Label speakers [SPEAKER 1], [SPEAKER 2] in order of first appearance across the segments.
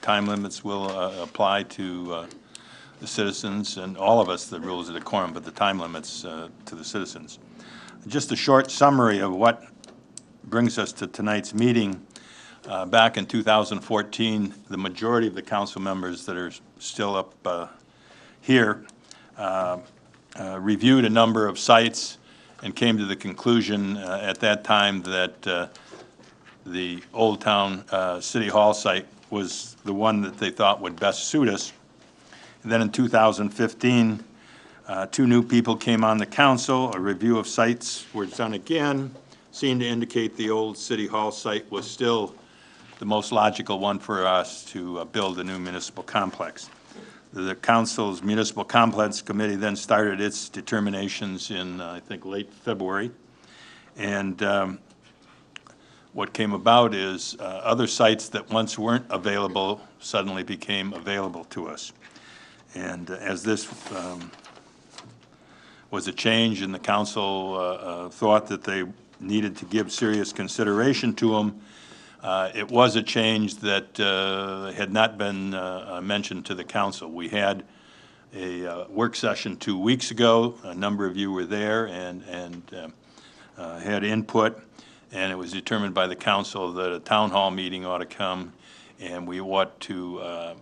[SPEAKER 1] time limits will apply to the citizens and all of us, the rules of decorum, but the time limits to the citizens. Just a short summary of what brings us to tonight's meeting. Back in 2014, the majority of the council members that are still up here reviewed a number of sites and came to the conclusion at that time that the Old Town City Hall site was the one that they thought would best suit us. And then in 2015, two new people came on the council. A review of sites were done again, seemed to indicate the old City Hall site was still the most logical one for us to build a new municipal complex. The council's municipal complex committee then started its determinations in, I think, late February. And what came about is other sites that once weren't available suddenly became available to us. And as this was a change, and the council thought that they needed to give serious consideration to them, it was a change that had not been mentioned to the council. We had a work session 2 weeks ago. A number of you were there and had input, and it was determined by the council that a town hall meeting ought to come, and we ought to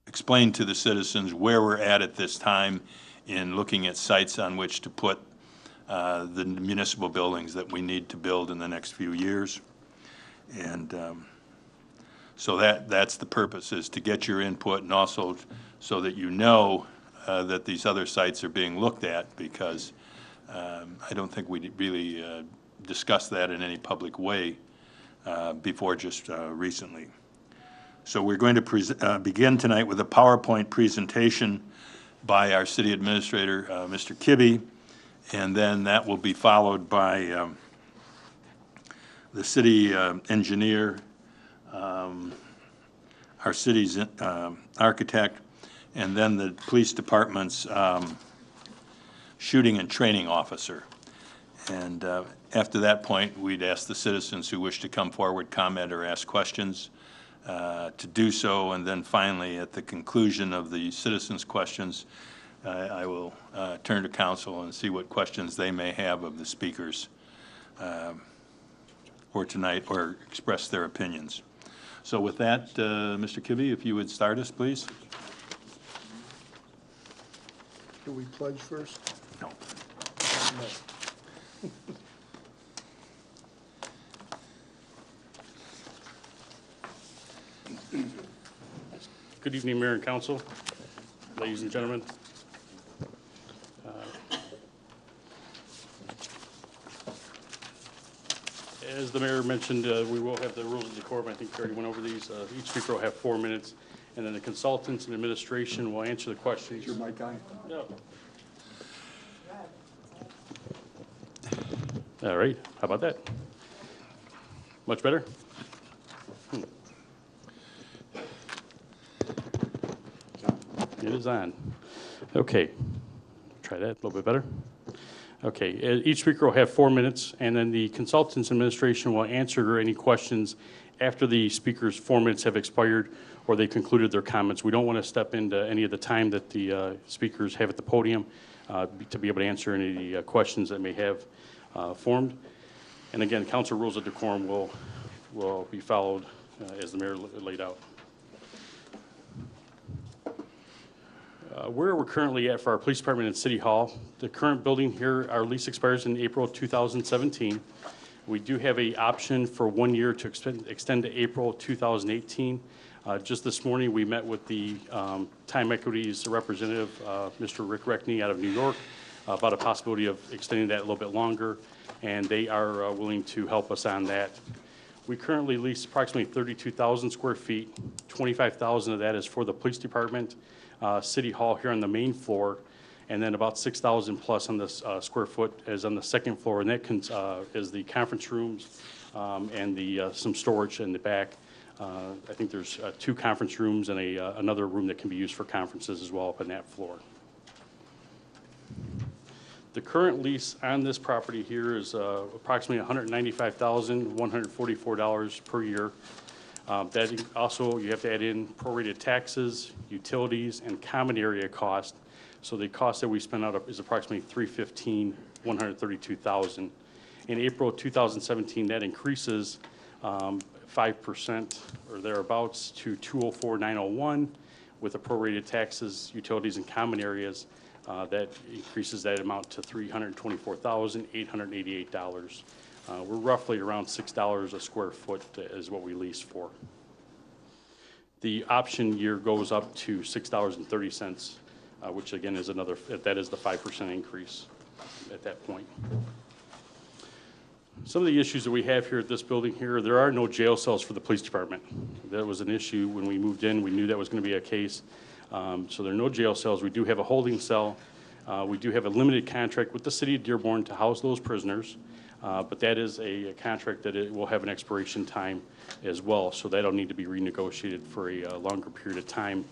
[SPEAKER 1] explain to the citizens where we're at this time in looking at sites on which to put the municipal buildings that we need to build in the next few years. And so that's the purpose, is to get your input, and also so that you know that these other sites are being looked at, because I don't think we really discussed that in any public way before just recently. So we're going to begin tonight with a PowerPoint presentation by our city administrator, Mr. Kibbe, and then that will be followed by the city engineer, our city's architect, and then the police department's shooting and training officer. And after that point, we'd ask the citizens who wish to come forward, comment, or ask questions to do so. And then finally, at the conclusion of the citizens' questions, I will turn to council and see what questions they may have of the speakers for tonight, or express their opinions. So with that, Mr. Kibbe, if you would start us, please.
[SPEAKER 2] Do we pledge first?
[SPEAKER 1] No.
[SPEAKER 2] No.
[SPEAKER 3] Good evening, Mayor and Council, ladies and gentlemen. As the mayor mentioned, we will have the rules of decorum. I think he already went over these. Each speaker will have 4 minutes, and then the consultants and administration will answer the questions.
[SPEAKER 2] Is your mic on?
[SPEAKER 3] No. All right, how about that? Much better? It is on. Okay, try that a little bit better. Okay, each speaker will have 4 minutes, and then the consultants administration will answer any questions after the speaker's 4 minutes have expired or they concluded their comments. We don't want to step into any of the time that the speakers have at the podium to be able to answer any of the questions that may have formed. And again, council rules of decorum will be followed as the mayor laid out. Where we're currently at for our police department and city hall, the current building here, our lease expires in April of 2017. We do have an option for 1 year to extend to April 2018. Just this morning, we met with the Time Equities representative, Mr. Rick Reckney out of New York, about a possibility of extending that a little bit longer, and they are willing to help us on that. We currently lease approximately 32,000 square feet. 25,000 of that is for the police department, city hall here on the main floor, and then about 6,000 plus on the square foot is on the second floor, and that is the conference rooms and the some storage in the back. I think there's 2 conference rooms and another room that can be used for conferences as well up on that floor. The current lease on this property here is approximately $195,144 per year. Also, you have to add in prorated taxes, utilities, and common area cost. So the cost that we spent out is approximately $315,132,000. In April 2017, that increases 5% or thereabouts to $204,901 with the prorated taxes, utilities, and common areas. That increases that amount to $324,888. We're roughly around $6 a square foot is what we lease for. The option year goes up to $6.30, which again is that is the 5% increase at that point. Some of the issues that we have here at this building here, there are no jail cells for the police department. That was an issue when we moved in. We knew that was going to be a case. So there are no jail cells. We do have a holding cell. We do have a limited contract with the city of Dearborn to house those prisoners. But that is a contract that it will have an expiration time as well. So that'll need to be renegotiated for a longer period of time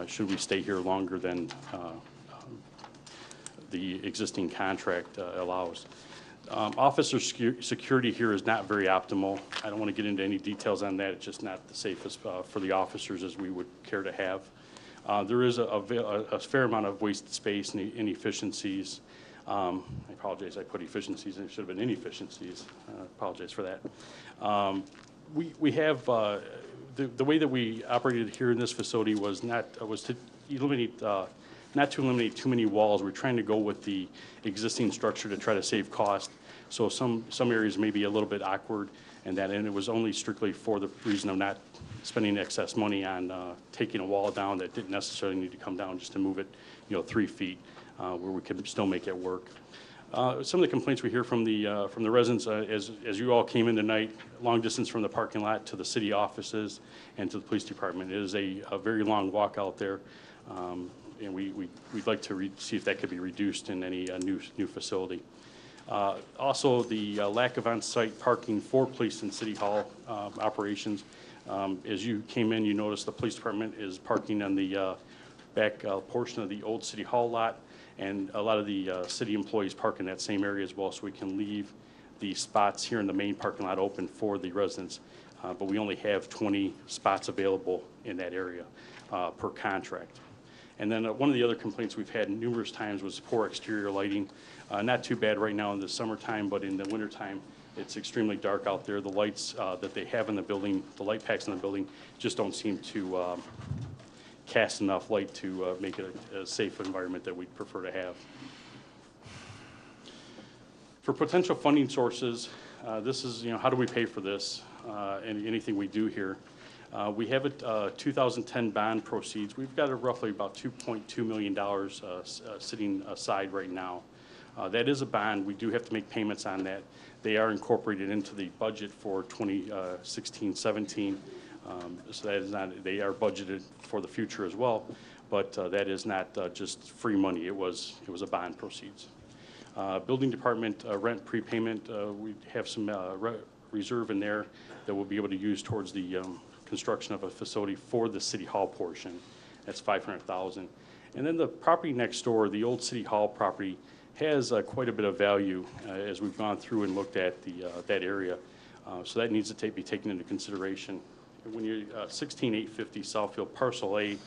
[SPEAKER 3] should we stay here longer than the existing contract allows. Officer security here is not very optimal. I don't want to get into any details on that. It's just not the safest for the officers as we would care to have. There is a fair amount of wasted space and inefficiencies. I apologize, I put efficiencies and it should have been inefficiencies. I apologize for that. We have, the way that we operated here in this facility was to eliminate, not to eliminate too many walls. We're trying to go with the existing structure to try to save cost. So some areas may be a little bit awkward and it was only strictly for the reason of not spending excess money on taking a wall down that didn't necessarily need to come down, just to move it, 3 feet where we can still make it work. Some of the complaints we hear from the residents, as you all came in tonight, long distance from the parking lot to the city offices and to the police department. It is a very long walk out there, and we'd like to see if that could be reduced in any new facility. Also, the lack of on-site parking for police and city hall operations. As you came in, you noticed the police department is parking on the back portion of the old city hall lot, and a lot of the city employees park in that same area as well, so we can leave the spots here in the main parking lot open for the residents. But we only have 20 spots available in that area per contract. And then one of the other complaints we've had numerous times was poor exterior lighting. Not too bad right now in the summertime, but in the wintertime, it's extremely dark out there. The lights that they have in the building, the light packs in the building, just don't seem to cast enough light to make it a safe environment that we'd prefer to have. For potential funding sources, this is, how do we pay for this and anything we do here? We have a 2010 bond proceeds. We've got roughly about $2.2 million sitting aside right now. That is a bond. We do have to make payments on that. They are incorporated into the budget for 2016-17. So that is not, they are budgeted for the future as well, but that is not just free money. It was a bond proceeds. Building department rent prepayment, we have some reserve in there that we'll be able to use towards the construction of a facility for the city hall portion. That's $500,000. And then the property next door, the old city hall property, has quite a bit of value as we've gone through and looked at that area. So that needs to be taken into consideration. When you're 16850 Southfield, Parcel A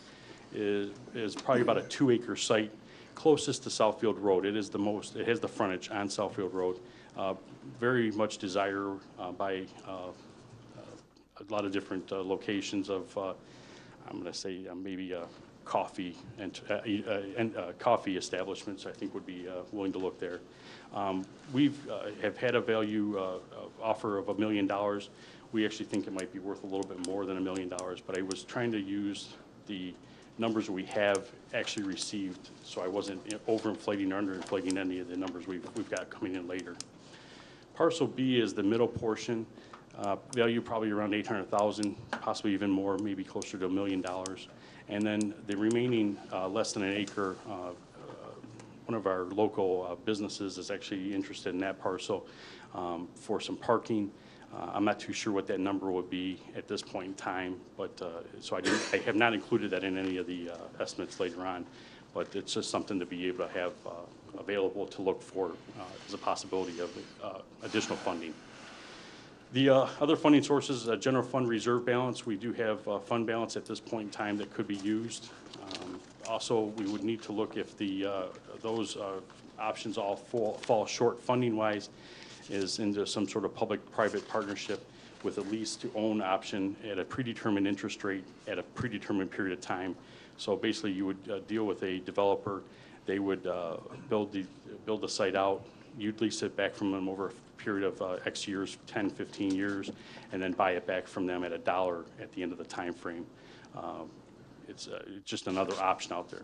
[SPEAKER 3] is probably about a 2-acre site closest to Southfield Road. It is it has the frontage on Southfield Road. Very much desired by a lot of different locations of, I'm going to say maybe coffee and coffee establishments, I think would be willing to look there. We've have had a value offer of $1 million. We actually think it might be worth a little bit more than $1 million, but I was trying to use the numbers we have actually received, so I wasn't overinflating or underinflating any of the numbers we've got coming in later. Parcel B is the middle portion. Value probably around $800,000, possibly even more, maybe closer to $1 million. And then the remaining less than an acre, one of our local businesses is actually interested in that parcel for some parking. I'm not too sure what that number would be at this point in time, but so I have not included that in any of the estimates later on, but it's just something to be able to have available to look for as a possibility of additional funding. The other funding sources, general fund reserve balance, we do have fund balance at this point in time that could be used. Also, we would need to look if those options all fall short funding-wise, is into some sort of public-private partnership with a lease-to-own option at a predetermined interest rate at a predetermined period of time. So basically, you would deal with a developer. They would build the site out. You'd lease it back from them over a period of X years, 10, 15 years, and then buy it back from them at $1 at the end of the time frame. It's just another option out there.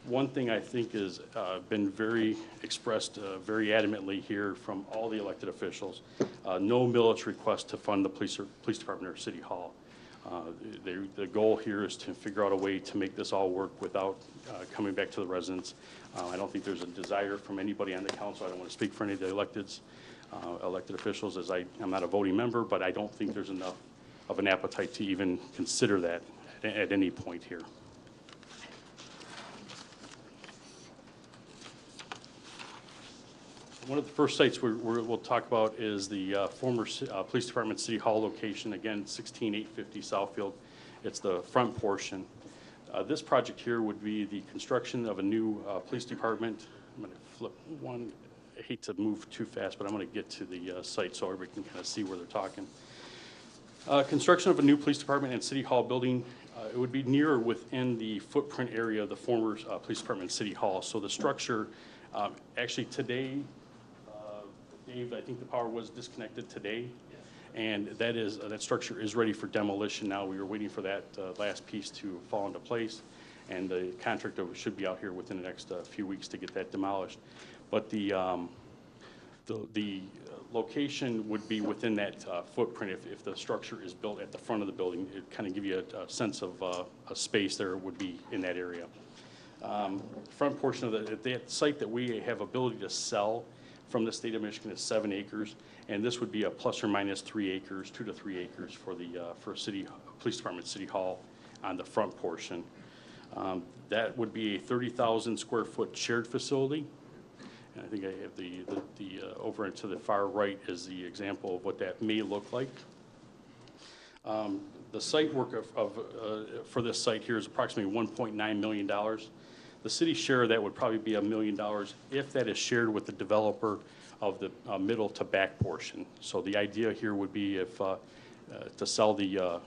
[SPEAKER 3] One thing I think has been expressed very adamantly here from all the elected officials, no millage request to fund the police department or city hall. The goal here is to figure out a way to make this all work without coming back to the residents. I don't think there's a desire from anybody on the council. I don't want to speak for any of the elected officials, as I'm not a voting member, but I don't think there's enough of an appetite to even consider that at any point here. One of the first sites we'll talk about is the former police department city hall location, again, 16850 Southfield. It's the front portion. This project here would be the construction of a new police department. I'm going to flip one. I hate to move too fast, but I'm going to get to the site so everybody can kind of see where they're talking. Construction of a new police department and city hall building. It would be near within the footprint area of the former police department city hall. So the structure, actually today, Dave, I think the power was disconnected today, and that structure is ready for demolition now. We were waiting for that last piece to fall into place, and the contractor should be out here within the next few weeks to get that demolished. But the location would be within that footprint if the structure is built at the front of the building. It kind of give you a sense of a space there would be in that area. Front portion of that site that we have ability to sell from the state of Michigan is 7 acres, and this would be a plus or minus 3 acres, 2 to 3 acres for a police department city hall on the front portion. That would be a 30,000 square foot shared facility. And I think I have the over and to the far right is the example of what that may look like. The site work for this site here is approximately $1.9 million. The city's share of that would probably be $1 million if that is shared with the developer of the middle to back portion. So the idea here would be if to sell the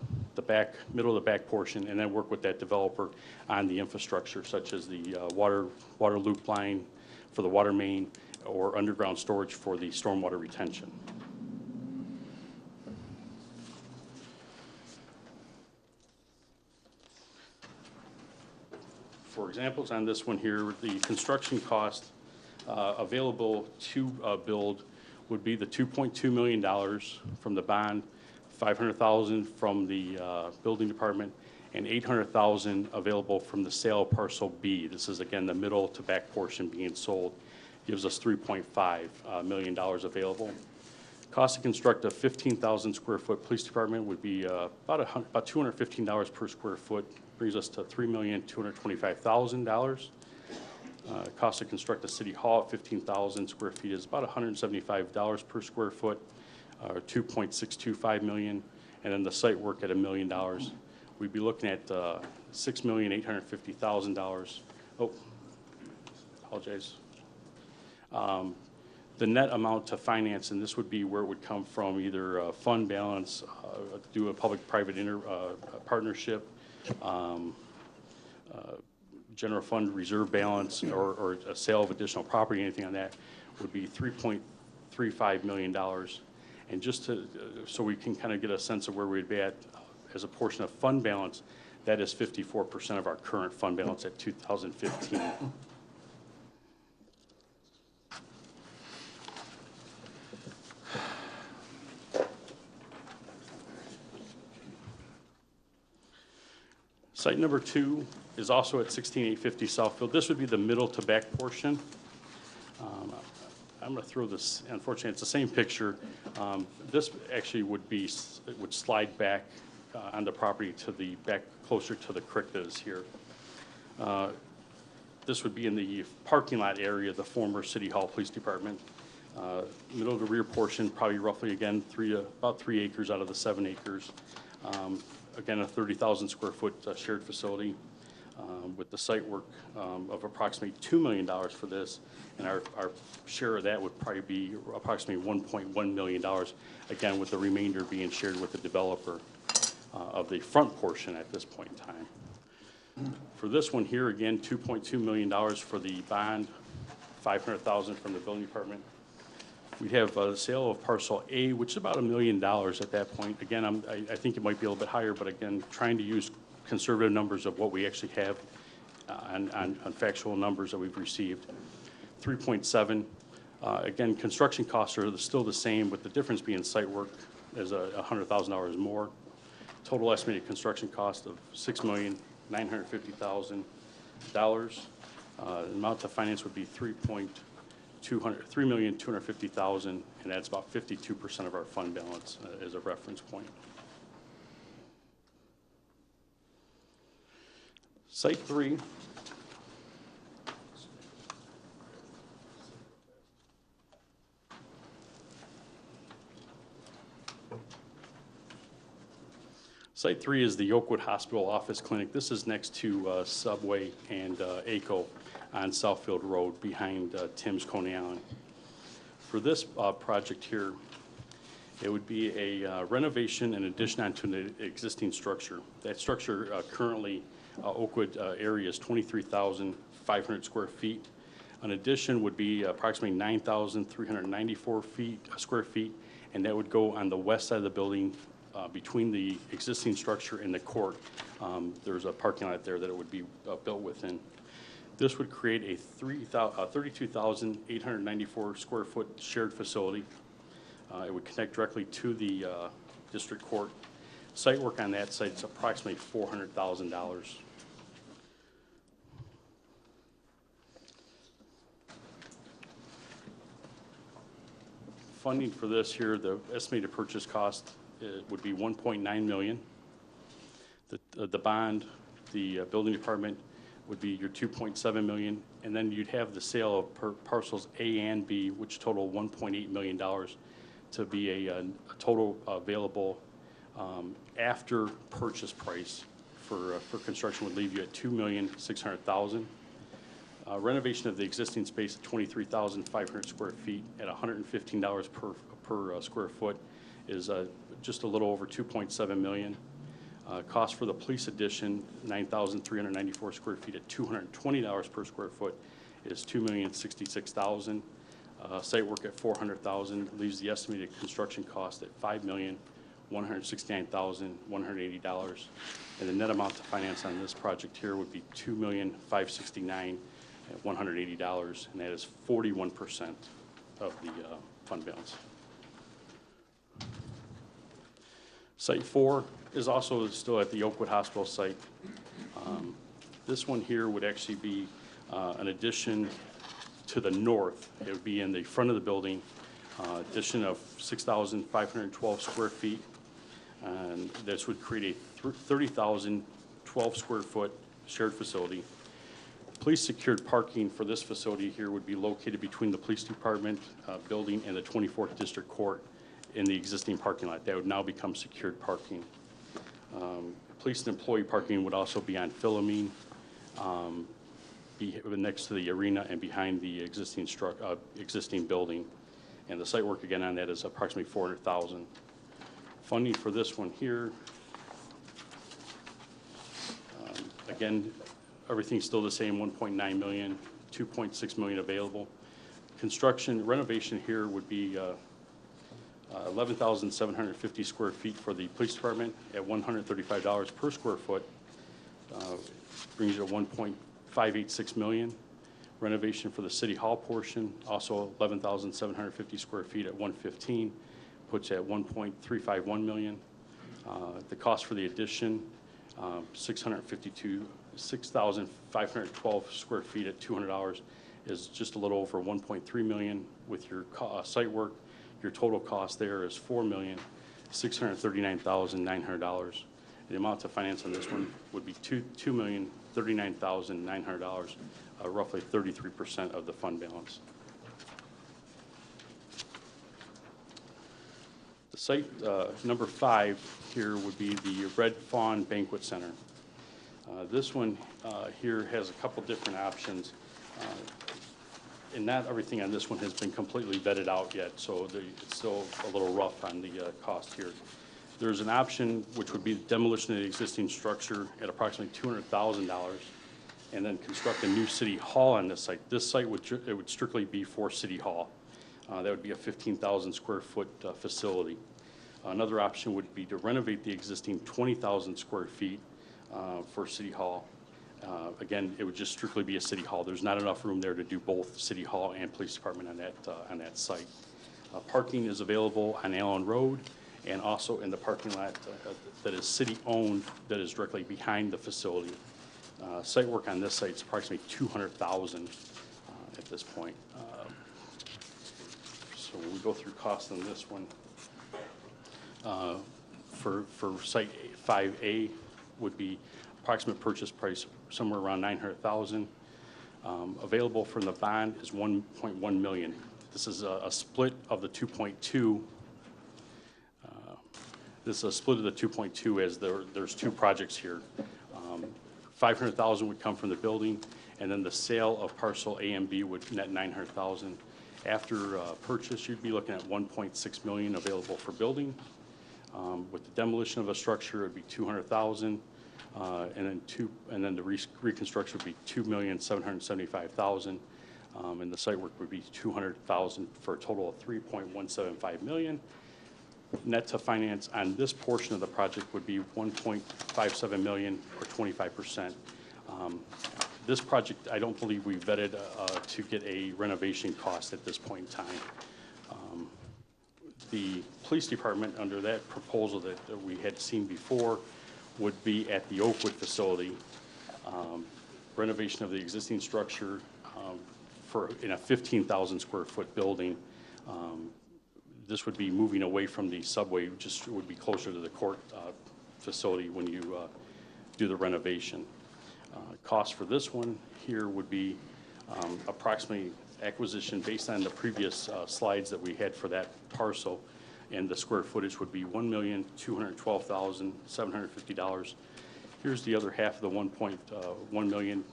[SPEAKER 3] middle to back portion and then work with that developer on the infrastructure such as the water loop line for the water main or underground storage for the stormwater retention. For examples on this one here, the construction cost available to build would be the $2.2 million from the bond, $500,000 from the building department, and $800,000 available from the sale of parcel B. This is again the middle to back portion being sold. Gives us $3.5 million available. Cost to construct a 15,000 square foot police department would be about $215 per square foot. Brings us to $3,225,000. Cost to construct a city hall at 15,000 square feet is about $175 per square foot, or $2.625 million. And then the site work at $1 million. We'd be looking at $6,850,000. Oh, apologize. The net amount to finance, and this would be where it would come from, either fund balance, do a public-private partnership, general fund reserve balance, or a sale of additional property, anything on that, would be $3.35 million. And just so we can kind of get a sense of where we'd be at as a portion of fund balance, that is 54% of our current fund balance at 2015. Site number 2 is also at 16850 Southfield. This would be the middle to back portion. I'm going to throw this, unfortunately it's the same picture. This actually would slide back on the property to the back closer to the creek that is here. This would be in the parking lot area of the former City Hall Police Department. Middle of the rear portion, probably roughly, again, about 3 acres out of the 7 acres. Again, a 30,000 square foot shared facility with the site work of approximately $2 million for this. And our share of that would probably be approximately $1.1 million, again, with the remainder being shared with the developer of the front portion at this point in time. For this one here, again, $2.2 million for the bond, $500,000 from the building department. We have the sale of parcel A, which is about $1 million at that point. Again, I think it might be a little bit higher, but again, trying to use conservative numbers of what we actually have on factual numbers that we've received. 3.7. Again, construction costs are still the same, with the difference being site work is $100,000 more. Total estimated construction cost of $6,950,000. The amount to finance would be $3,250,000, and that's about 52% of our fund balance as a reference point. Site 3. Site 3 is the Oakwood Hospital Office Clinic. This is next to Subway and ACO on Southfield Road behind Tim's Coney Island. For this project here, it would be a renovation and addition onto an existing structure. That structure currently, Oakwood area is 23,500 square feet. An addition would be approximately 9,394 square feet, and that would go on the west side of the building between the existing structure and the court. There's a parking lot there that it would be built within. This would create a 32,894 square foot shared facility. It would connect directly to the district court. Site work on that site is approximately $400,000. Funding for this here, the estimated purchase cost would be $1.9 million. The bond, the building department would be your $2.7 million, and then you'd have the sale of parcels A and B, which total $1.8 million, to be a total available after purchase price for construction would leave you at $2,600,000. Renovation of the existing space at 23,500 square feet at $115 per square foot is just a little over $2.7 million. Cost for the police addition, 9,394 square feet at $220 per square foot is $2,066,000. Site work at $400,000 leaves the estimated construction cost at $5,169,180. And the net amount to finance on this project here would be $2,569,180, and that is 41% of the fund balance. Site 4 is also still at the Oakwood Hospital site. This one here would actually be an addition to the north. It would be in the front of the building, addition of 6,512 square feet. And this would create a 30,012 square foot shared facility. Police secured parking for this facility here would be located between the police department building and the 24th District Court in the existing parking lot. That would now become secured parking. Police and employee parking would also be on Philomene, next to the arena and behind the existing building. And the site work again on that is approximately $400,000. Funding for this one here, again, everything's still the same, $1.9 million, $2.6 million available. Construction renovation here would be 11,750 square feet for the police department at $135 per square foot. Brings you to $1.586 million. Renovation for the city hall portion, also 11,750 square feet at $115, puts you at $1.351 million. The cost for the addition, 6,512 square feet at $200 is just a little over $1.3 million. With your site work, your total cost there is $4,639,900. The amount to finance on this one would be $2,039,900, roughly 33% of the fund balance. Site number 5 here would be the Red Fawn Banquet Center. This one here has a couple different options. And not everything on this one has been completely vetted out yet, so it's still a little rough on the cost here. There's an option which would be demolition of the existing structure at approximately $200,000, and then construct a new city hall on this site. This site would strictly be for city hall. That would be a 15,000 square foot facility. Another option would be to renovate the existing 20,000 square feet for city hall. Again, it would just strictly be a city hall. There's not enough room there to do both city hall and police department on that site. Parking is available on Allen Road and also in the parking lot that is city-owned, that is directly behind the facility. Site work on this site is approximately $200,000 at this point. So when we go through costs on this one, for site 5A would be approximate purchase price somewhere around $900,000. Available from the bond is $1.1 million. This is a split of the 2.2. This is a split of the 2.2 as there's two projects here. $500,000 would come from the building, and then the sale of parcel A and B would net $900,000. After purchase, you'd be looking at $1.6 million available for building. With the demolition of a structure, it'd be $200,000, and then the reconstruction would be $2,775,000, and the site work would be $200,000 for a total of $3.175 million. Net to finance on this portion of the project would be $1.57 million or 25%. This project, I don't believe we vetted to get a renovation cost at this point in time. The police department, under that proposal that we had seen before, would be at the Oakwood facility. Renovation of the existing structure in a 15,000 square foot building. This would be moving away from the subway, just would be closer to the court facility when you do the renovation. Cost for this one here would be approximately acquisition based on the previous slides that we had for that parcel, and the square footage would be $1,212,750. Here's the other half of the 1.1 million.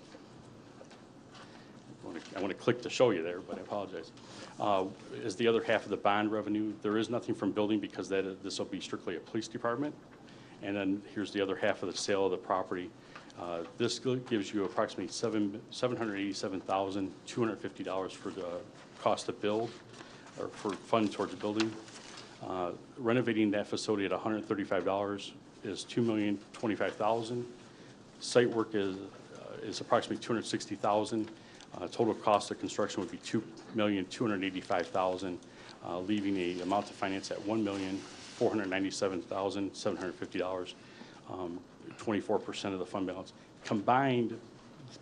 [SPEAKER 3] I want to click to show you there, but I apologize. Is the other half of the bond revenue. There is nothing from building because this will be strictly a police department. And then here's the other half of the sale of the property. This gives you approximately $787,250 for the cost to build, or for fund towards the building. Renovating that facility at $135 is $2,025,000. Site work is approximately $260,000. Total cost of construction would be $2,285,000, leaving a amount to finance at $1,497,750. 24% of the fund balance. Combined,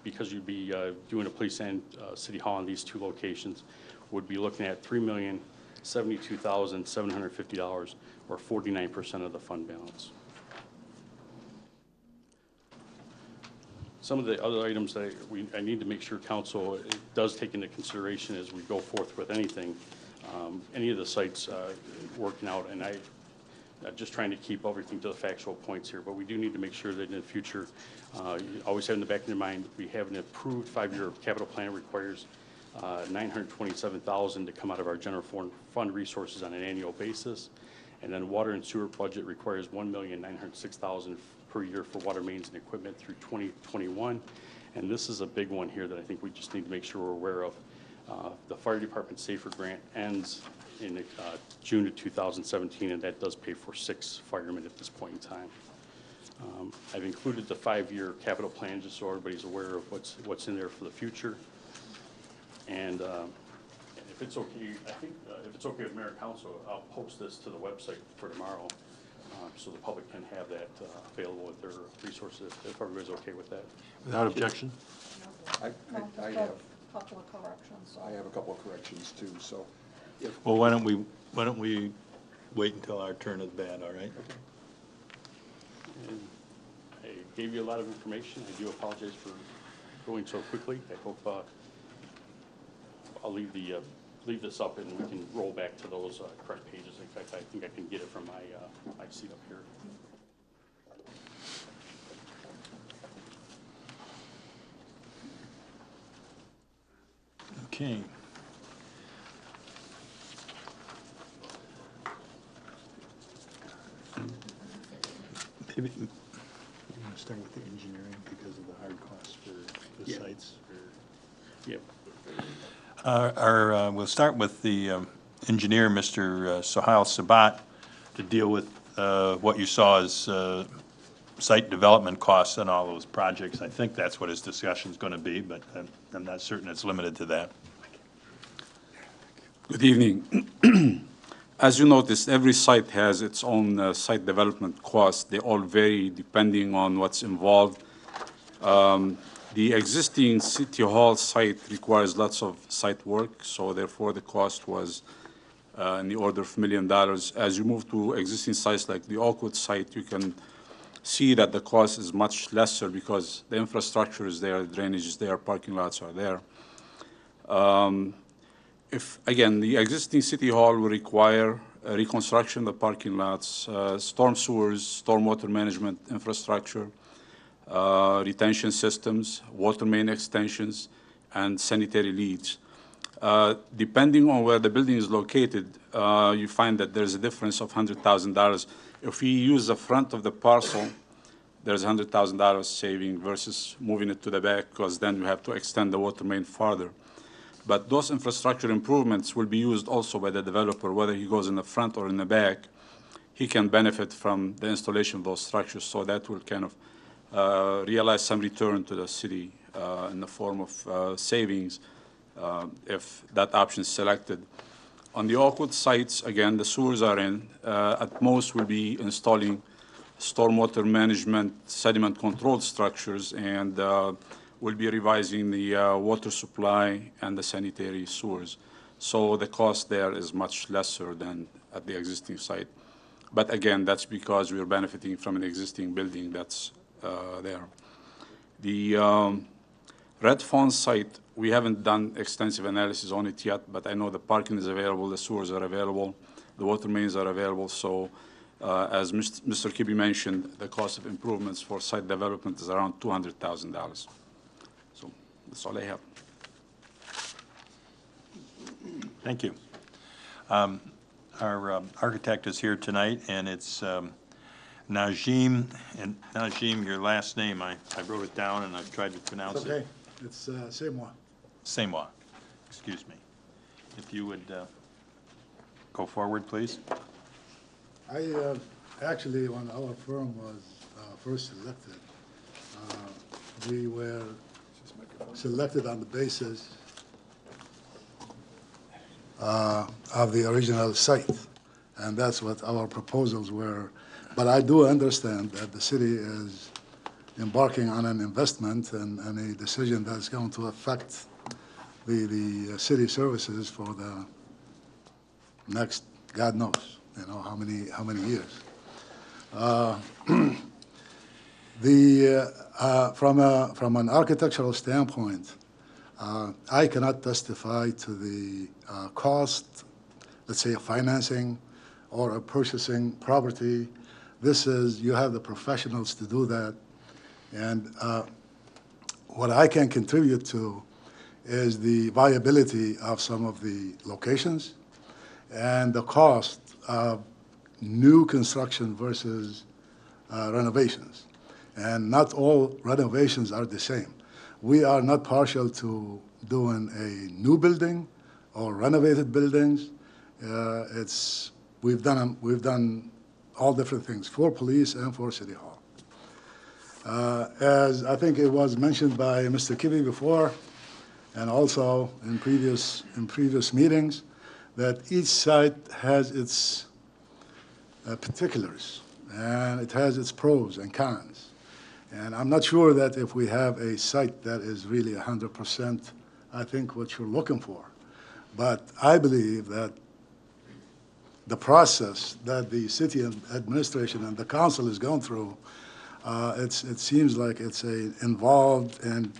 [SPEAKER 3] because you'd be doing a police and city hall in these two locations, would be looking at $3,072,750, or 49% of the fund balance. Some of the other items that I need to make sure council does take into consideration as we go forth with anything. Any of the sites working out, and just trying to keep everything to the factual points here, but we do need to make sure that in the future, you always have in the back of your mind, we have an approved 5-year capital plan requires $927,000 to come out of our general fund resources on an annual basis. And then water and sewer budget requires $1,906,000 per year for water mains and equipment through 2021. And this is a big one here that I think we just need to make sure we're aware of. The fire department SAFER grant ends in June of 2017, and that does pay for 6 firemen at this point in time. I've included the 5-year capital plan just so everybody's aware of what's in there for the future. And if it's okay, I think if it's okay with Mayor and Council, I'll post this to the website for tomorrow, so the public can have that available with their resources, if everybody's okay with that.
[SPEAKER 1] Without objection?
[SPEAKER 2] I have,
[SPEAKER 4] a couple of corrections.
[SPEAKER 2] I have a couple of corrections too, so.
[SPEAKER 1] Well, why don't we wait until our turn at the bat, all right?
[SPEAKER 2] Okay.
[SPEAKER 3] And I gave you a lot of information. I do apologize for going so quickly. I hope I'll leave this up and we can roll back to those correct pages again. In fact, I think I can get it from my seat up here.
[SPEAKER 1] Okay.
[SPEAKER 2] Maybe you want to start with the engineering because of the hard costs for the
[SPEAKER 3] Yeah.
[SPEAKER 2] sites?
[SPEAKER 3] Yep.
[SPEAKER 1] We'll start with the engineer, Mr. Sohail Sabat, to deal with what you saw as site development costs on all those projects. I think that's what his discussion's going to be, but I'm not certain it's limited to that.
[SPEAKER 5] Good evening. As you noticed, every site has its own site development costs. They all vary depending on what's involved. The existing City Hall site requires lots of site work, so therefore the cost was in the order of $1 million. As you move to existing sites like the Oakwood site, you can see that the cost is much lesser because the infrastructure is there, drainage is there, parking lots are there. Again, the existing City Hall will require reconstruction of the parking lots, storm sewers, stormwater management infrastructure, retention systems, water main extensions, and sanitary leads. Depending on where the building is located, you find that there's a difference of $100,000. If we use the front of the parcel, there's $100,000 saving versus moving it to the back, because then you have to extend the water main farther. But those infrastructure improvements will be used also by the developer, whether he goes in the front or in the back. He can benefit from the installation of those structures, so that will kind of realize some return to the city in the form of savings if that option is selected. On the Oakwood sites, again, the sewers are in. At most, we'll be installing stormwater management, sediment control structures, and we'll be revising the water supply and the sanitary sewers. So the cost there is much lesser than at the existing site. But again, that's because we're benefiting from an existing building that's there. The Red Fawn site, we haven't done extensive analysis on it yet, but I know the parking is available, the sewers are available, the water mains are available. So as Mr. Kibbe mentioned, the cost of improvements for site development is around $200,000. So that's all I have.
[SPEAKER 1] Thank you. Our architect is here tonight, and it's Najim. And Najim, your last name, I wrote it down and I've tried to pronounce
[SPEAKER 6] It's
[SPEAKER 1] it.
[SPEAKER 6] okay. It's same one.
[SPEAKER 1] Seymour, excuse me. If you would go forward, please.
[SPEAKER 6] I actually, when our firm was first selected, we were selected on the basis of the original site, and that's what our proposals were. But I do understand that the city is embarking on an investment and a decision that's going to affect the city services for the next, God knows, how many years. From an architectural standpoint, I cannot testify to the cost, let's say, of financing or of purchasing property. You have the professionals to do that. And what I can contribute to is the viability of some of the locations and the cost of new construction versus renovations. And not all renovations are the same. We are not partial to doing a new building or renovated buildings. We've done all different things for police and for City Hall. As I think it was mentioned by Mr. Kibbe before, and also in previous meetings, that each site has its particulars, and it has its pros and cons. And I'm not sure that if we have a site that is really 100%, I think what you're looking for. But I believe that the process that the city administration and the council is going through, it seems like it's involved, and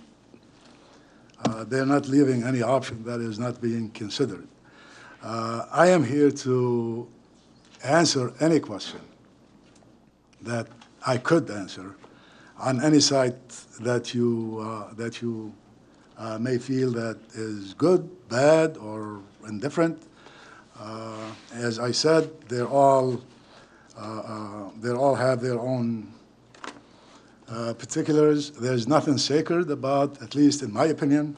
[SPEAKER 6] they're not leaving any option that is not being considered. I am here to answer any question that I could answer on any site that you may feel that is good, bad, or indifferent. As I said, they all have their own particulars. There's nothing sacred about, at least in my opinion,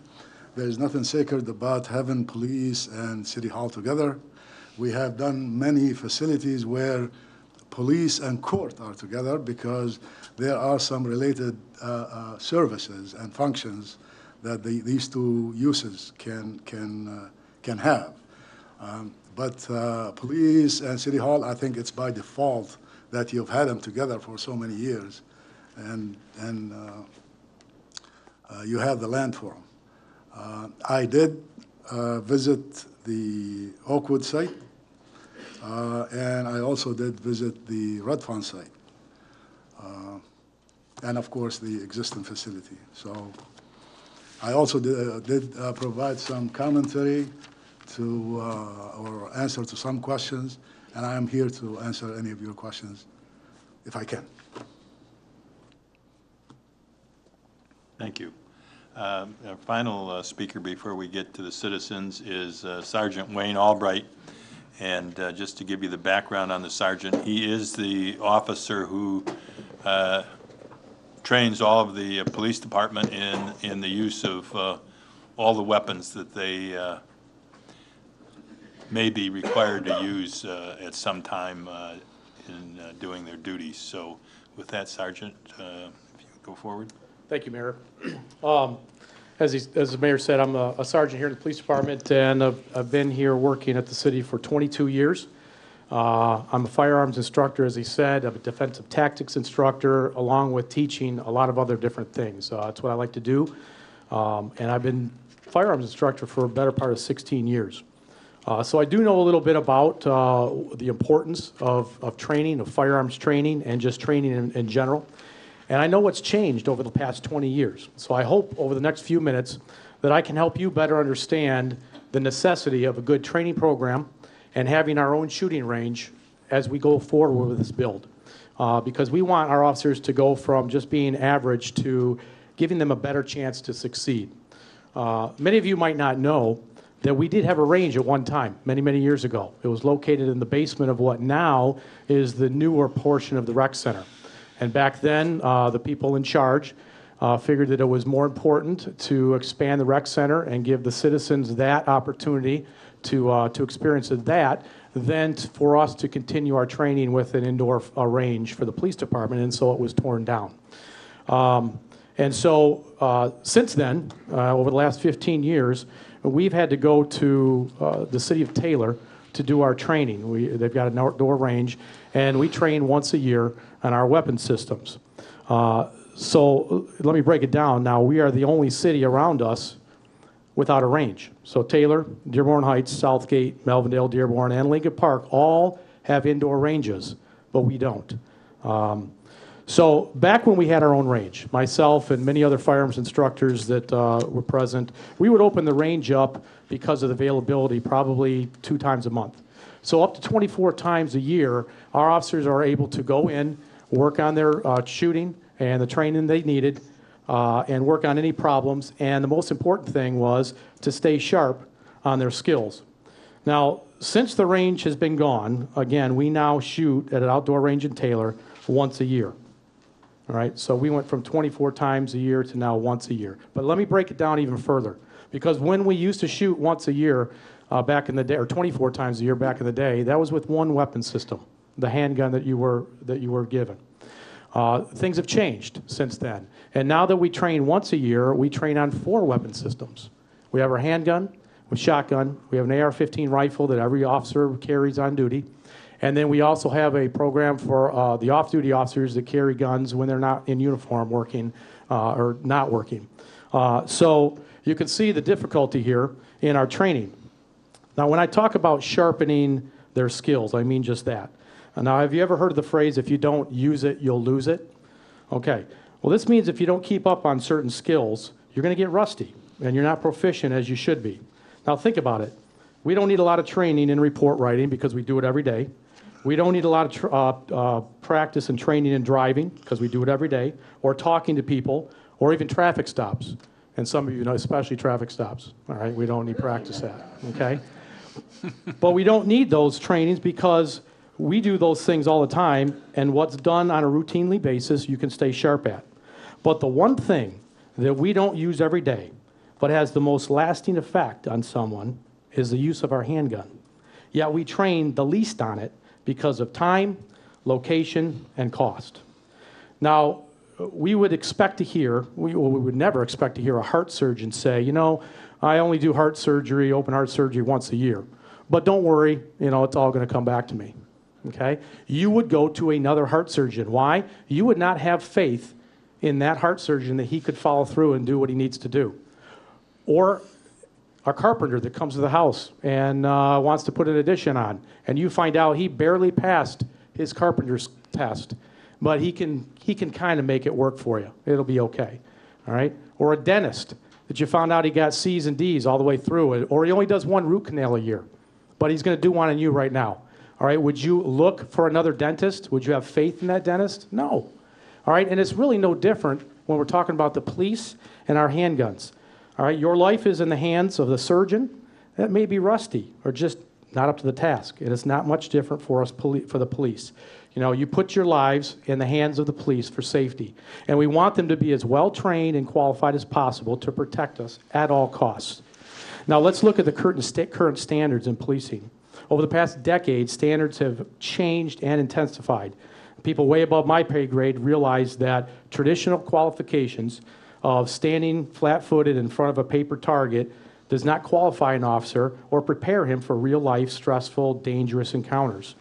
[SPEAKER 6] there's nothing sacred about having police and city hall together. We have done many facilities where police and court are together because there are some related services and functions that these two uses can have. But police and city hall, I think it's by default that you've had them together for so many years, and you have the land for them. I did visit the Oakwood site, and I also did visit the Red Fawn site, and of course the existing facility. So I also did provide some commentary to or answer to some questions, and I am here to answer any of your questions if I can.
[SPEAKER 1] Thank you. Our final speaker before we get to the citizens is Sergeant Wayne Albright. And just to give you the background on the sergeant, he is the officer who trains all of the police department in the use of all the weapons that they may be required to use at some time in doing their duties. So with that, Sergeant, if you go forward.
[SPEAKER 7] Thank you, Mayor. As the mayor said, I'm a sergeant here in the police department, and I've been here working at the city for 22 years. I'm a firearms instructor, as he said. I'm a defensive tactics instructor, along with teaching a lot of other different things. That's what I like to do. And I've been firearms instructor for a better part of 16 years. So I do know a little bit about the importance of training, of firearms training, and just training in general. And I know what's changed over the past 20 years. So I hope over the next few minutes that I can help you better understand the necessity of a good training program and having our own shooting range as we go forward with this build. Because we want our officers to go from just being average to giving them a better chance to succeed. Many of you might not know that we did have a range at one time, many, many years ago. It was located in the basement of what now is the newer portion of the rec center. And back then, the people in charge figured that it was more important to expand the rec center and give the citizens that opportunity to experience that than for us to continue our training with an indoor range for the police department, and so it was torn down. And so since then, over the last 15 years, we've had to go to the city of Taylor to do our training. They've got an outdoor range, and we train once a year on our weapon systems. So let me break it down. Now, we are the only city around us without a range. So Taylor, Dearborn Heights, Southgate, Melvindale, Dearborn, and Lincoln Park all have indoor ranges, but we don't. So back when we had our own range, myself and many other firearms instructors that were present, we would open the range up because of the availability probably 2 times a month. So up to 24 times a year, our officers are able to go in, work on their shooting and the training they needed, and work on any problems. And the most important thing was to stay sharp on their skills. Now, since the range has been gone, again, we now shoot at an outdoor range in Taylor once a year. All right, so we went from 24 times a year to now once a year. But let me break it down even further, because when we used to shoot once a year back in the day, or 24 times a year back in the day, that was with one weapon system, the handgun that you were given. Things have changed since then, and now that we train once a year, we train on 4 weapon systems. We have our handgun, with shotgun, we have an AR-15 rifle that every officer carries on duty. And then we also have a program for the off-duty officers that carry guns when they're not in uniform working or not working. So you can see the difficulty here in our training. Now, when I talk about sharpening their skills, I mean just that. Now, have you ever heard of the phrase, if you don't use it, you'll lose it? Okay. Well, this means if you don't keep up on certain skills, you're going to get rusty, and you're not proficient as you should be. Now, think about it. We don't need a lot of training in report writing because we do it every day. We don't need a lot of practice and training in driving, because we do it every day, or talking to people, or even traffic stops. And some of you know, especially traffic stops, all right? We don't need practice that, okay? But we don't need those trainings because we do those things all the time, and what's done on a routinely basis, you can stay sharp at. But the one thing that we don't use every day, but has the most lasting effect on someone, is the use of our handgun. Yet we train the least on it because of time, location, and cost. Now, we would expect to hear, we would never expect to hear a heart surgeon say, you know, I only do heart surgery, open heart surgery once a year. But don't worry, you know, it's all going to come back to me, okay? You would go to another heart surgeon. Why? You would not have faith in that heart surgeon that he could follow through and do what he needs to do. Or a carpenter that comes to the house and wants to put an addition on, and you find out he barely passed his carpenter's test, but he can kind of make it work for you. It'll be okay, all right? Or a dentist that you found out he got C's and D's all the way through it, or he only does one root canal a year, but he's going to do one on you right now, all right? Would you look for another dentist? Would you have faith in that dentist? No, all right? And it's really no different when we're talking about the police and our handguns, all right? Your life is in the hands of the surgeon. That may be rusty or just not up to the task, and it's not much different for us, for the police. You know, you put your lives in the hands of the police for safety, and we want them to be as well trained and qualified as possible to protect us at all costs. Now let's look at the current standards in policing. Over the past decade, standards have changed and intensified. People way above my pay grade realize that traditional qualifications of standing flat-footed in front of a paper target does not qualify an officer or prepare him for real-life, stressful, dangerous encounters.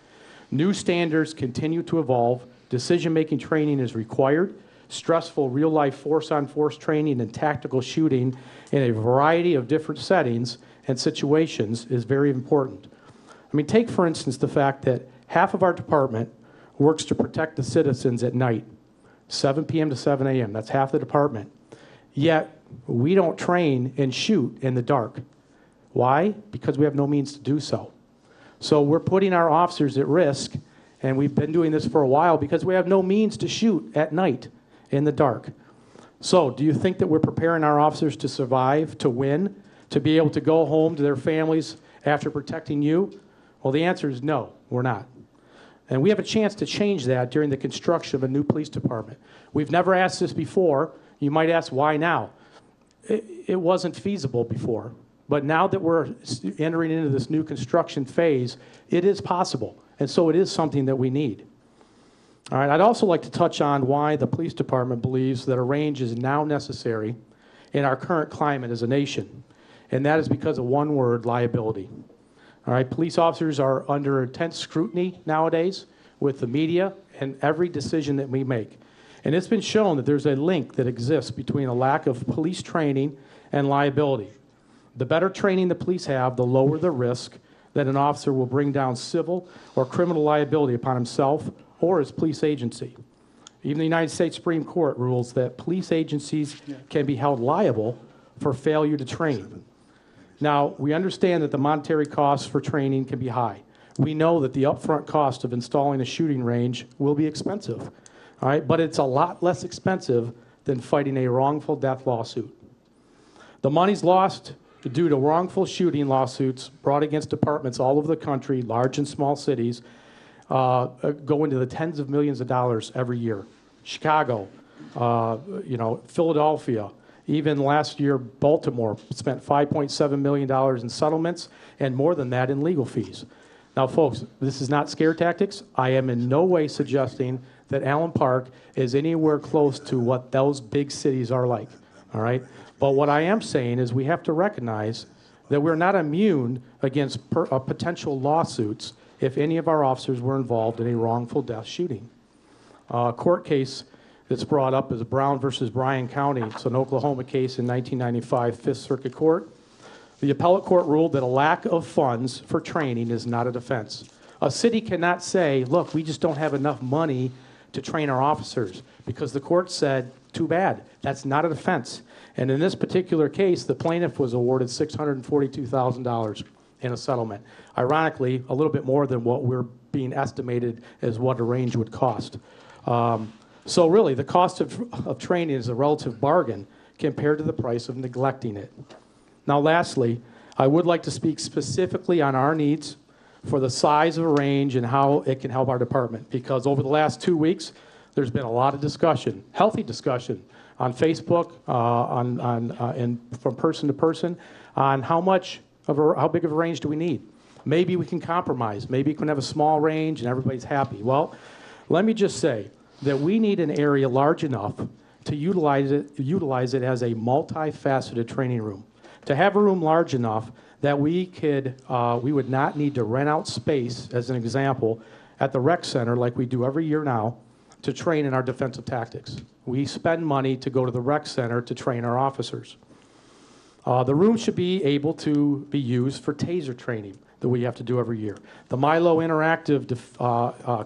[SPEAKER 7] New standards continue to evolve. Decision-making training is required. Stressful real-life force-on-force training and tactical shooting in a variety of different settings and situations is very important. I mean, take, for instance, the fact that half of our department works to protect the citizens at night, 7 p.m. to 7 a.m. That's half the department. Yet, we don't train and shoot in the dark. Why? Because we have no means to do so. So we're putting our officers at risk, and we've been doing this for a while because we have no means to shoot at night in the dark. So do you think that we're preparing our officers to survive, to win, to be able to go home to their families after protecting you? Well, the answer is no, we're not. And we have a chance to change that during the construction of a new police department. We've never asked this before. You might ask, why now? It wasn't feasible before. But now that we're entering into this new construction phase, it is possible. And so it is something that we need. All right, I'd also like to touch on why the police department believes that a range is now necessary in our current climate as a nation. And that is because of one word, liability. All right, police officers are under intense scrutiny nowadays with the media and every decision that we make. And it's been shown that there's a link that exists between a lack of police training and liability. The better training the police have, the lower the risk that an officer will bring down civil or criminal liability upon himself or his police agency. Even the United States Supreme Court rules that police agencies can be held liable for failure to train. Now, we understand that the monetary costs for training can be high. We know that the upfront cost of installing a shooting range will be expensive, all right? But it's a lot less expensive than fighting a wrongful death lawsuit. The money's lost due to wrongful shooting lawsuits brought against departments all over the country, large and small cities, go into the tens of millions of dollars every year. Chicago, Philadelphia, even last year, Baltimore spent $5.7 million in settlements and more than that in legal fees. Now, folks, this is not scare tactics. I am in no way suggesting that Allen Park is anywhere close to what those big cities are like, all right? But what I am saying is we have to recognize that we're not immune against potential lawsuits if any of our officers were involved in a wrongful death shooting. A court case that's brought up is Brown versus Bryan County. It's an Oklahoma case in 1995, Fifth Circuit Court. The appellate court ruled that a lack of funds for training is not a defense. A city cannot say, look, we just don't have enough money to train our officers, because the court said, too bad, that's not a defense. And in this particular case, the plaintiff was awarded $642,000 in a settlement. Ironically, a little bit more than what we're being estimated as what a range would cost. So really, the cost of training is a relative bargain compared to the price of neglecting it. Now lastly, I would like to speak specifically on our needs for the size of a range and how it can help our department, because over the last 2 weeks, there's been a lot of discussion, healthy discussion, on Facebook, and from person to person, on how big of a range do we need. Maybe we can compromise. Maybe we can have a small range and everybody's happy. Well, let me just say that we need an area large enough to utilize it as a multifaceted training room. To have a room large enough that we would not need to rent out space, as an example, at the rec center like we do every year now, to train in our defensive tactics. We spend money to go to the rec center to train our officers. The room should be able to be used for taser training that we have to do every year. The Milo interactive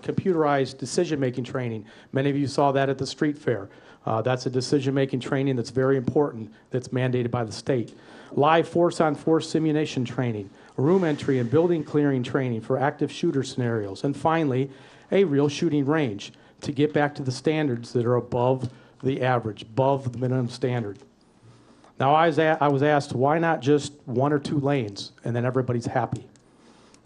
[SPEAKER 7] computerized decision-making training, many of you saw that at the street fair. That's a decision-making training that's very important, that's mandated by the state. Live force-on-force simulation training, room entry and building clearing training for active shooter scenarios, and finally, a real shooting range to get back to the standards that are above the average, above the minimum standard. Now, I was asked, why not just 1 or 2 lanes, and then everybody's happy?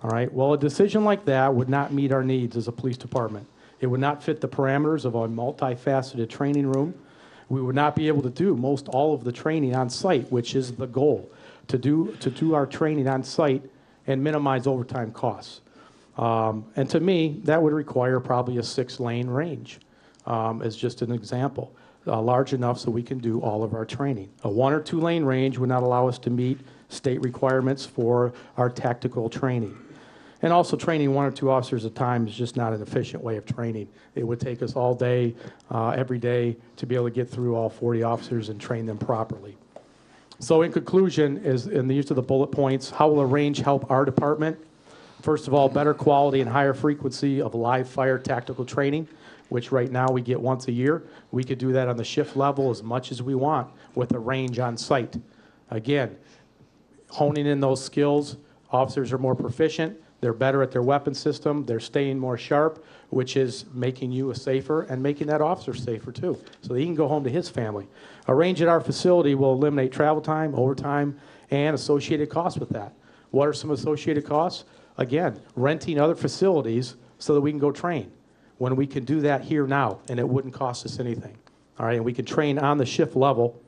[SPEAKER 7] All right, well, a decision like that would not meet our needs as a police department. It would not fit the parameters of a multifaceted training room. We would not be able to do most all of the training on site, which is the goal, to do our training on site and minimize overtime costs. And to me, that would require probably a 6-lane range, as just an example, large enough so we can do all of our training. A 1 or 2 lane range would not allow us to meet state requirements for our tactical training. And also training 1 or 2 officers at a time is just not an efficient way of training. It would take us all day, every day, to be able to get through all 40 officers and train them properly. So in conclusion, and these are the bullet points, how will a range help our department? First of all, better quality and higher frequency of live fire tactical training, which right now we get once a year. We could do that on the shift level as much as we want with a range on site. Again, honing in those skills, officers are more proficient, they're better at their weapon system, they're staying more sharp, which is making you a safer and making that officer safer too, so he can go home to his family. A range at our facility will eliminate travel time, overtime, and associated costs with that. What are some associated costs? Again, renting other facilities so that we can go train, when we can do that here now, and it wouldn't cost us anything. All right, and we can train on the shift level.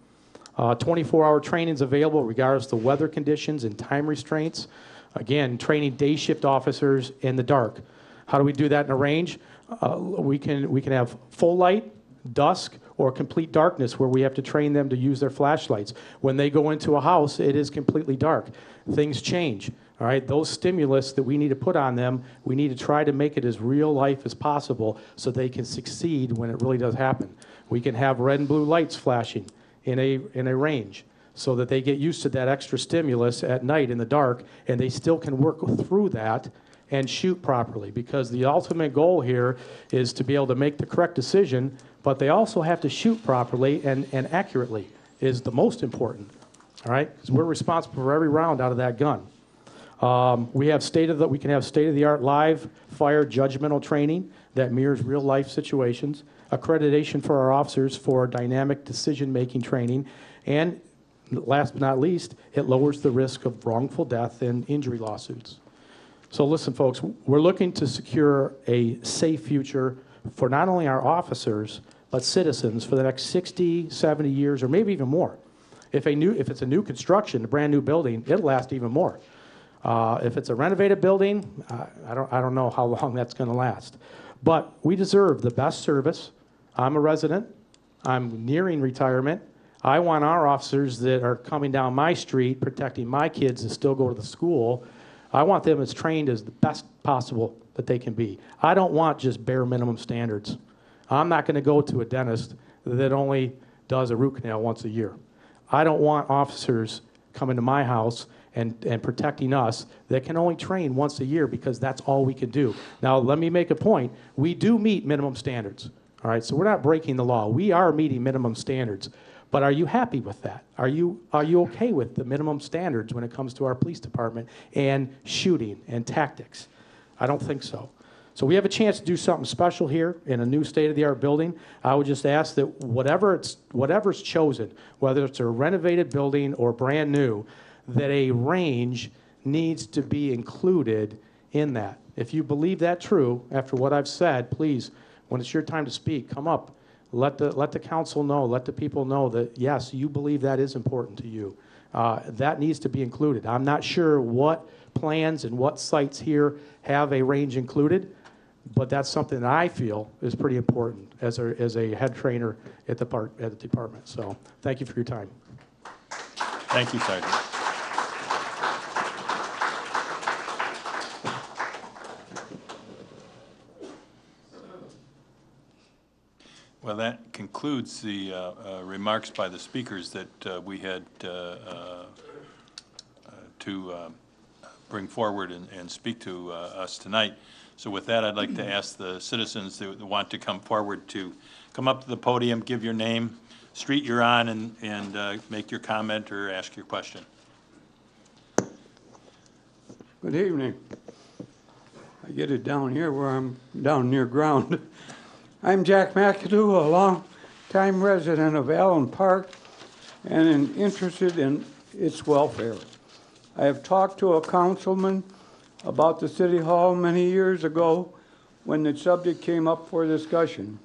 [SPEAKER 7] 24-hour training is available regardless of the weather conditions and time restraints. Again, training day shift officers in the dark. How do we do that in a range? We can have full light, dusk, or complete darkness where we have to train them to use their flashlights. When they go into a house, it is completely dark. Things change. All right, those stimulus that we need to put on them, we need to try to make it as real life as possible so they can succeed when it really does happen. We can have red and blue lights flashing in a range so that they get used to that extra stimulus at night in the dark, and they still can work through that and shoot properly, because the ultimate goal here is to be able to make the correct decision, but they also have to shoot properly and accurately is the most important, all right? Because we're responsible for every round out of that gun. We can have state-of-the-art live fire judgmental training that mirrors real-life situations, accreditation for our officers for dynamic decision-making training, and last but not least, it lowers the risk of wrongful death and injury lawsuits. So listen, folks, we're looking to secure a safe future for not only our officers, but citizens for the next 60, 70 years, or maybe even more. If it's a new construction, a brand new building, it'll last even more. If it's a renovated building, I don't know how long that's going to last. But we deserve the best service. I'm a resident. I'm nearing retirement. I want our officers that are coming down my street, protecting my kids that still go to the school, I want them as trained as the best possible that they can be. I don't want just bare minimum standards. I'm not going to go to a dentist that only does a root canal once a year. I don't want officers coming to my house and protecting us that can only train once a year, because that's all we can do. Now, let me make a point. We do meet minimum standards, all right? So we're not breaking the law. We are meeting minimum standards. But are you happy with that? Are you okay with the minimum standards when it comes to our police department and shooting and tactics? I don't think so. So we have a chance to do something special here in a new state-of-the-art building. I would just ask that whatever's chosen, whether it's a renovated building or brand new, that a range needs to be included in that. If you believe that true, after what I've said, please, when it's your time to speak, come up. Let the council know, let the people know that, yes, you believe that is important to you. That needs to be included. I'm not sure what plans and what sites here have a range included, but that's something that I feel is pretty important as a head trainer at the department. So thank you for your time.
[SPEAKER 1] Thank you, Sergeant. Well, that concludes the remarks by the speakers that we had to bring forward and speak to us tonight. So with that, I'd like to ask the citizens that want to come forward to come up to the podium, give your name, street you're on, and make your comment or ask your question.
[SPEAKER 8] Good evening. I get it down here where I'm down near ground. I'm Jack McAdoo, a long-time resident of Allen Park and interested in its welfare. I have talked to a councilman about the City Hall many years ago when the subject came up for discussion.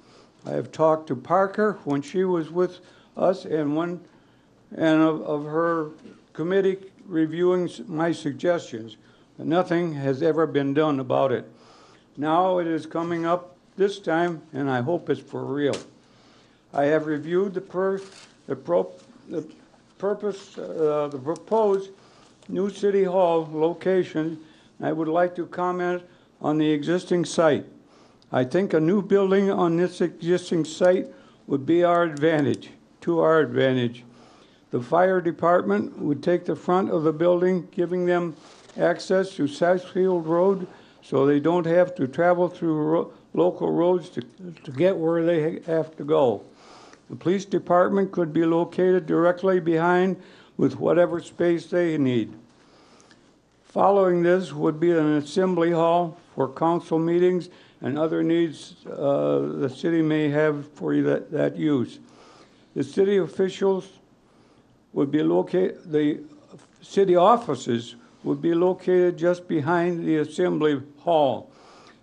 [SPEAKER 8] I have talked to Parker when she was with us and of her committee reviewing my suggestions, but nothing has ever been done about it. Now it is coming up this time, and I hope it's for real. I have reviewed the proposed new City Hall location. I would like to comment on the existing site. I think a new building on this existing site would be to our advantage. The fire department would take the front of the building, giving them access to Saxfield Road so they don't have to travel through local roads to get where they have to go. The police department could be located directly behind with whatever space they need. Following this would be an assembly hall for council meetings and other needs the city may have for that use. The city officials would be located, the city offices would be located just behind the assembly hall.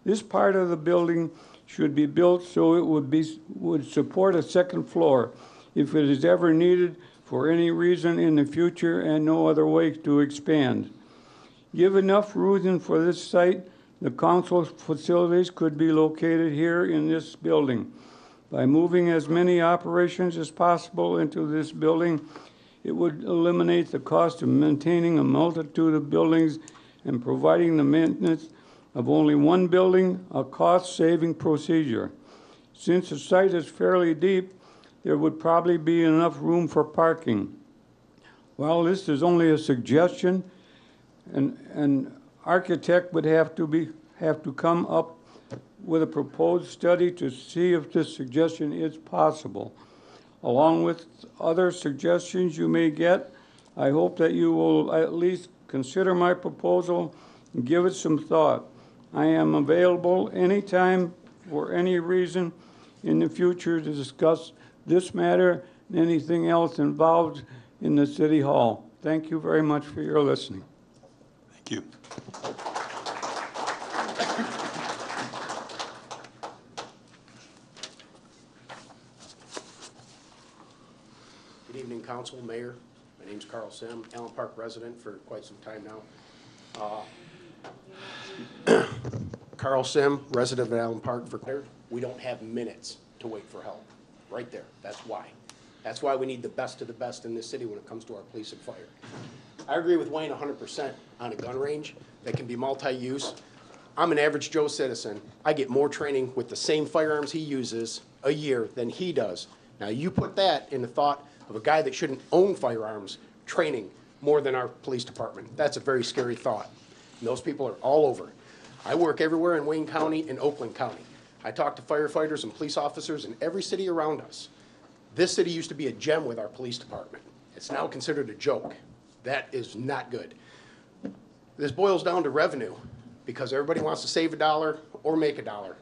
[SPEAKER 8] This part of the building should be built so it would support a second floor if it is ever needed for any reason in the future and no other way to expand. Give enough room for this site, the council's facilities could be located here in this building. By moving as many operations as possible into this building, it would eliminate the cost of maintaining a multitude of buildings and providing the maintenance of only one building, a cost-saving procedure. Since the site is fairly deep, there would probably be enough room for parking. While this is only a suggestion, an architect would have to come up with a proposed study to see if this suggestion is possible. Along with other suggestions you may get, I hope that you will at least consider my proposal and give it some thought. I am available anytime for any reason in the future to discuss this matter and anything else involved in the City Hall. Thank you very much for your listening.
[SPEAKER 1] Thank you.
[SPEAKER 9] Good evening, Council, Mayor. My name's Carl Sim, Allen Park resident for quite some time now. Carl Sim, resident of Allen Park for we don't have minutes to wait for help. Right there. That's why. That's why we need the best of the best in this city when it comes to our police and fire. I agree with Wayne 100% on a gun range that can be multi-use. I'm an average Joe citizen. I get more training with the same firearms he uses a year than he does. Now you put that in the thought of a guy that shouldn't own firearms training more than our police department. That's a very scary thought. And those people are all over. I work everywhere in Wayne County and Oakland County. I talk to firefighters and police officers in every city around us. This city used to be a gem with our police department. It's now considered a joke. That is not good. This boils down to revenue. because everybody wants to save a dollar or make a dollar.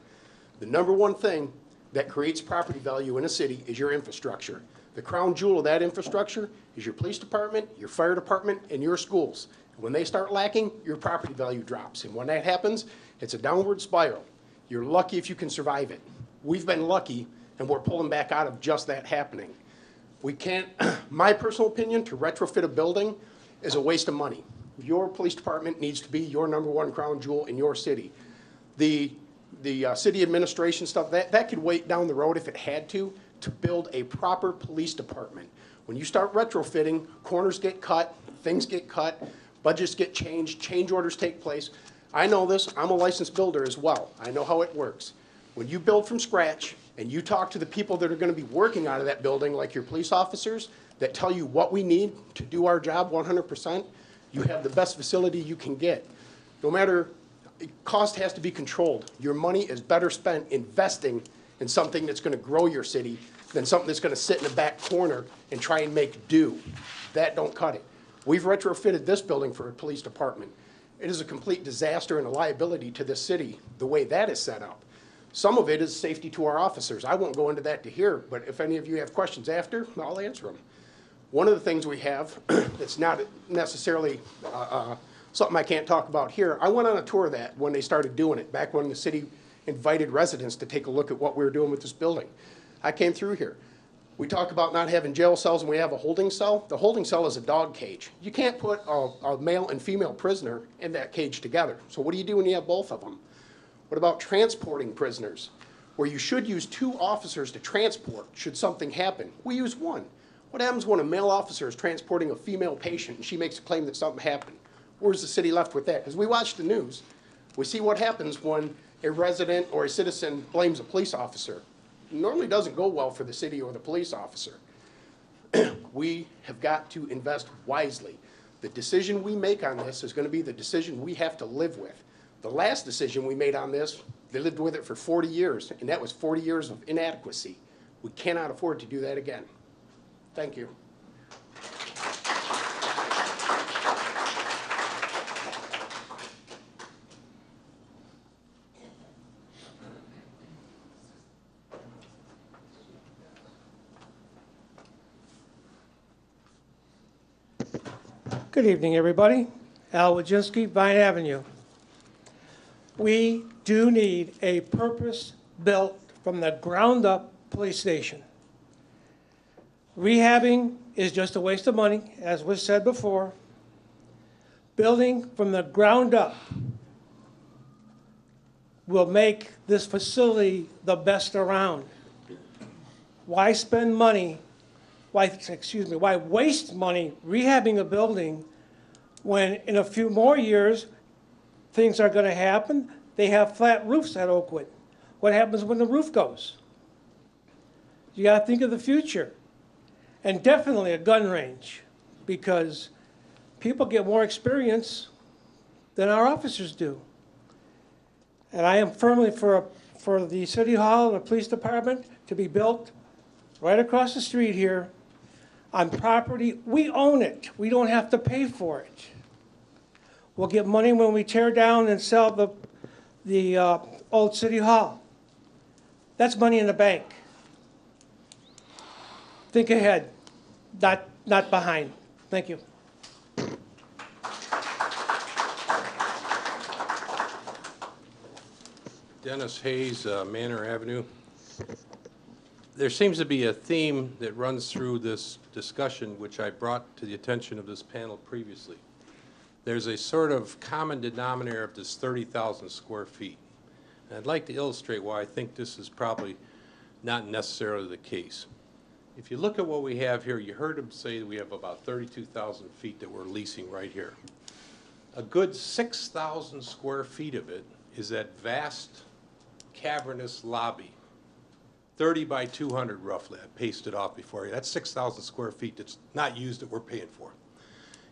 [SPEAKER 9] The number one thing that creates property value in a city is your infrastructure. The crown jewel of that infrastructure is your police department, your fire department, and your schools. When they start lacking, your property value drops. And when that happens, it's a downward spiral. You're lucky if you can survive it. We've been lucky, and we're pulling back out of just that happening. We can't, my personal opinion, to retrofit a building is a waste of money. Your police department needs to be your number one crown jewel in your city. The city administration stuff, that could wait down the road if it had to build a proper police department. When you start retrofitting, corners get cut, things get cut, budgets get changed, change orders take place. I know this, I'm a licensed builder as well. I know how it works. When you build from scratch and you talk to the people that are going to be working out of that building, like your police officers, that tell you what we need to do our job 100%, you have the best facility you can get. No matter, cost has to be controlled. Your money is better spent investing in something that's going to grow your city than something that's going to sit in the back corner and try and make do. That don't cut it. We've retrofitted this building for a police department. It is a complete disaster and a liability to this city, the way that is set up. Some of it is safety to our officers. I won't go into that to here, but if any of you have questions after, I'll answer them. One of the things we have that's not necessarily something I can't talk about here, I went on a tour of that when they started doing it, back when the city invited residents to take a look at what we were doing with this building. I came through here. We talk about not having jail cells and we have a holding cell. The holding cell is a dog cage. You can't put a male and female prisoner in that cage together. So what do you do when you have both of them? What about transporting prisoners? Where you should use 2 officers to transport should something happen. We use 1. What happens when a male officer is transporting a female patient and she makes a claim that something happened? Where's the city left with that? Because we watch the news. We see what happens when a resident or a citizen blames a police officer. It normally doesn't go well for the city or the police officer. We have got to invest wisely. The decision we make on this is going to be the decision we have to live with. The last decision we made on this, they lived with it for 40 years, and that was 40 years of inadequacy. We cannot afford to do that again. Thank you.
[SPEAKER 10] Good evening, everybody. Al Wojcinski, Vine Avenue. We do need a purpose-built, from the ground-up police station. Rehabbing is just a waste of money, as was said before. Building from the ground up will make this facility the best around. Why spend money? Why waste money rehabbing a building when in a few more years things are going to happen? They have flat roofs at Oakwood. What happens when the roof goes? You got to think of the future. And definitely a gun range, because people get more experience than our officers do. And I am firmly for the City Hall and the Police Department to be built right across the street here on property. We own it. We don't have to pay for it. We'll get money when we tear down and sell the old City Hall. That's money in the bank. Think ahead, not behind. Thank you.
[SPEAKER 11] Dennis Hayes, Manor Avenue. There seems to be a theme that runs through this discussion, which I brought to the attention of this panel previously. There's a sort of common denominator of this 30,000 square feet. And I'd like to illustrate why I think this is probably not necessarily the case. If you look at what we have here, you heard him say that we have about 32,000 feet that we're leasing right here. A good 6,000 square feet of it is that vast cavernous lobby, 30 by 200 roughly. I pasted off before you. That's 6,000 square feet that's not used that we're paying for.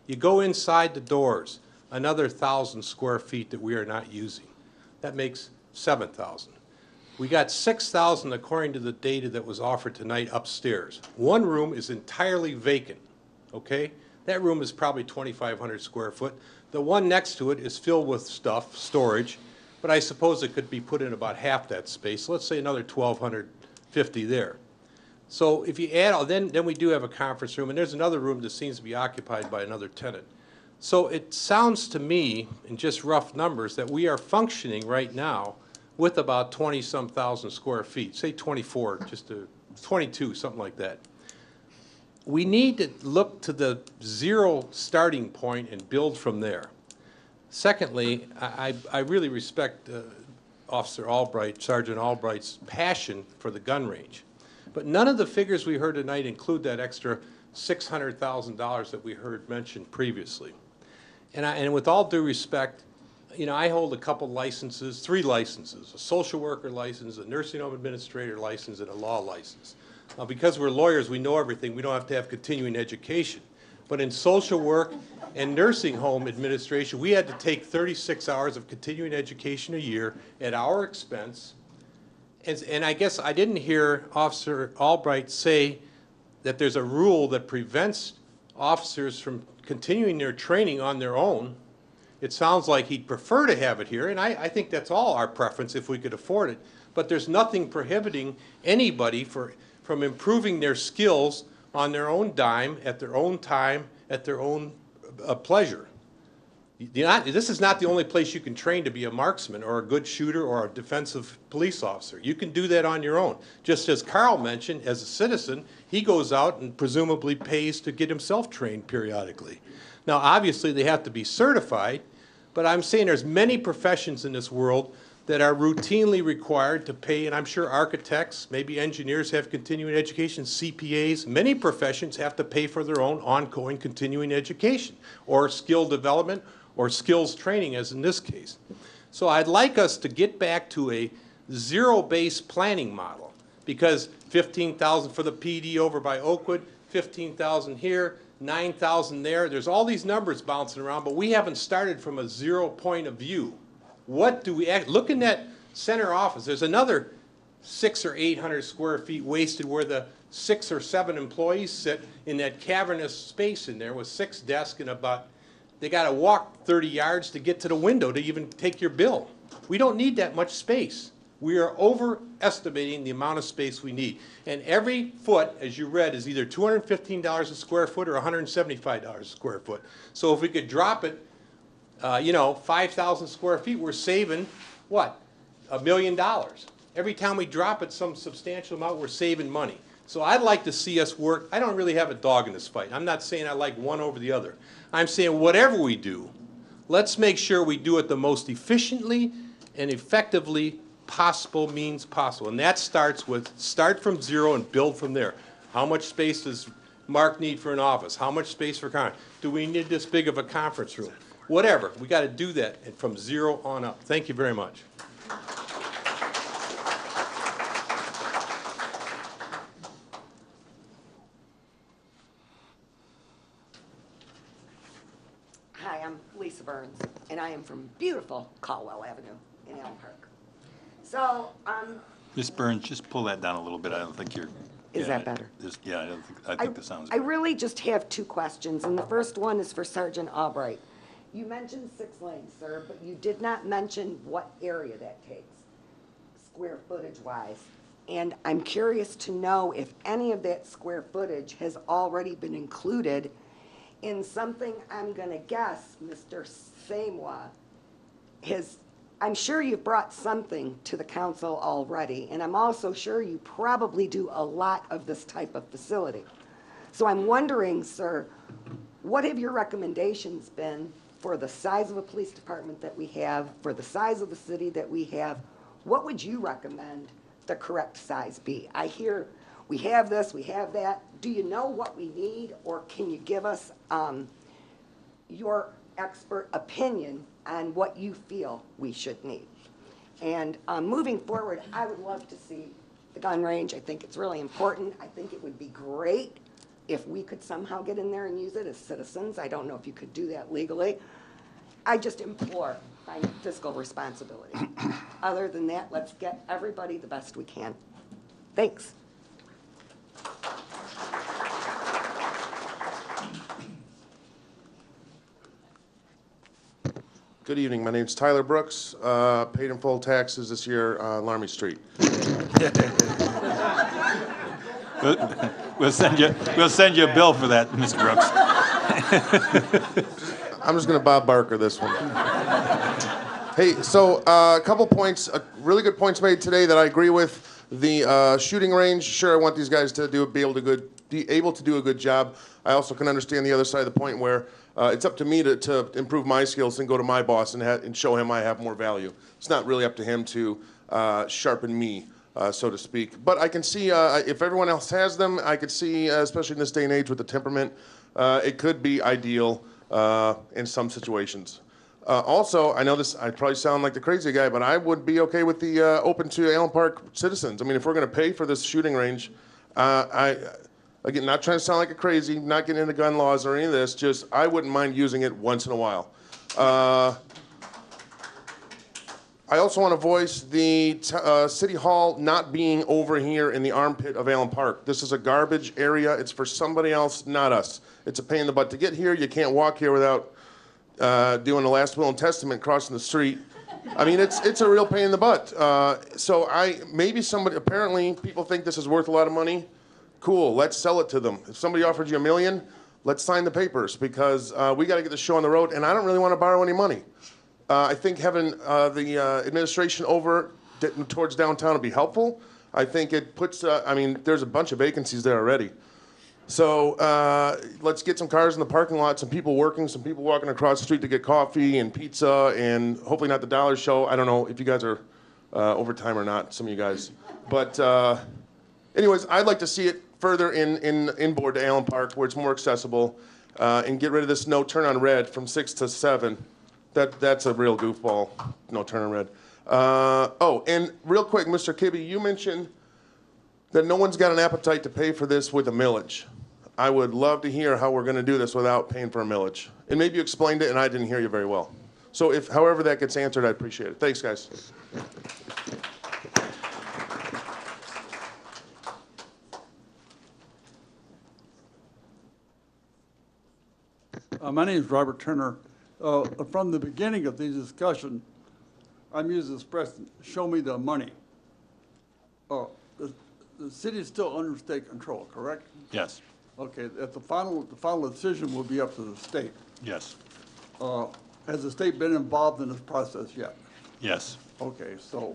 [SPEAKER 11] You go inside the doors, another 1,000 square feet that we are not using. That makes 7,000. We got 6,000 according to the data that was offered tonight upstairs. One room is entirely vacant, okay? That room is probably 2,500 square foot. The one next to it is filled with stuff, storage, but I suppose it could be put in about half that space. Let's say another 1,250 there. So if you add all, then we do have a conference room, and there's another room that seems to be occupied by another tenant. So it sounds to me, in just rough numbers, that we are functioning right now with about 20-some thousand square feet, say 24, 22, something like that. We need to look to the zero starting point and build from there. Secondly, I really respect Officer Albright, Sergeant Albright's passion for the gun range. But none of the figures we heard tonight include that extra $600,000 that we heard mentioned previously. And with all due respect, you know, I hold a couple licenses, 3 licenses, a social worker license, a nursing home administrator license, and a law license. Now, because we're lawyers, we know everything. We don't have to have continuing education. But in social work and nursing home administration, we had to take 36 hours of continuing education a year at our expense. And I guess I didn't hear Officer Albright say that there's a rule that prevents officers from continuing their training on their own. It sounds like he'd prefer to have it here, and I think that's all our preference if we could afford it. But there's nothing prohibiting anybody from improving their skills on their own dime, at their own time, at their own pleasure. This is not the only place you can train to be a marksman or a good shooter or a defensive police officer. You can do that on your own. Just as Carl mentioned, as a citizen, he goes out and presumably pays to get himself trained periodically. Now, obviously, they have to be certified, but I'm saying there's many professions in this world that are routinely required to pay, and I'm sure architects, maybe engineers have continuing education, CPAs, many professions have to pay for their own ongoing continuing education or skill development or skills training, as in this case. So I'd like us to get back to a zero-based planning model, because 15,000 for the PD over by Oakwood, 15,000 here, 9,000 there. There's all these numbers bouncing around, but we haven't started from a zero point of view. What do we look in that center office? There's another 600 or 800 square feet wasted where the 6 or 7 employees sit in that cavernous space in there with 6 desks and about, they got to walk 30 yards to get to the window to even take your bill. We don't need that much space. We are overestimating the amount of space we need. And every foot, as you read, is either $215 a square foot or $175 a square foot. So if we could drop it, 5,000 square feet, we're saving, what, $1 million. Every time we drop it some substantial amount, we're saving money. So I'd like to see us work. I don't really have a dog in this fight. I'm not saying I like one over the other. I'm saying whatever we do, let's make sure we do it the most efficiently and effectively possible means possible. And that starts with start from zero and build from there. How much space does Mark need for an office? How much space for conference? Do we need this big of a conference room? Whatever. We got to do that and from zero on up. Thank you very much.
[SPEAKER 12] Hi, I'm Lisa Burns, and I am from beautiful Caldwell Avenue in Allen Park. So,
[SPEAKER 1] Ms. Burns, just pull that down a little bit. I don't think you're.
[SPEAKER 12] Is that better?
[SPEAKER 1] I think this sounds
[SPEAKER 12] I
[SPEAKER 1] better.
[SPEAKER 12] really just have 2 questions, and the first one is for Sergeant Albright. You mentioned 6 lanes, sir, but you did not mention what area that takes, square footage-wise. And I'm curious to know if any of that square footage has already been included in something I'm gonna guess Mr. Samoa has, I'm sure you've brought something to the council already, and I'm also sure you probably do a lot of this type of facility. So I'm wondering, sir, what have your recommendations been for the size of a police department that we have, for the size of the city that we have? What would you recommend the correct size be? I hear we have this, we have that. Do you know what we need, or can you give us your expert opinion on what you feel we should need? And moving forward, I would love to see the gun range. I think it's really important. I think it would be great if we could somehow get in there and use it as citizens. I don't know if you could do that legally. I just implore fiscal responsibility. Other than that, let's get everybody the best we can. Thanks.
[SPEAKER 13] Good evening. My name's Tyler Brooks. Paid in full taxes this year on Larmy Street.
[SPEAKER 1] We'll send you a bill for that, Mr. Brooks.
[SPEAKER 13] I'm just going to Bob Barker this one. Hey, so a couple points, really good points made today that I agree with. The shooting range, sure, I want these guys to be able to do a good job. I also can understand the other side of the point where it's up to me to improve my skills and go to my boss and show him I have more value. It's not really up to him to sharpen me, so to speak. But I can see if everyone else has them, I could see, especially in this day and age with the temperament, it could be ideal in some situations. Also, I know I probably sound like the crazy guy, but I would be okay with the open to Allen Park citizens. I mean, if we're going to pay for this shooting range, again, not trying to sound like a crazy, not getting into gun laws or any of this, just I wouldn't mind using it once in a while. I also want to voice the City Hall not being over here in the armpit of Allen Park. This is a garbage area. It's for somebody else, not us. It's a pain in the butt to get here. You can't walk here without doing the last will and testament crossing the street. I mean, it's a real pain in the butt. So apparently people think this is worth a lot of money. Cool, let's sell it to them. If somebody offered you $1 million, let's sign the papers because we got to get the show on the road, and I don't really want to borrow any money. I think having the administration over towards downtown would be helpful. I think it puts, there's a bunch of vacancies there already. So let's get some cars in the parking lot, some people working, some people walking across the street to get coffee and pizza, and hopefully not the dollar show. I don't know if you guys are overtime or not, some of you guys. But anyways, I'd like to see it further inboard to Allen Park where it's more accessible and get rid of this no turn on red from 6 to 7. That's a real goofball, no turn on red. And real quick, Mr. Kibbe, you mentioned that no one's got an appetite to pay for this with a millage. I would love to hear how we're going to do this without paying for a millage. And maybe you explained it and I didn't hear you very well. So however that gets answered, I appreciate it. Thanks, guys.
[SPEAKER 14] My name is Robert Turner. From the beginning of the discussion, I'm using the expression, show me the money. The city is still under state control, correct?
[SPEAKER 1] Yes.
[SPEAKER 14] Okay, the final decision will be up to the state.
[SPEAKER 1] Yes.
[SPEAKER 14] Has the state been involved in this process yet?
[SPEAKER 1] Yes.
[SPEAKER 14] Okay, so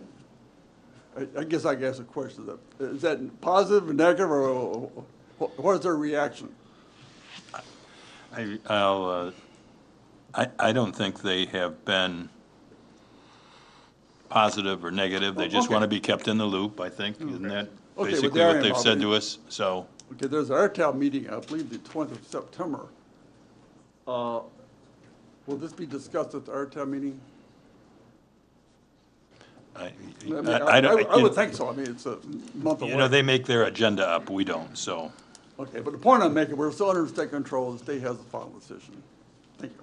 [SPEAKER 14] I guess I can ask a question. Is that positive or negative, or what is their reaction?
[SPEAKER 1] I don't think they have been positive or negative. They just want to be kept in the loop, I think. Isn't that basically what they've said to us? So.
[SPEAKER 14] Okay, there's an AirTel meeting, I believe the 20th of September. Will this be discussed at the AirTel meeting? I would think so. I mean, it's a month away.
[SPEAKER 1] You know, they make their agenda up. We don't, so.
[SPEAKER 14] Okay, but the point I'm making, we're still under state control. The state has the final decision. Thank you.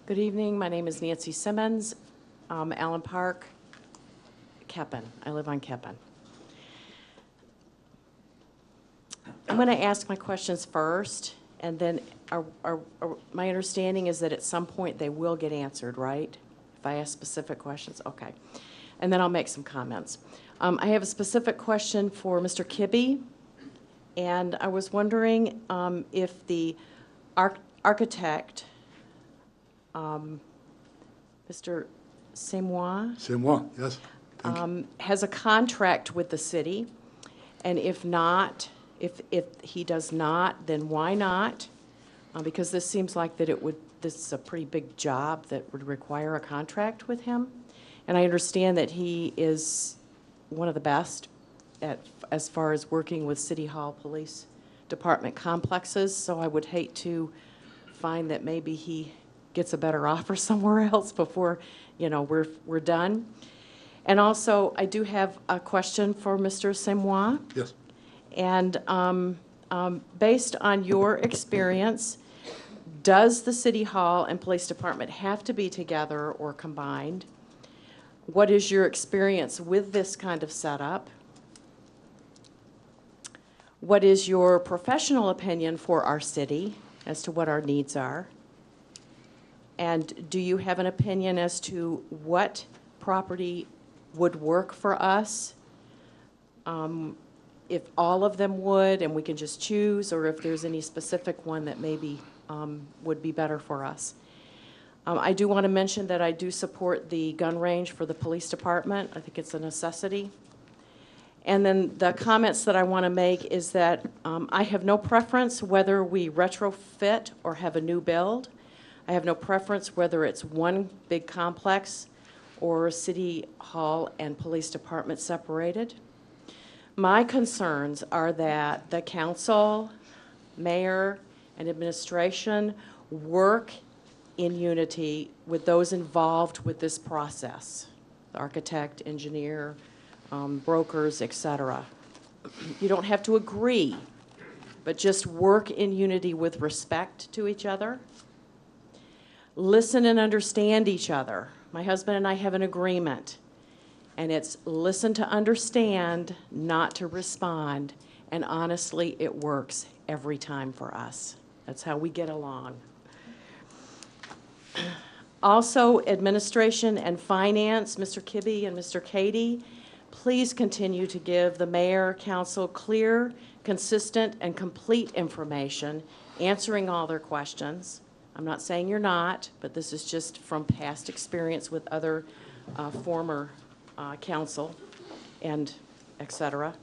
[SPEAKER 15] Good evening. My name is Nancy Simmons. Allen Park, Keppen. I live on Keppen. I'm going to ask my questions first, and then my understanding is that at some point they will get answered, right? If I ask specific questions, okay. And then I'll make some comments. I have a specific question for Mr. Kibbe, and I was wondering if the architect, Mr. Semois?
[SPEAKER 6] Semois, yes.
[SPEAKER 15] Has a contract with the city, and if not, if he does not, then why not? Because this seems like that this is a pretty big job that would require a contract with him. And I understand that he is one of the best as far as working with City Hall Police Department complexes, so I would hate to find that maybe he gets a better offer somewhere else before, we're done. And also, I do have a question for Mr. Semois.
[SPEAKER 6] Yes.
[SPEAKER 15] And based on your experience, does the City Hall and Police Department have to be together or combined? What is your experience with this kind of setup? What is your professional opinion for our city as to what our needs are? And do you have an opinion as to what property would work for us? If all of them would, and we can just choose, or if there's any specific one that maybe would be better for us. I do want to mention that I do support the gun range for the police department. I think it's a necessity. And then the comments that I want to make is that I have no preference whether we retrofit or have a new build. I have no preference whether it's one big complex or city hall and police department separated. My concerns are that the council, mayor, and administration work in unity with those involved with this process, the architect, engineer, brokers, etc. You don't have to agree, but just work in unity with respect to each other. Listen and understand each other. My husband and I have an agreement, and it's listen to understand, not to respond, and honestly, it works every time for us. That's how we get along. Also, administration and finance, Mr. Kibbe and Mr. Cady, please continue to give the mayor, council clear, consistent, and complete information, answering all their questions. I'm not saying you're not, but this is just from past experience with other former council and et cetera.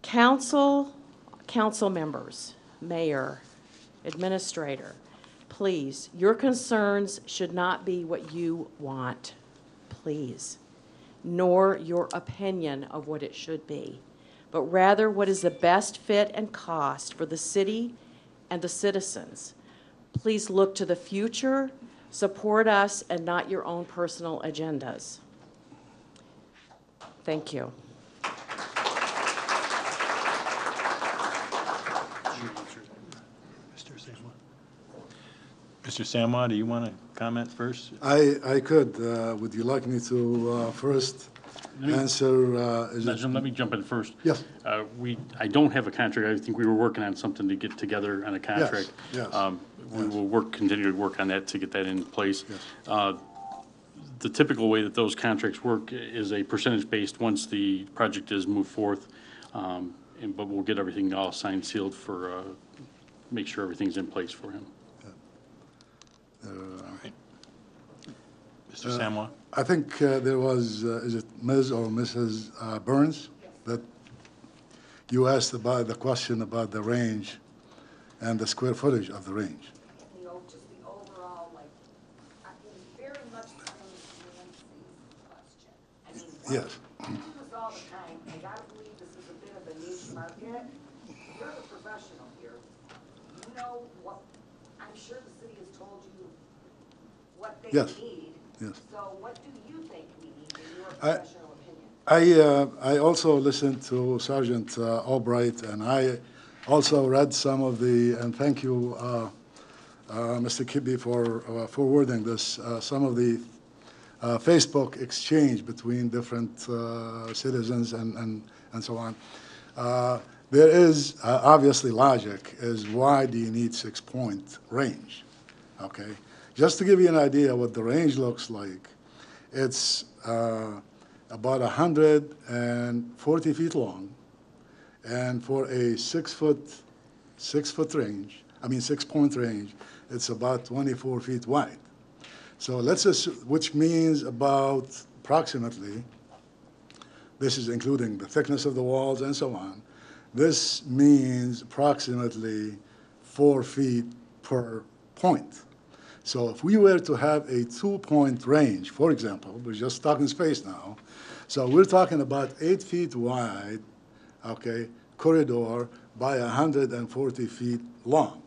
[SPEAKER 15] Council members, mayor, administrator, please, your concerns should not be what you want, please, nor your opinion of what it should be, but rather what is the best fit and cost for the city and the citizens. Please look to the future, support us, and not your own personal agendas. Thank you.
[SPEAKER 1] Mr. Samwa, do you want to comment first?
[SPEAKER 6] I could. Would you like me to first answer?
[SPEAKER 3] Let me jump in first.
[SPEAKER 6] Yes.
[SPEAKER 3] I don't have a contract. I think we were working on something to get together on a contract.
[SPEAKER 6] Yes.
[SPEAKER 3] We will continue to work on that to get that in place.
[SPEAKER 6] Yes.
[SPEAKER 3] The typical way that those contracts work is a percentage-based once the project is moved forth, but we'll get everything all signed, sealed for, make sure everything's in place for him.
[SPEAKER 1] All right. Mr. Samwa?
[SPEAKER 6] I think there was, is it Ms. or Mrs. Burns, that you asked about the question about the range and the square footage of the range.
[SPEAKER 12] You know, just the overall, like, it was very much the same as Nancy's question. I mean,
[SPEAKER 6] Yes.
[SPEAKER 12] we do this all the time. I gotta believe this is a bit of a niche market. You're the professional here. You know what, I'm sure the city has told you what they
[SPEAKER 6] Yes.
[SPEAKER 12] need.
[SPEAKER 6] Yes.
[SPEAKER 12] So what do you think we need in your professional opinion?
[SPEAKER 6] I also listened to Sergeant Albright, and I also read some of the, and thank you, Mr. Kibbe, for forwarding this, some of the Facebook exchange between different citizens and so on. There is obviously logic is why do you need 6-point range, okay? Just to give you an idea what the range looks like, it's about 140 feet long, and for a 6-foot range, I mean 6-point range, it's about 24 feet wide. So let's assume, which means about approximately, this is including the thickness of the walls and so on, this means approximately 4 feet per point. So if we were to have a 2-point range, for example, we're just talking space now, so we're talking about 8 feet wide, okay, corridor by 140 feet long.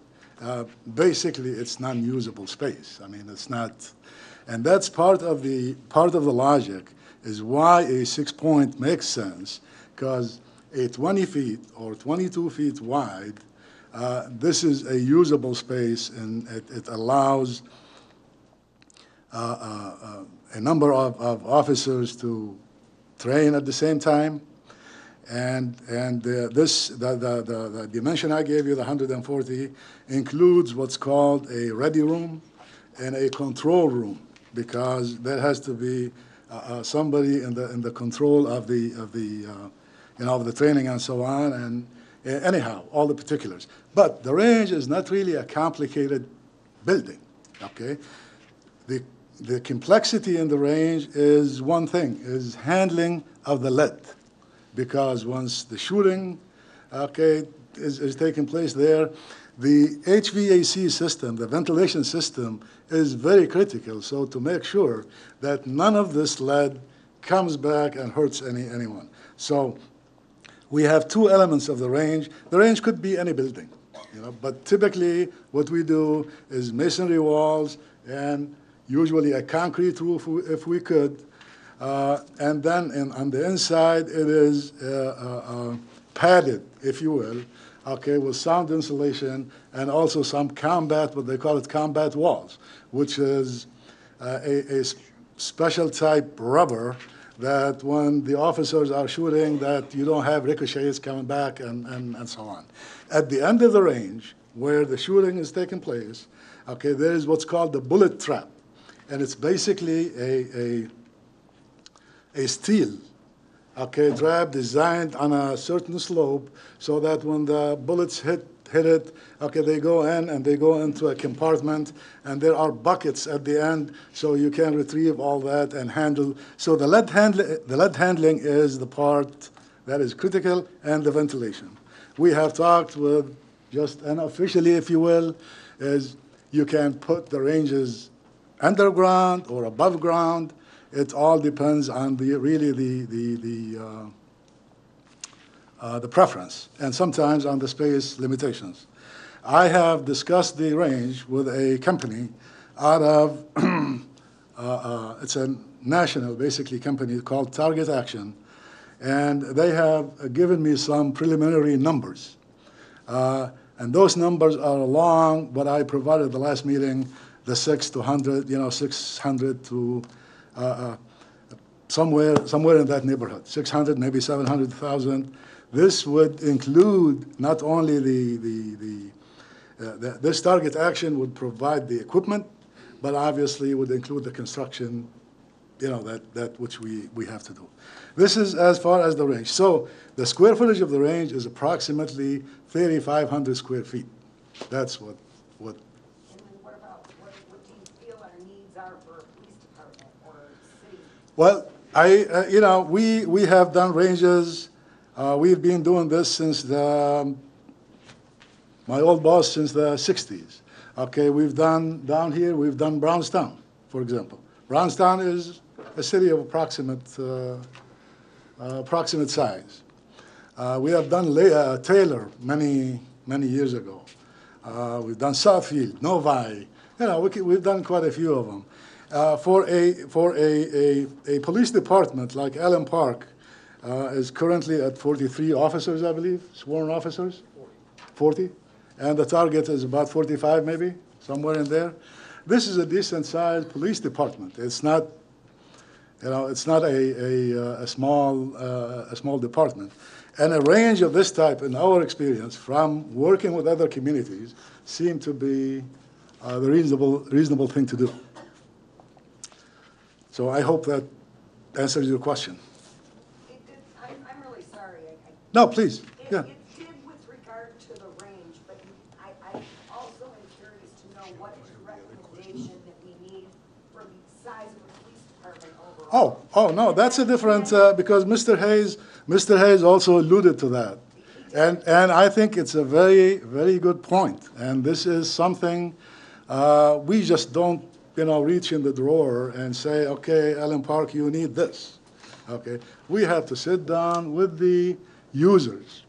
[SPEAKER 6] Basically, it's non-usable space. I mean, it's not, and that's part of the logic is why a 6-point makes sense, because a 20 feet or 22 feet wide, this is a usable space, and it allows a number of officers to train at the same time. And the dimension I gave you, the 140, includes what's called a ready room and a control room, because there has to be somebody in the control of the training and so on, and anyhow, all the particulars. But the range is not really a complicated building, okay? The complexity in the range is one thing, is handling of the lead. Because once the shooting, okay, is taking place there, the HVAC system, the ventilation system, is very critical. So to make sure that none of this lead comes back and hurts anyone. So we have two elements of the range. The range could be any building, but typically what we do is masonry walls and usually a concrete roof if we could. And then on the inside, it is padded, if you will, okay, with sound insulation and also some combat, what they call it, combat walls, which is a special type rubber that when the officers are shooting, that you don't have ricochets coming back and so on. At the end of the range, where the shooting is taking place, okay, there is what's called the bullet trap. And it's basically a steel, okay, trap designed on a certain slope so that when the bullets hit it, okay, they go in and they go into a compartment, and there are buckets at the end so you can retrieve all that and handle. So the lead handling is the part that is critical, and the ventilation. We have talked with, just unofficially, if you will, is you can put the ranges underground or above ground. It all depends on the preference, and sometimes on the space limitations. I have discussed the range with a company out of, it's a national, basically, company called Target Action, and they have given me some preliminary numbers. And those numbers are along what I provided at the last meeting, the 600 to somewhere in that neighborhood, 600, maybe 700,000. This would include not only this Target Action would provide the equipment, but obviously would include the construction, that which we have to do. This is as far as the range. So the square footage of the range is approximately 3,500 square feet. That's what.
[SPEAKER 12] And then what about, what do you feel our needs are for a police department or city?
[SPEAKER 6] Well, we have done ranges. We've been doing this since my old boss since the 60s. Okay, we've done down here, we've done Brownstown, for example. Brownstown is a city of approximate size. We have done Taylor many years ago. We've done Southfield, Novi. We've done quite a few of them. For a police department like Allen Park is currently at 43 officers, I believe, sworn officers. 40. And the target is about 45, maybe, somewhere in there. This is a decent-sized police department. It's not, it's not a small department. And a range of this type, in our experience, from working with other communities, seem to be the reasonable thing to do. So I hope that answers your question.
[SPEAKER 12] It did, I'm really sorry.
[SPEAKER 6] No, please. Yeah.
[SPEAKER 12] It did with regard to the range, but I also am curious to know what is your recommendation that we need for the size of the police department overall.
[SPEAKER 6] Oh, no, that's a different, because Mr. Hayes also alluded to that. And I think it's a very, very good point. And this is something we just don't, reach in the drawer and say, okay, Allen Park, you need this. Okay, we have to sit down with the users,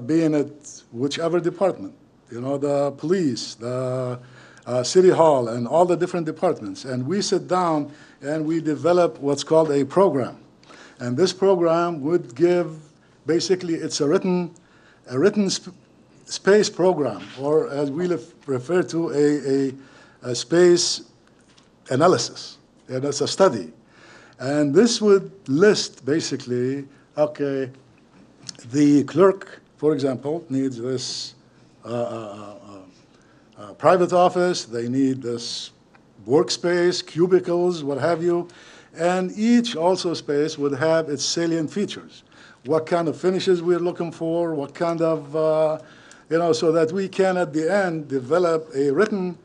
[SPEAKER 6] being it whichever department, the police, the city hall, and all the different departments. And we sit down and we develop what's called a program. And this program would give, basically, it's a written space program, or as we refer to, a space analysis, and it's a study. And this would list basically, okay, the clerk, for example, needs this private office, they need this workspace, cubicles, what have you, and each also space would have its salient features. What kind of finishes we're looking for, what kind of, so that we can at the end develop a written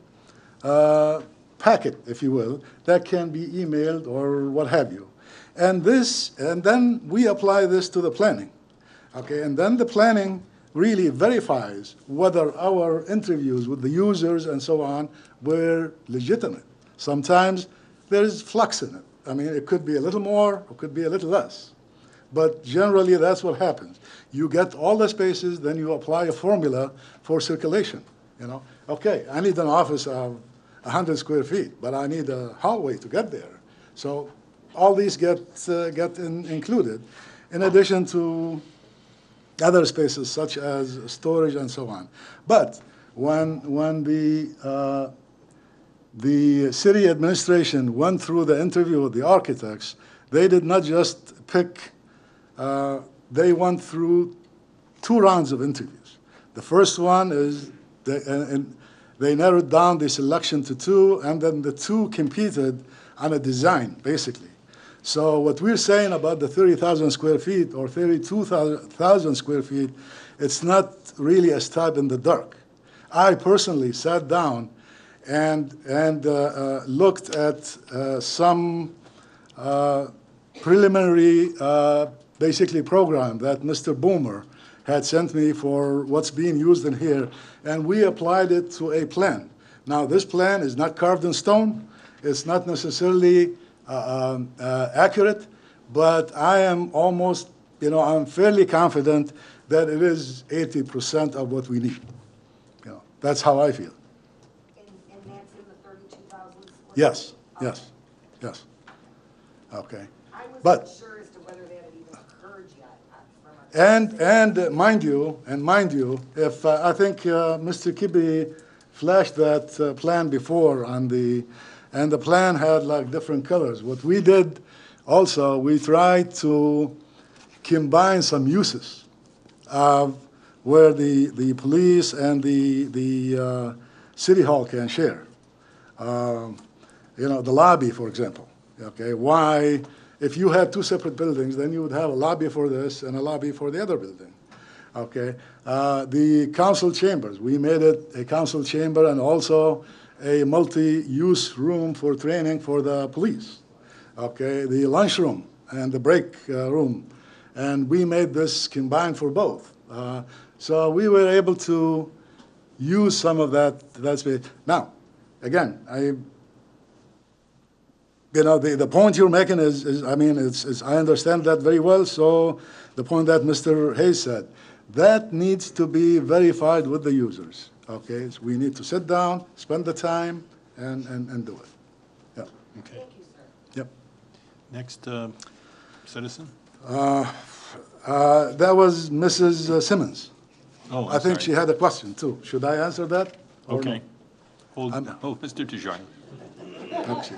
[SPEAKER 6] packet, if you will, that can be emailed or what have you. And then we apply this to the planning. Okay, and then the planning really verifies whether our interviews with the users and so on were legitimate. Sometimes there's flux in it. I mean, it could be a little more, it could be a little less. But generally, that's what happens. You get all the spaces, then you apply a formula for circulation. Okay, I need an office of 100 square feet, but I need a hallway to get there. So all these get included, in addition to other spaces such as storage and so on. But when the city administration went through the interview with the architects, they did not just pick, they went through 2 rounds of interviews. The first one is, they narrowed down the selection to 2, and then the 2 competed on a design, basically. So what we're saying about the 30,000 square feet or 32,000 square feet, it's not really a stab in the dark. I personally sat down and looked at some preliminary, basically program that Mr. Boomer had sent me for what's being used in here, and we applied it to a plan. Now, this plan is not carved in stone. It's not necessarily accurate, but I am almost, I'm fairly confident that it is 80% of what we need. That's how I feel.
[SPEAKER 12] And that's in the 32,000 square?
[SPEAKER 6] Yes, yes, yes. Okay.
[SPEAKER 12] I wasn't
[SPEAKER 6] But
[SPEAKER 12] sure as to whether that had even occurred yet.
[SPEAKER 6] and mind you, if I think Mr. Kibbe flashed that plan before on and the plan had like different colors. What we did also, we tried to combine some uses where the police and the city hall can share. The lobby, for example. Okay, why? If you had 2 separate buildings, then you would have a lobby for this and a lobby for the other building. Okay, the council chambers, we made it a council chamber and also a multi-use room for training for the police. Okay, the lunchroom and the break room, and we made this combined for both. So we were able to use some of that space. Now, again, the point you're making is I understand that very well. So the point that Mr. Hayes said, that needs to be verified with the users. Okay, so we need to sit down, spend the time, and do it. Yeah.
[SPEAKER 1] Okay.
[SPEAKER 12] Thank you, sir.
[SPEAKER 6] Yep.
[SPEAKER 1] Next citizen?
[SPEAKER 6] That was Mrs. Simmons.
[SPEAKER 1] Oh,
[SPEAKER 6] I think she had a question too. Should I answer that? or
[SPEAKER 1] Okay.
[SPEAKER 6] no?
[SPEAKER 1] Hold, Mr. Tijani.
[SPEAKER 6] Okay.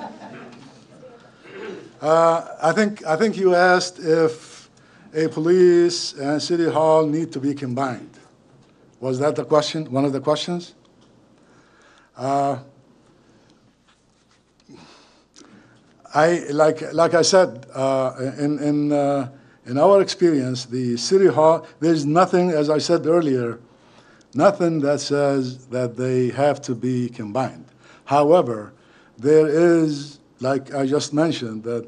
[SPEAKER 6] I think you asked if a police and city hall need to be combined. Was that the question, one of the questions? Like I said, in our experience, the city hall, there's nothing, as I said earlier, nothing that says that they have to be combined. However, there is, like I just mentioned, that,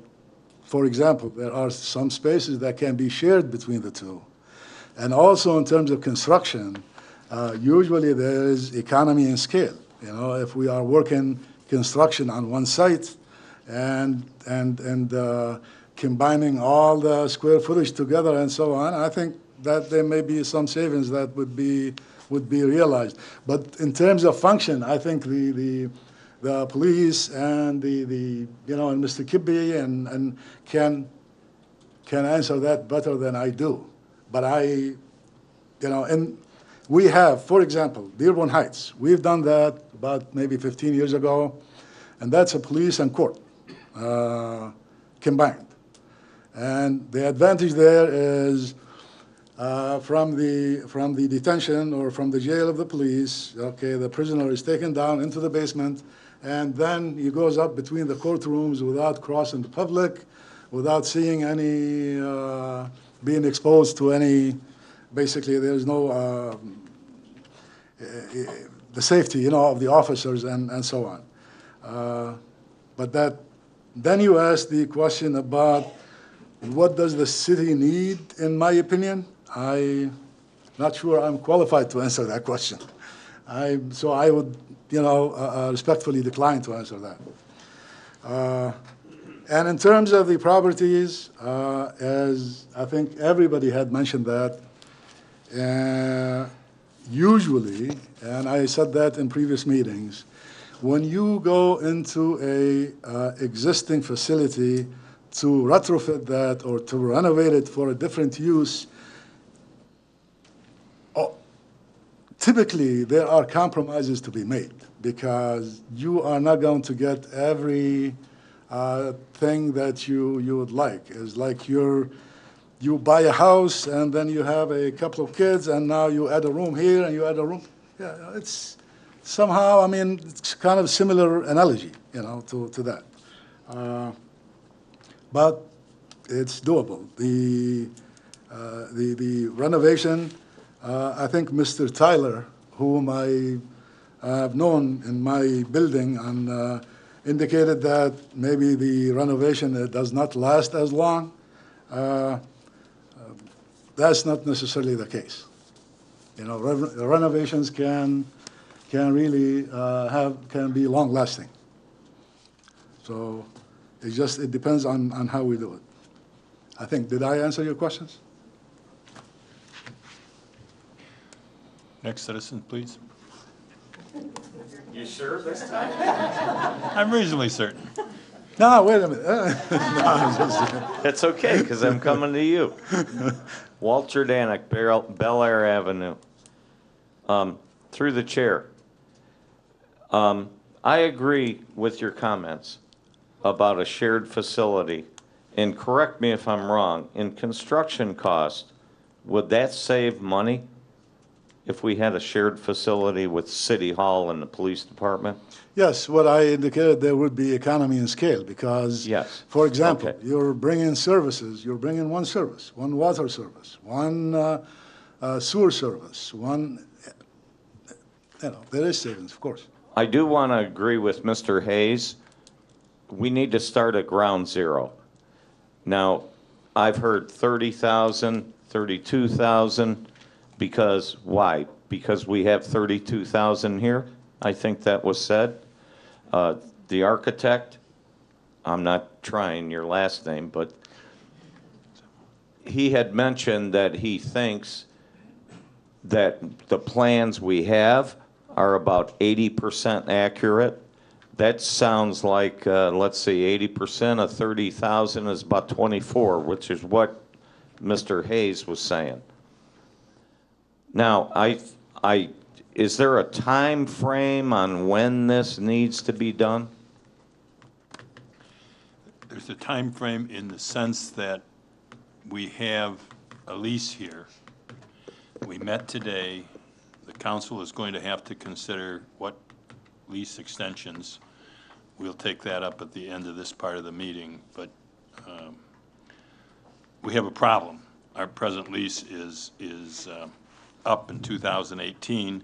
[SPEAKER 6] for example, there are some spaces that can be shared between the 2. And also in terms of construction, usually there is economy and scale. If we are working construction on one site and combining all the square footage together and so on, I think that there may be some savings that would be realized. But in terms of function, I think the police and and Mr. Kibbe and can answer that better than I do. But and we have, for example, Dearborn Heights. We've done that about maybe 15 years ago. and that's a police and court combined. And the advantage there is from the detention or from the jail of the police, okay, the prisoner is taken down into the basement, and then he goes up between the courtrooms without crossing the public, without seeing any, being exposed to any, basically there's no, the safety, of the officers and so on. But then you ask the question about what does the city need, in my opinion? I'm not sure I'm qualified to answer that question. So I would, respectfully decline to answer that. And in terms of the properties, as I think everybody had mentioned that, usually, and I said that in previous meetings, when you go into a existing facility to retrofit that or to renovate it for a different use, typically there are compromises to be made because you are not going to get every thing that you would like. It's like you buy a house and then you have a couple of kids and now you add a room here and you add a room. Yeah, it's somehow, it's kind of similar analogy, to that. But it's doable. The renovation, I think Mr. Tyler, whom I have known in my building, and indicated that maybe the renovation does not last as long. That's not necessarily the case. Renovations can really can be long lasting. So it depends on how we do it. I think, did I answer your questions?
[SPEAKER 1] Next citizen, please.
[SPEAKER 16] You sure this time?
[SPEAKER 1] I'm reasonably certain.
[SPEAKER 6] No, wait a minute. No, I'm just-
[SPEAKER 16] It's okay, because I'm coming to you. Walter Danek, Bel Air Avenue. Through the chair. I agree with your comments about a shared facility. And correct me if I'm wrong, in construction cost, would that save money if we had a shared facility with City Hall and the police department?
[SPEAKER 6] Yes, what I indicated, there would be economy and scale because,
[SPEAKER 16] Yes.
[SPEAKER 6] for example,
[SPEAKER 16] Okay.
[SPEAKER 6] you're bringing services, you're bringing one service, one water service, one sewer service, there is savings, of course.
[SPEAKER 16] I do want to agree with Mr. Hayes. We need to start at ground zero. Now, I've heard 30,000, 32,000, because why? Because we have 32,000 here? I think that was said. The architect, I'm not trying your last name, but he had mentioned that he thinks that the plans we have are about 80% accurate. That sounds like, let's see, 80% of 30,000 is about 24, which is what Mr. Hayes was saying. Now, is there a time frame on when this needs to be done?
[SPEAKER 1] There's a time frame in the sense that we have a lease here. We met today. The council is going to have to consider what lease extensions. We'll take that up at the end of this part of the meeting, but we have a problem. Our present lease is up in 2018,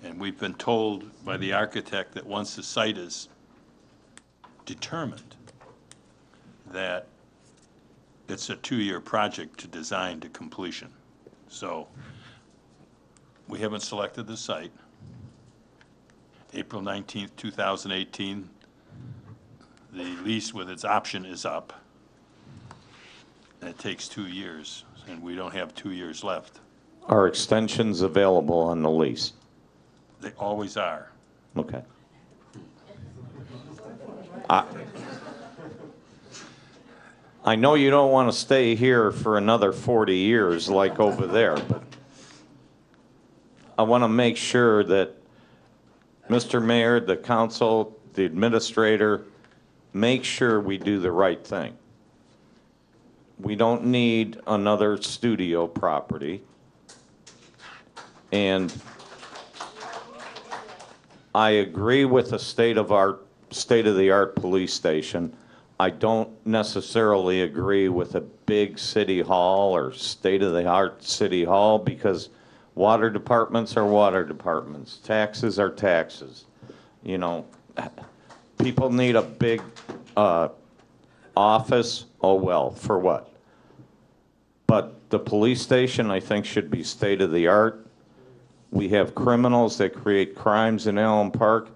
[SPEAKER 1] and we've been told by the architect that once the site is determined, that it's a 2-year project to design to completion. So we haven't selected the site. April 19th, 2018, the lease with its option is up. And it takes 2 years, and we don't have 2 years left.
[SPEAKER 16] Are extensions available on the lease?
[SPEAKER 1] They always are.
[SPEAKER 16] Okay. I know you don't want to stay here for another 40 years like over there, but I want to make sure that, Mr. Mayor, the council, the administrator, make sure we do the right thing. We don't need another studio property. And I agree with the state-of-the-art police station. I don't necessarily agree with a big city hall or state-of-the-art city hall, because water departments are water departments, taxes are taxes. You know, people need a big office, oh well, for what? But the police station, I think, should be state-of-the-art. We have criminals that create crimes in Allen Park,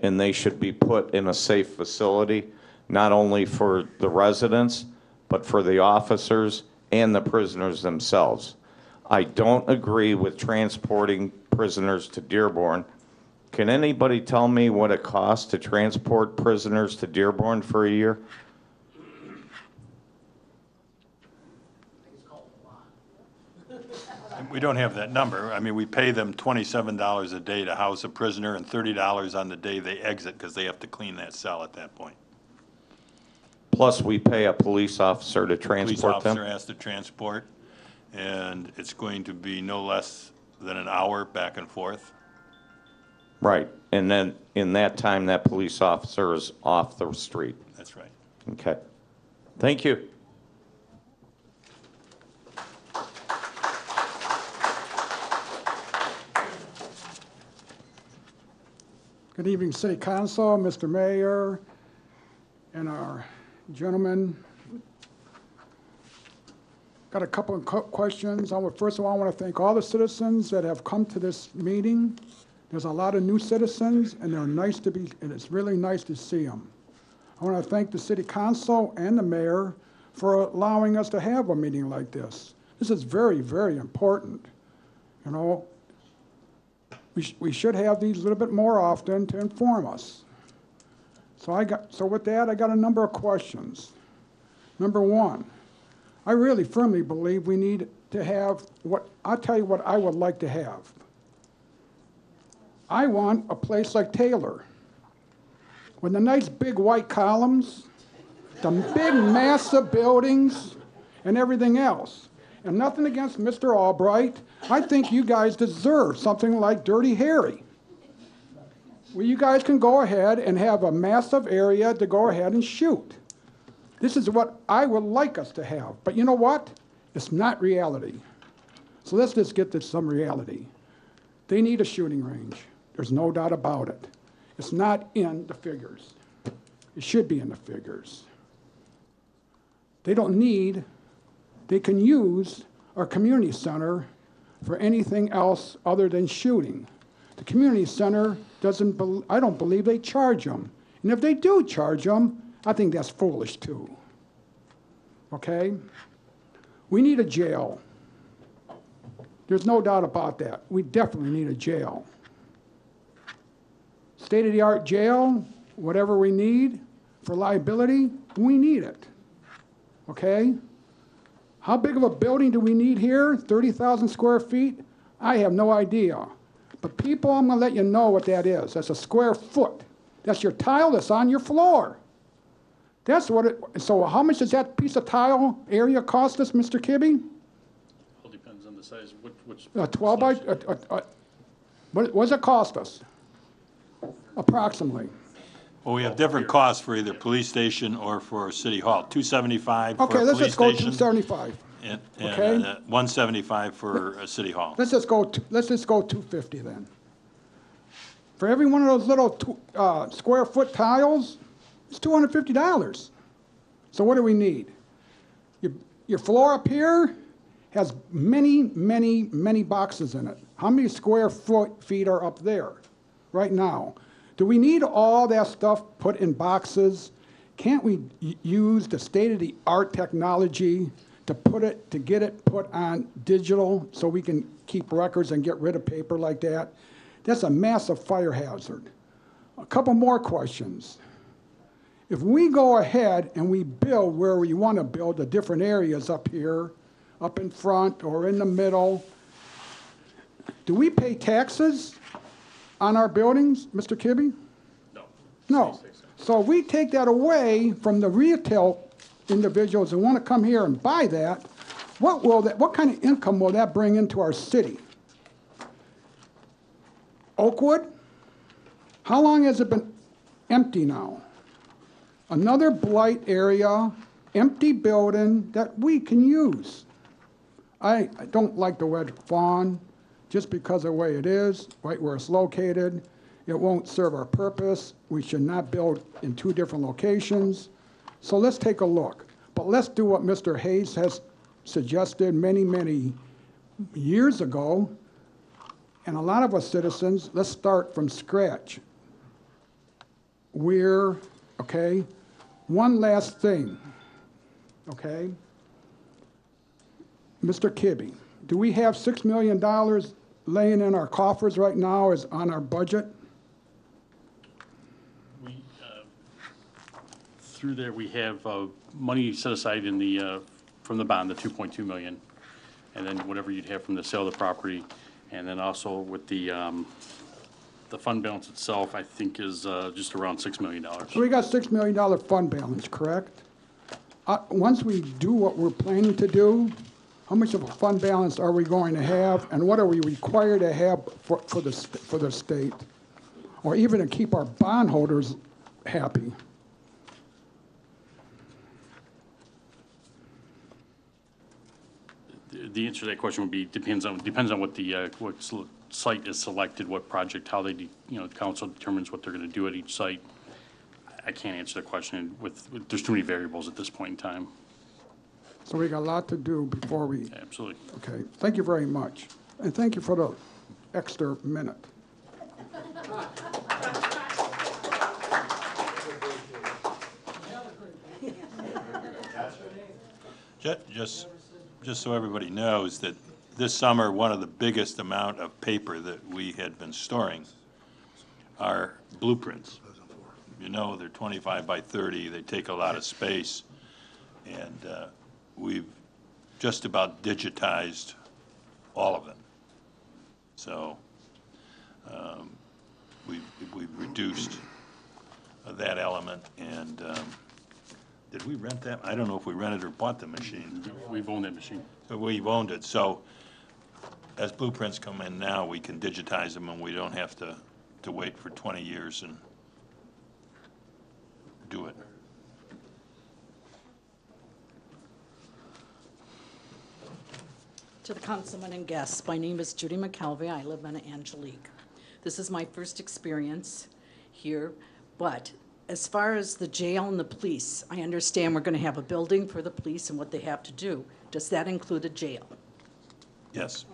[SPEAKER 16] and they should be put in a safe facility, not only for the residents, but for the officers and the prisoners themselves. I don't agree with transporting prisoners to Dearborn. Can anybody tell me what it costs to transport prisoners to Dearborn for a year?
[SPEAKER 1] We don't have that number. I mean, we pay them $27 a day to house a prisoner and $30 on the day they exit, because they have to clean that cell at that point.
[SPEAKER 16] Plus, we pay a police officer to transport them?
[SPEAKER 1] Police officer has to transport, and it's going to be no less than an hour back and forth.
[SPEAKER 16] Right, and then in that time, that police officer is off the street.
[SPEAKER 1] That's right.
[SPEAKER 16] Okay. Thank you.
[SPEAKER 17] Good evening, City Council, Mr. Mayor, and our gentlemen. Got a couple of questions. First of all, I want to thank all the citizens that have come to this meeting. There's a lot of new citizens, and and it's really nice to see them. I want to thank the City Council and the Mayor for allowing us to have a meeting like this. This is very, very important. You know, we should have these a little bit more often to inform us. So with that, I got a number of questions. Number one, I really firmly believe we need to have I'll tell you what I would like to have. I want a place like Taylor, with the nice big white columns, the big massive buildings, and everything else. And nothing against Mr. Albright. I think you guys deserve something like Dirty Harry, where you guys can go ahead and have a massive area to go ahead and shoot. This is what I would like us to have. But you know what? It's not reality. So let's just get to some reality. They need a shooting range. There's no doubt about it. It's not in the figures. It should be in the figures. They can use our community center for anything else other than shooting. The community center I don't believe they charge them. And if they do charge them, I think that's foolish too. Okay? We need a jail. There's no doubt about that. We definitely need a jail. State-of-the-art jail, whatever we need for liability, we need it. Okay? How big of a building do we need here? 30,000 square feet? I have no idea. But people, I'm going to let you know what that is. That's a square foot. That's your tile that's on your floor. That's what it, so how much does that piece of tile area cost us, Mr. Kibbe?
[SPEAKER 3] All depends on the size, which.
[SPEAKER 17] 12 by, what does it cost us? Approximately.
[SPEAKER 1] Well, we have different costs for either police station or for city hall. $275 for a
[SPEAKER 17] Okay, let's
[SPEAKER 1] police
[SPEAKER 17] just go
[SPEAKER 1] station.
[SPEAKER 17] 275.
[SPEAKER 1] And
[SPEAKER 17] Okay.
[SPEAKER 1] $175 for a city hall.
[SPEAKER 17] Let's just go 250 then. For every one of those little square foot tiles, it's $250. So what do we need? Your floor up here has many, many, many boxes in it. How many square feet are up there right now? Do we need all that stuff put in boxes? Can't we use the state-of-the-art technology to get it put on digital so we can keep records and get rid of paper like that? That's a massive fire hazard. A couple more questions. If we go ahead and we build where we want to build the different areas up here, up in front or in the middle, do we pay taxes on our buildings, Mr. Kibbe?
[SPEAKER 3] No.
[SPEAKER 17] No. So we take that away from the retail individuals who want to come here and buy that. What kind of income will that bring into our city? Oakwood? How long has it been empty now? Another blight area, empty building that we can use. I don't like the Wedge Fawn just because of the way it is, right where it's located. It won't serve our purpose. We should not build in two different locations. So let's take a look. But let's do what Mr. Hayes has suggested many, many years ago. And a lot of us citizens, let's start from scratch. Okay, one last thing, okay? Mr. Kibbe, do we have $6 million laying in our coffers right now as on our budget?
[SPEAKER 3] We, through there, we have money set aside in the, from the bond, the 2.2 million, and then whatever you'd have from the sale of the property, and then also with the fund balance itself, I think is just around $6 million.
[SPEAKER 17] So we got $6 million fund balance, correct? Once we do what we're planning to do, how much of a fund balance are we going to have, and what are we required to have for the state, or even to keep our bondholders happy?
[SPEAKER 3] The answer to that question would be depends on what the site is selected, what project, how they council determines what they're going to do at each site. I can't answer the question there's too many variables at this point in time.
[SPEAKER 17] So we got a lot to do before we.
[SPEAKER 3] Absolutely.
[SPEAKER 17] Okay. Thank you very much, and thank you for the extra minute.
[SPEAKER 1] Just so everybody knows that this summer, one of the biggest amount of paper that we had been storing are blueprints. You know, they're 25 by 30, they take a lot of space, and we've just about digitized all of them. So we've reduced that element, and did we rent that? I don't know if we rented or bought the machine.
[SPEAKER 3] We've owned that machine.
[SPEAKER 1] So we've owned it. So as blueprints come in now, we can digitize them, and we don't have to wait for 20 years and do it.
[SPEAKER 18] To the councilman and guests, my name is Judy McKelvey. I live in Angelique. This is my first experience here, but as far as the jail and the police, I understand we're going to have a building for the police and what they have to do. Does that include a jail?
[SPEAKER 1] Yes.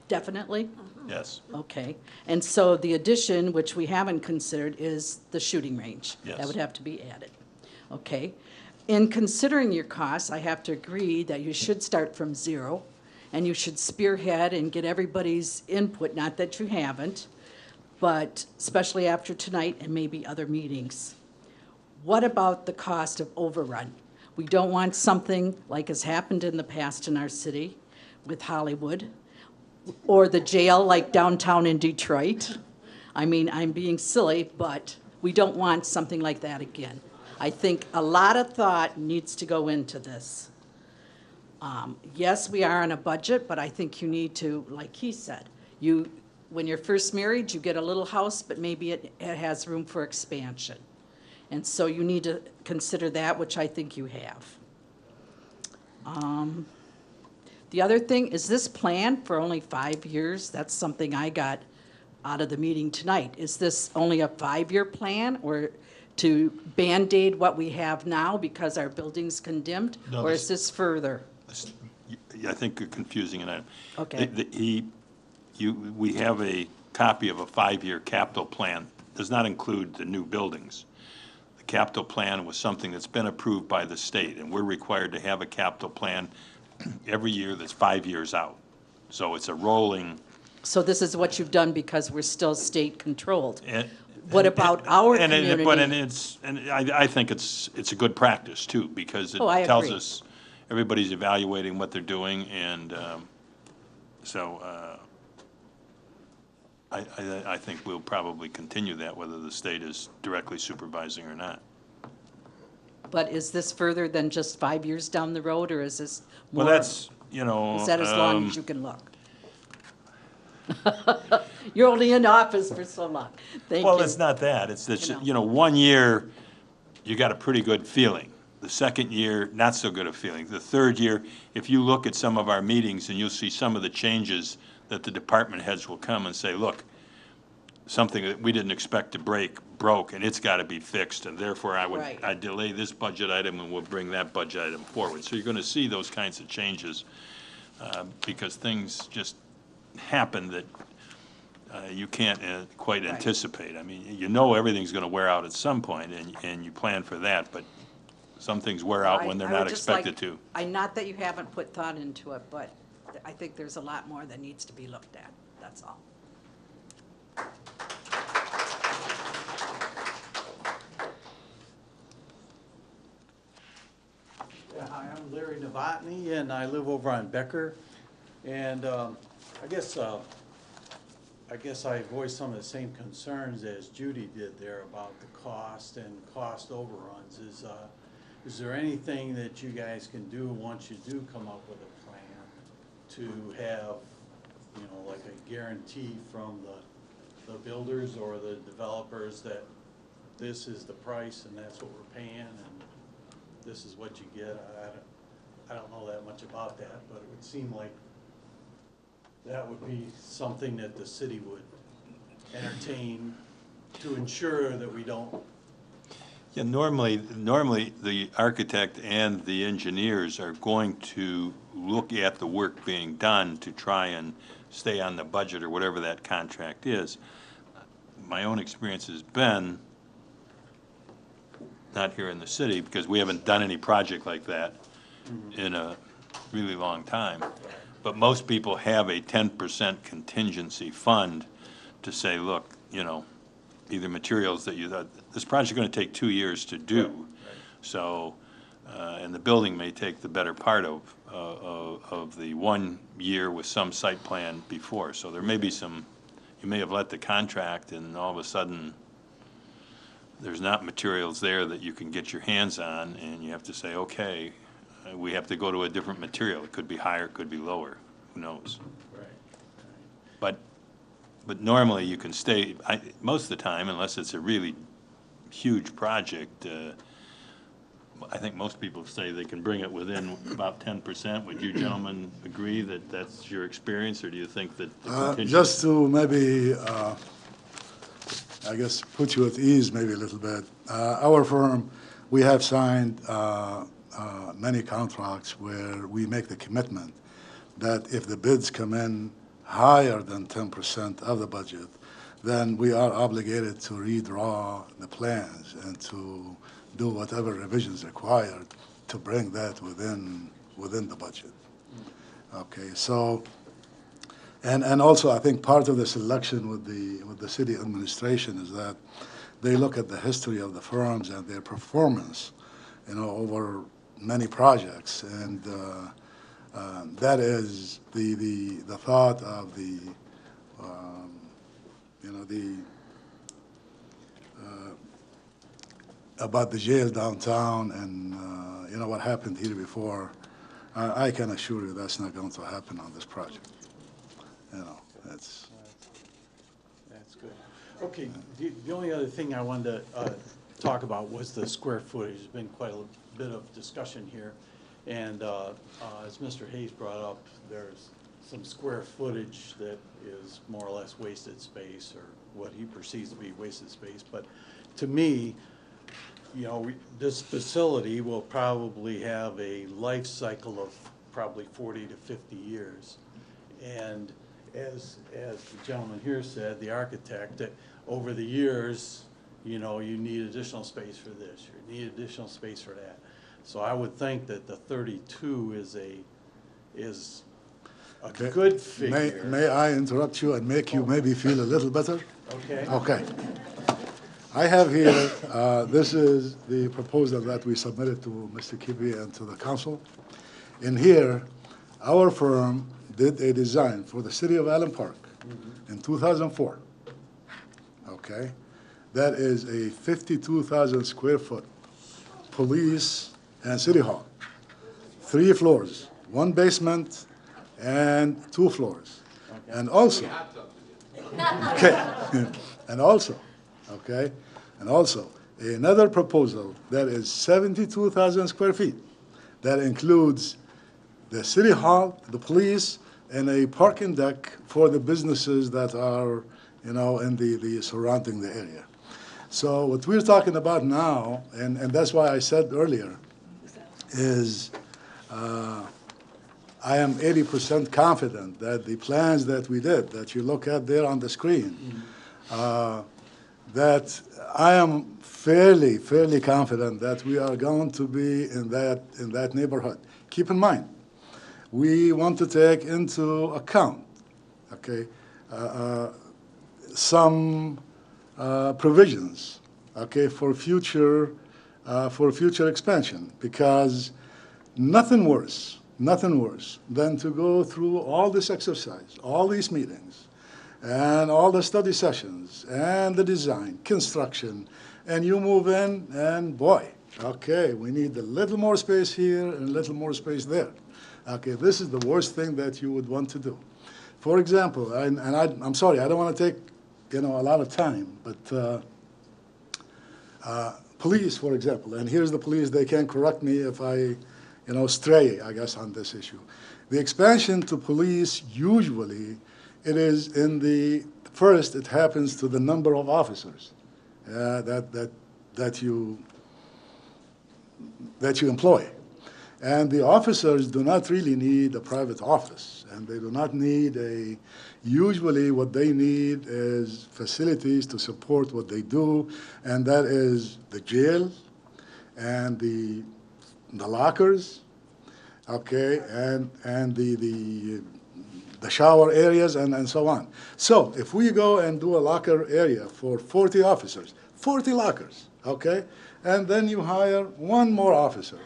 [SPEAKER 18] Definitely?
[SPEAKER 1] Yes.
[SPEAKER 18] Okay. And so the addition, which we haven't considered, is the shooting range.
[SPEAKER 1] Yes.
[SPEAKER 18] That would have to be added. Okay. In considering your costs, I have to agree that you should start from zero, and you should spearhead and get everybody's input, not that you haven't, but especially after tonight and maybe other meetings. What about the cost of overrun? We don't want something like has happened in the past in our city with Hollywood, or the jail like downtown in Detroit. I mean, I'm being silly, but we don't want something like that again. I think a lot of thought needs to go into this. Yes, we are on a budget, but I think you need to, like he said, when you're first married, you get a little house, but maybe it has room for expansion. And so you need to consider that, which I think you have. The other thing, is this planned for only 5 years? That's something I got out of the meeting tonight. Is this only a 5-year plan, or to Band-Aid what we have now because our building's condemned?
[SPEAKER 1] No,
[SPEAKER 18] or is this further?
[SPEAKER 1] I think you're confusing it.
[SPEAKER 18] Okay.
[SPEAKER 1] We have a copy of a 5-year capital plan. Does not include the new buildings. The capital plan was something that's been approved by the state, and we're required to have a capital plan every year that's 5 years out. So it's a rolling.
[SPEAKER 18] So this is what you've done because we're still state-controlled. What about our community?
[SPEAKER 1] I think it's a good practice too, because it tells us everybody's evaluating what they're doing, and I think we'll probably continue that, whether the state is directly supervising or not.
[SPEAKER 18] But is this further than just 5 years down the road, or is this more?
[SPEAKER 1] Well, that's, you know.
[SPEAKER 18] Is that as long as you can look? You're only in office for so long. Thank you.
[SPEAKER 1] Well, it's not that. It's that, you know, 1 year, you got a pretty good feeling. The second year, not so good a feeling. The third year, if you look at some of our meetings and you'll see some of the changes that the department heads will come and say, look, something that we didn't expect to broke, and it's got to be fixed, and therefore I'd delay this budget item and we'll bring that budget item forward. So you're going to see those kinds of changes because things just happen that you can't quite anticipate. I mean, you know everything's going to wear out at some point, and you plan for that, but some things wear out when they're not expected to.
[SPEAKER 18] Not that you haven't put thought into it, but I think there's a lot more that needs to be looked at, that's all.
[SPEAKER 19] Yeah, hi, I'm Larry Novotny, and I live over on Becker. And I guess I voiced some of the same concerns as Judy did there about the cost and cost overruns. Is there anything that you guys can do once you do come up with a plan to have, you know, like a guarantee from the builders or the developers that this is the price and that's what we're paying and this is what you get? I don't know that much about that, but it would seem like that would be something that the city would entertain to ensure that we don't.
[SPEAKER 1] Yeah, normally the architect and the engineers are going to look at the work being done to try and stay on the budget or whatever that contract is. My own experience has been, not here in the city, because we haven't done any project like that in a really long time, but most people have a 10% contingency fund to say, look, you know, either materials that you thought, this project's going to take 2 years to do, so, and the building may take the better part of the 1 year with some site plan before, so there may be some, you may have let the contract and all of a sudden there's not materials there that you can get your hands on, and you have to say, okay, we have to go to a different material. It could be higher, it could be lower, who knows? Right. But normally you can stay, most of the time, unless it's a really huge project, I think most people say they can bring it within about 10%. Would you gentlemen agree that that's your experience, or do you think that the contingency?
[SPEAKER 6] Just to maybe, I guess, put you at ease maybe a little bit. Our firm, we have signed many contracts where we make the commitment that if the bids come in higher than 10% of the budget, then we are obligated to redraw the plans and to do whatever revisions required to bring that within the budget. Okay, so, and also I think part of the selection with the city administration is that they look at the history of the firms and their performance, you know, over many projects, and that is the thought of the you know, about the jail downtown and you know what happened here before. I can assure you that's not going to happen on this project. You know, that's
[SPEAKER 19] good. Okay, the only other thing I wanted to talk about was the square footage. There's been quite a bit of discussion here, and as Mr. Hayes brought up, there's some square footage that is more or less wasted space, or what he perceives to be wasted space. But to me, you know, this facility will probably have a life cycle of probably 40 to 50 years. And as the gentleman here said, the architect, that over the years, you know, you need additional space for this, you need additional space for that. So I would think that the 32 is a good figure.
[SPEAKER 6] May I interrupt you and make you maybe feel a little better?
[SPEAKER 19] Okay.
[SPEAKER 6] Okay. I have here, this is the proposal that we submitted to Mr. Kibbe and to the council. In here, our firm did a design for the city of Allen Park in 2004, okay? That is a 52,000 square foot police and city hall. 3 floors, 1 basement, and 2 floors. And also, okay, and also, okay, and also, another proposal that is 72,000 square feet. That includes the city hall, the police, and a parking deck for the businesses that are, you know, in the surrounding the area. So what we're talking about now, and that's why I said earlier, is I am 80% confident that the plans that we did, that you look at there on the screen, that I am fairly confident that we are going to be in that neighborhood. Keep in mind, we want to take into account, okay, some provisions, okay, for future expansion, because nothing worse than to go through all this exercise, all these meetings, and all the study sessions, and the design, construction, and you move in, and boy, okay, we need a little more space here and a little more space there. Okay, this is the worst thing that you would want to do. For example, I'm sorry, I don't want to take, you know, a lot of time, but police, for example, and here's the police, they can correct me if I, you know, stray, I guess, on this issue. The expansion to police, usually, it is in the, first, it happens to the number of officers that you employ. And the officers do not really need a private office, and they do not need usually what they need is facilities to support what they do, and that is the jail and the lockers, okay, and the shower areas and so on. So if we go and do a locker area for 40 officers, 40 lockers, okay, and then you hire 1 more officer,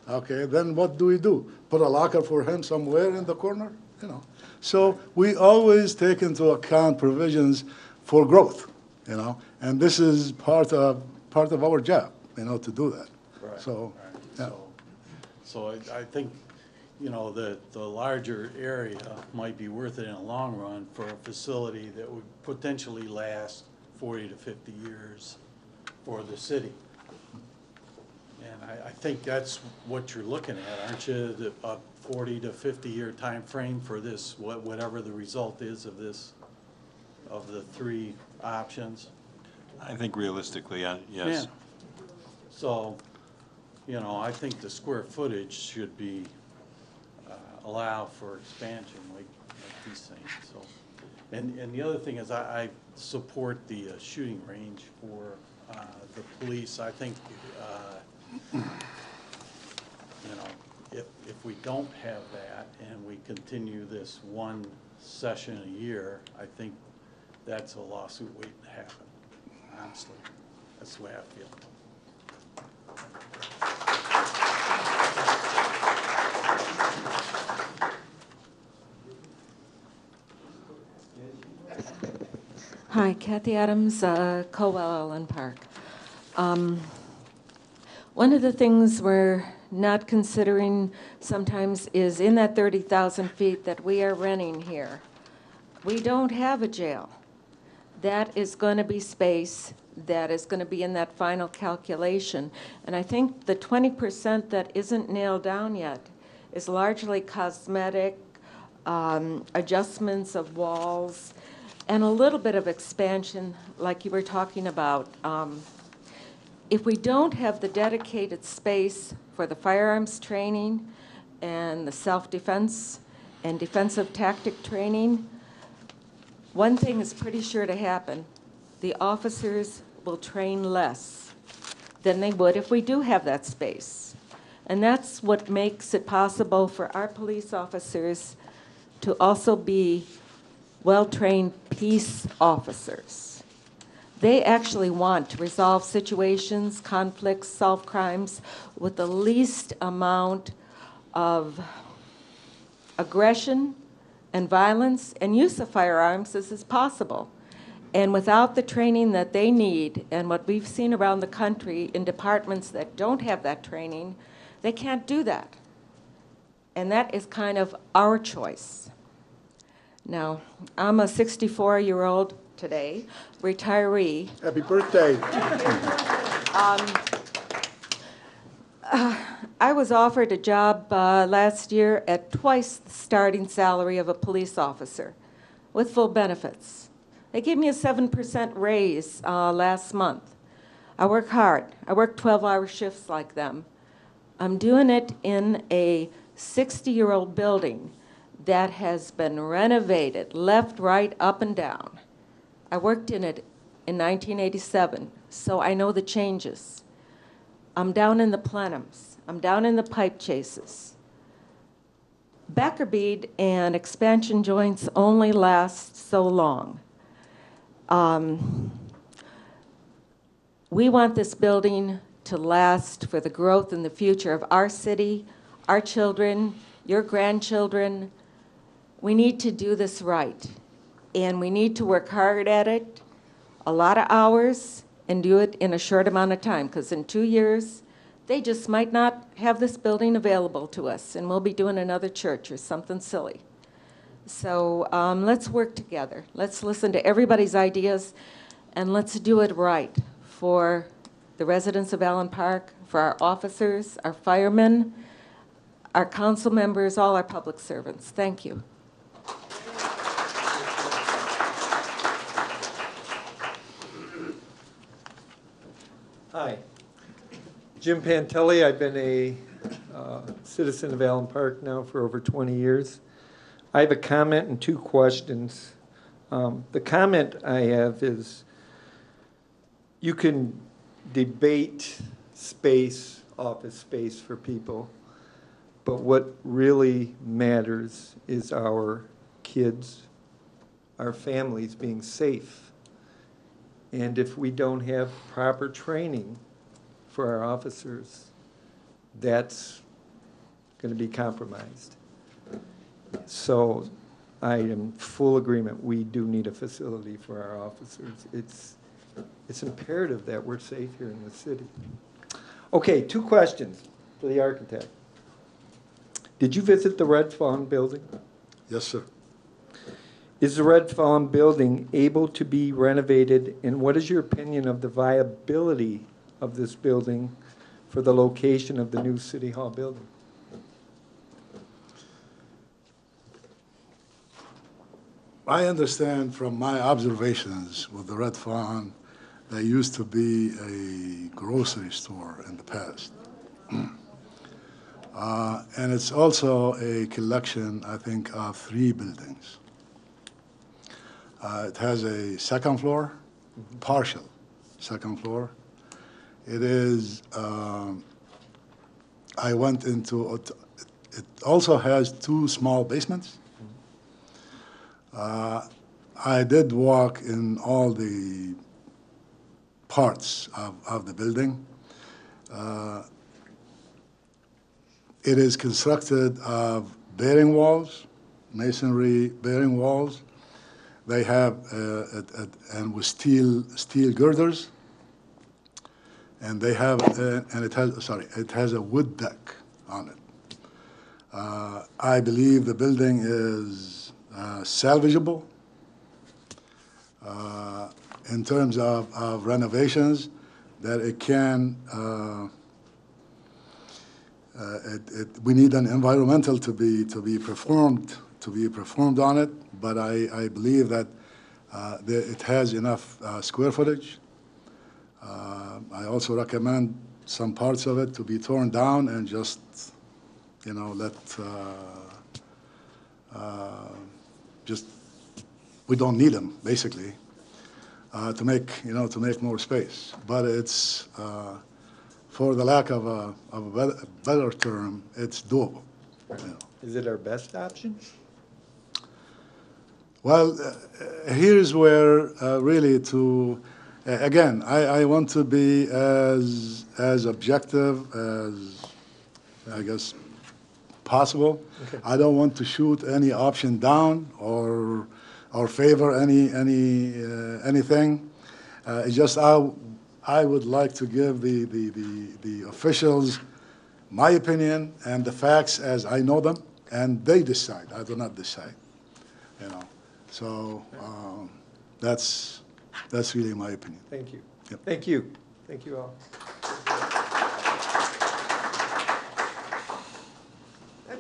[SPEAKER 6] okay, then what do? Put a locker for him somewhere in the corner, you know. So we always take into account provisions for growth, you know, and this is part of our job, you know, to do that.
[SPEAKER 19] Right.
[SPEAKER 6] So,
[SPEAKER 19] Right.
[SPEAKER 6] yeah.
[SPEAKER 19] So I think, you know, the larger area might be worth it in the long run for a facility that would potentially last 40 to 50 years for the city. And I think that's what you're looking at, aren't you? A 40 to 50-year time frame for this, whatever the result is of this, of the 3 options.
[SPEAKER 1] I think realistically, yes.
[SPEAKER 19] Yeah. So, you know, I think the square footage should be allow for expansion like these things. So, and the other thing is I support the shooting range for the police. I think you know, if we don't have that and we continue this 1 session a year, I think that's a lawsuit waiting to happen. Honestly, that's the way I feel.
[SPEAKER 20] Hi, Kathy Adams, Colwell Allen Park. One of the things we're not considering sometimes is in that 30,000 feet that we are renting here. We don't have a jail. That is going to be space that is going to be in that final calculation. And I think the 20% that isn't nailed down yet is largely cosmetic, adjustments of walls, and a little bit of expansion like you were talking about. If we don't have the dedicated space for the firearms training and the self-defense and defensive tactic training, one thing is pretty sure to happen. The officers will train less than they would if we do have that space. And that's what makes it possible for our police officers to also be well-trained peace officers. They actually want to resolve situations, conflicts, solve crimes with the least amount of aggression and violence and use of firearms as is possible. And without the training that they need, and what we've seen around the country in departments that don't have that training, they can't do that. And that is kind of our choice. Now, I'm a 64-year-old today, retiree.
[SPEAKER 2] Happy birthday.
[SPEAKER 20] I was offered a job last year at twice the starting salary of a police officer with full benefits. They gave me a 7% raise last month. I work hard. I work 12-hour shifts like them. I'm doing it in a 60-year-old building that has been renovated left, right, up, and down. I worked in it in 1987, so I know the changes. I'm down in the plenums. I'm down in the pipe chases. Backer bead and expansion joints only last so long. We want this building to last for the growth and the future of our city, our children, your grandchildren. We need to do this right, and we need to work hard at it, a lot of hours, and do it in a short amount of time, because in 2 years, they just might not have this building available to us, and we'll be doing another church or something silly. So let's work together. Let's listen to everybody's ideas, and let's do it right for the residents of Allen Park, for our officers, our firemen, our council members, all our public servants. Thank you.
[SPEAKER 21] Hi, Jim Pantelli. I've been a citizen of Allen Park now for over 20 years. I have a comment and two questions. The comment I have is, you can debate space, office space for people, but what really matters is our kids, our families being safe. And if we don't have proper training for our officers, that's going to be compromised. So I am in full agreement. We do need a facility for our officers. It's imperative that we're safe here in the city. Okay, two questions for the architect. Did you visit the Red Fawn building?
[SPEAKER 6] Yes, sir.
[SPEAKER 21] Is the Red Fawn building able to be renovated, and what is your opinion of the viability of this building for the location of the new City Hall building?
[SPEAKER 6] I understand from my observations with the Red Fawn, there used to be a grocery store in the past. And it's also a collection, I think, of 3 buildings. It has a second floor, partial second floor. It is, I went into, it also has 2 small basements. I did walk in all the parts of the building. It is constructed of bearing walls, masonry bearing walls. They have, and with steel girders. And they have, and it has a wood deck on it. I believe the building is salvageable. In terms of renovations, that it can, we need an environmental to be performed on it, but I believe that it has enough square footage. I also recommend some parts of it to be torn down and just, we don't need them, basically, to make more space. But it's, for the lack of a better term, it's doable.
[SPEAKER 21] Is it our best option?
[SPEAKER 6] Well, here's where really to, again, I want to be as objective as, I guess, possible.
[SPEAKER 21] Okay.
[SPEAKER 6] I don't want to shoot any option down or favor anything. It's just I would like to give the officials my opinion and the facts as I know them, and they decide. I do not decide, you know. So that's really my opinion.
[SPEAKER 21] Thank you.
[SPEAKER 6] Yep.
[SPEAKER 21] Thank you. Thank you all.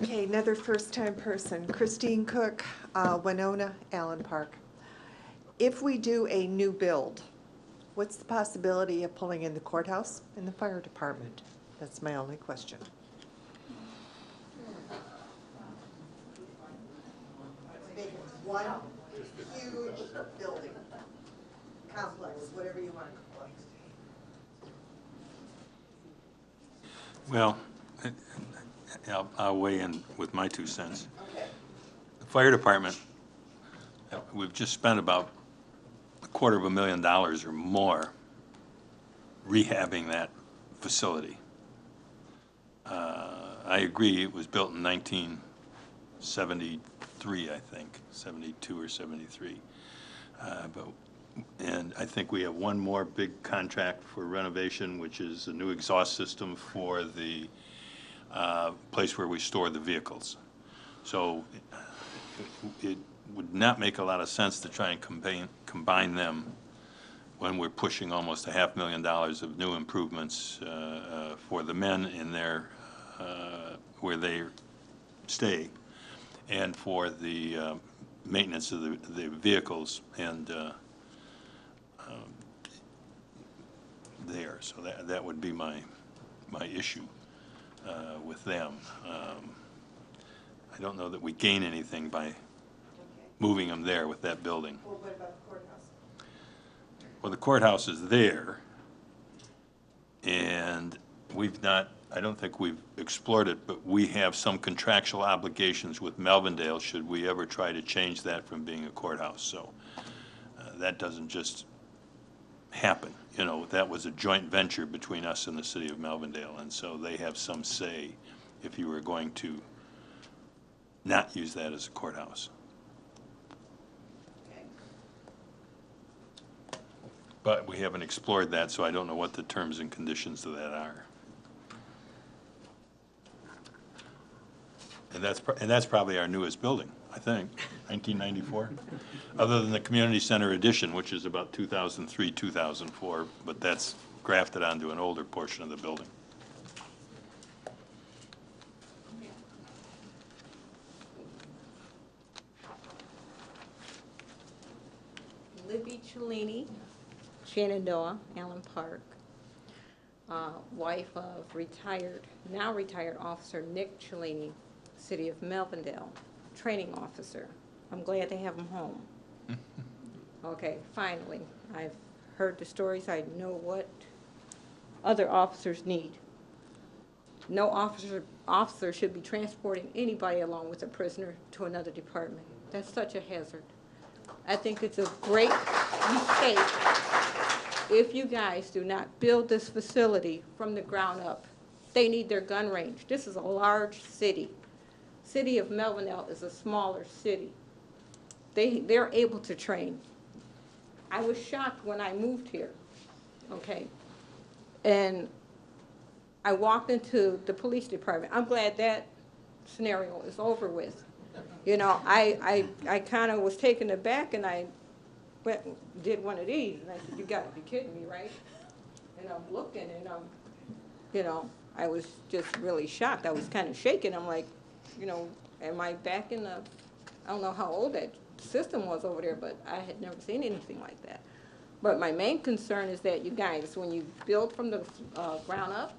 [SPEAKER 4] Okay, another first-time person, Christine Cook, Winona, Allen Park. If we do a new build, what's the possibility of pulling in the courthouse and the fire department? That's my only question. Make it one huge building, complex, whatever you want to call it.
[SPEAKER 1] Well, I'll weigh in with my 2 cents.
[SPEAKER 4] Okay.
[SPEAKER 1] The fire department, we've just spent about $250,000 or more rehabbing that facility. I agree, it was built in 1973, I think, 72 or 73. And I think we have one more big contract for renovation, which is a new exhaust system for the place where we store the vehicles. So it would not make a lot of sense to try and combine them when we're pushing almost $500,000 of new improvements for the men in their where they stay, and for the maintenance of the vehicles and there. So that would be my issue with them. I don't know that we gain anything by moving them there with that building.
[SPEAKER 4] Well, what about the courthouse?
[SPEAKER 1] Well, the courthouse is there, and I don't think we've explored it, but we have some contractual obligations with Melvindale should we ever try to change that from being a courthouse. So that doesn't just happen. You know, that was a joint venture between us and the city of Melvindale, and so they have some say if you were going to not use that as a courthouse. But we haven't explored that, so I don't know what the terms and conditions of that are. And that's probably our newest building, I think, 1994, other than the community center addition, which is about 2003, 2004, but that's grafted onto an older portion of the building.
[SPEAKER 22] Libby Cellini, Shenandoah, Allen Park, wife of now retired officer Nick Cellini, City of Melvindale, training officer. I'm glad to have him home. Okay, finally, I've heard the stories. I know what other officers need. No officer should be transporting anybody along with a prisoner to another department. That's such a hazard. I think it's a great mistake if you guys do not build this facility from the ground up. They need their gun range. This is a large city. City of Melvindale is a smaller city. They're able to train. I was shocked when I moved here, okay? And I walked into the police department. I'm glad that scenario is over with. You know, I kind of was taken aback, and I did one of these, and I said, you gotta be kidding me, right? And I'm looking, and you know, I was just really shocked. I was kind of shaking. I'm like, you know, am I back in the, I don't know how old that system was over there, but I had never seen anything like that. But my main concern is that you guys, when you build from the ground up,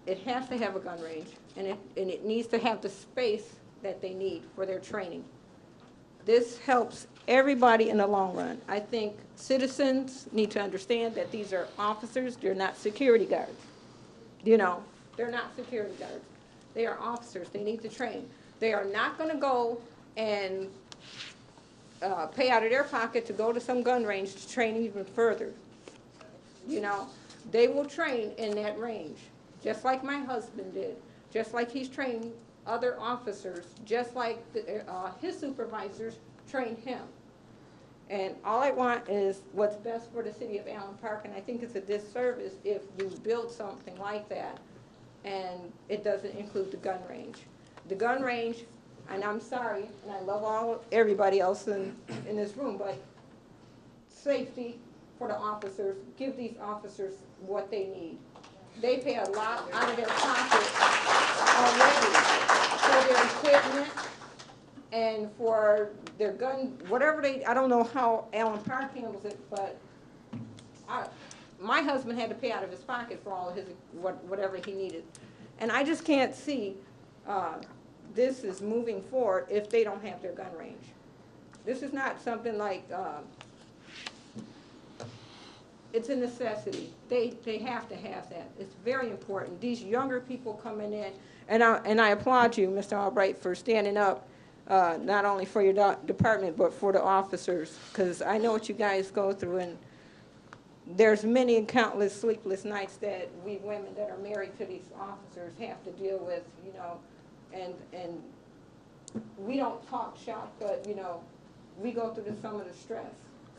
[SPEAKER 22] it has to have a gun range, and it needs to have the space that they need for their training. This helps everybody in the long run. I think citizens need to understand that these are officers, they're not security guards. You know, they're not security guards. They are officers, they need to train. They are not gonna go and pay out of their pocket to go to some gun range to train even further. You know, they will train in that range, just like my husband did. just like he's training other officers, just like his supervisors trained him. And all I want is what's best for the city of Allen Park, and I think it's a disservice if you build something like that and it doesn't include the gun range. The gun range, and I'm sorry, and I love everybody else in this room, but safety for the officers, give these officers what they need. They pay a lot out of their pocket already for their equipment and for their gun, whatever I don't know how Allen Park handles it, but my husband had to pay out of his pocket for all of his, whatever he needed. And I just can't see this is moving forward if they don't have their gun range. This is not something like, it's a necessity. They have to have that. It's very important. These younger people coming in, and I applaud you, Mr. Albright, for standing up, not only for your department, but for the officers, because I know what you guys go through, and there's many and countless sleepless nights that we women that are married to these officers have to deal with, you know, and we don't talk shop, but, you know, we go through some of the stress,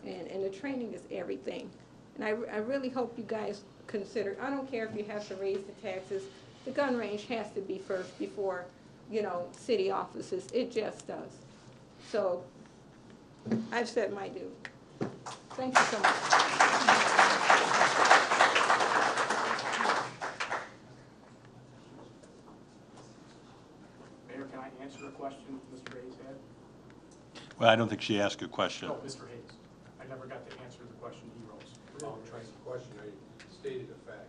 [SPEAKER 22] and the training is everything. And I really hope you guys consider, I don't care if you have to raise the taxes, the gun range has to be first before, you know, city offices. It just does. So I've said my due. Thank you so much.
[SPEAKER 5] Mayor, can I answer a question Mr. Hayes had?
[SPEAKER 1] Well, I don't think she asked a question.
[SPEAKER 5] No, Mr. Hayes. I never got to answer the question he rose.
[SPEAKER 11] Question, I stated a fact.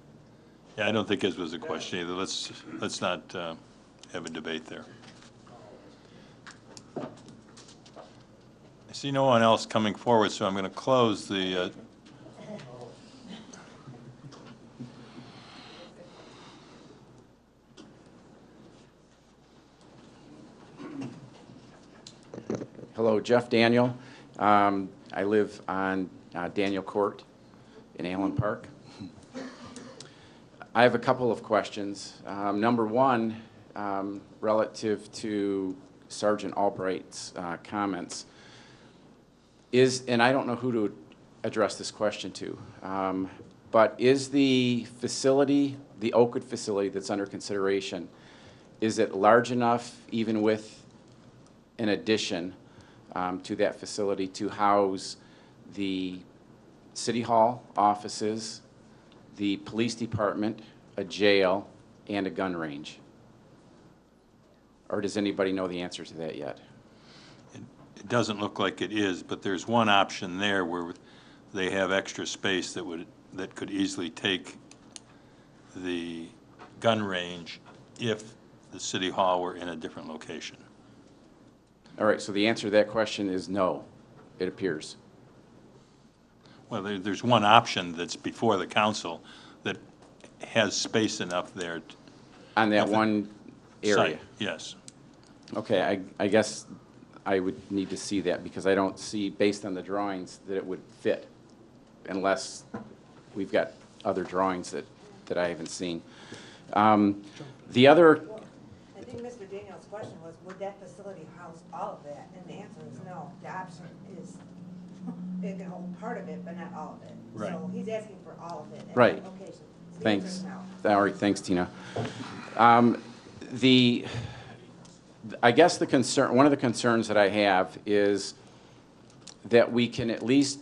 [SPEAKER 1] Yeah, I don't think his was a question either. Let's not have a debate there. I see no one else coming forward, so I'm going to close the
[SPEAKER 7] Hello, Jeff Daniel. I live on Daniel Court in Allen Park. I have a couple of questions. Number one, relative to Sergeant Albright's comments, and I don't know who to address this question to, but is the facility, the Oakwood facility that's under consideration, is it large enough, even with an addition to that facility, to house the City Hall offices, the police department, a jail, and a gun range? Or does anybody know the answer to that yet?
[SPEAKER 1] It doesn't look like it is, but there's one option there where they have extra space that could easily take the gun range if the City Hall were in a different location.
[SPEAKER 7] All right, so the answer to that question is no, it appears.
[SPEAKER 1] Well, there's one option that's before the council that has space enough there.
[SPEAKER 7] On that one area?
[SPEAKER 1] Site, yes.
[SPEAKER 7] Okay, I guess I would need to see that, because I don't see, based on the drawings, that it would fit, unless we've got other drawings that I haven't seen. The other...
[SPEAKER 23] I think Mr. Daniel's question was, would that facility house all of that? And the answer is no. The option is it can hold part of it, but not all of it.
[SPEAKER 7] Right.
[SPEAKER 23] So he's asking for all of it at
[SPEAKER 7] Right.
[SPEAKER 23] that location. So the
[SPEAKER 7] Thanks.
[SPEAKER 23] answer is no.
[SPEAKER 7] All right, thanks, Tina. I guess the concern, one of the concerns that I have is that we can at least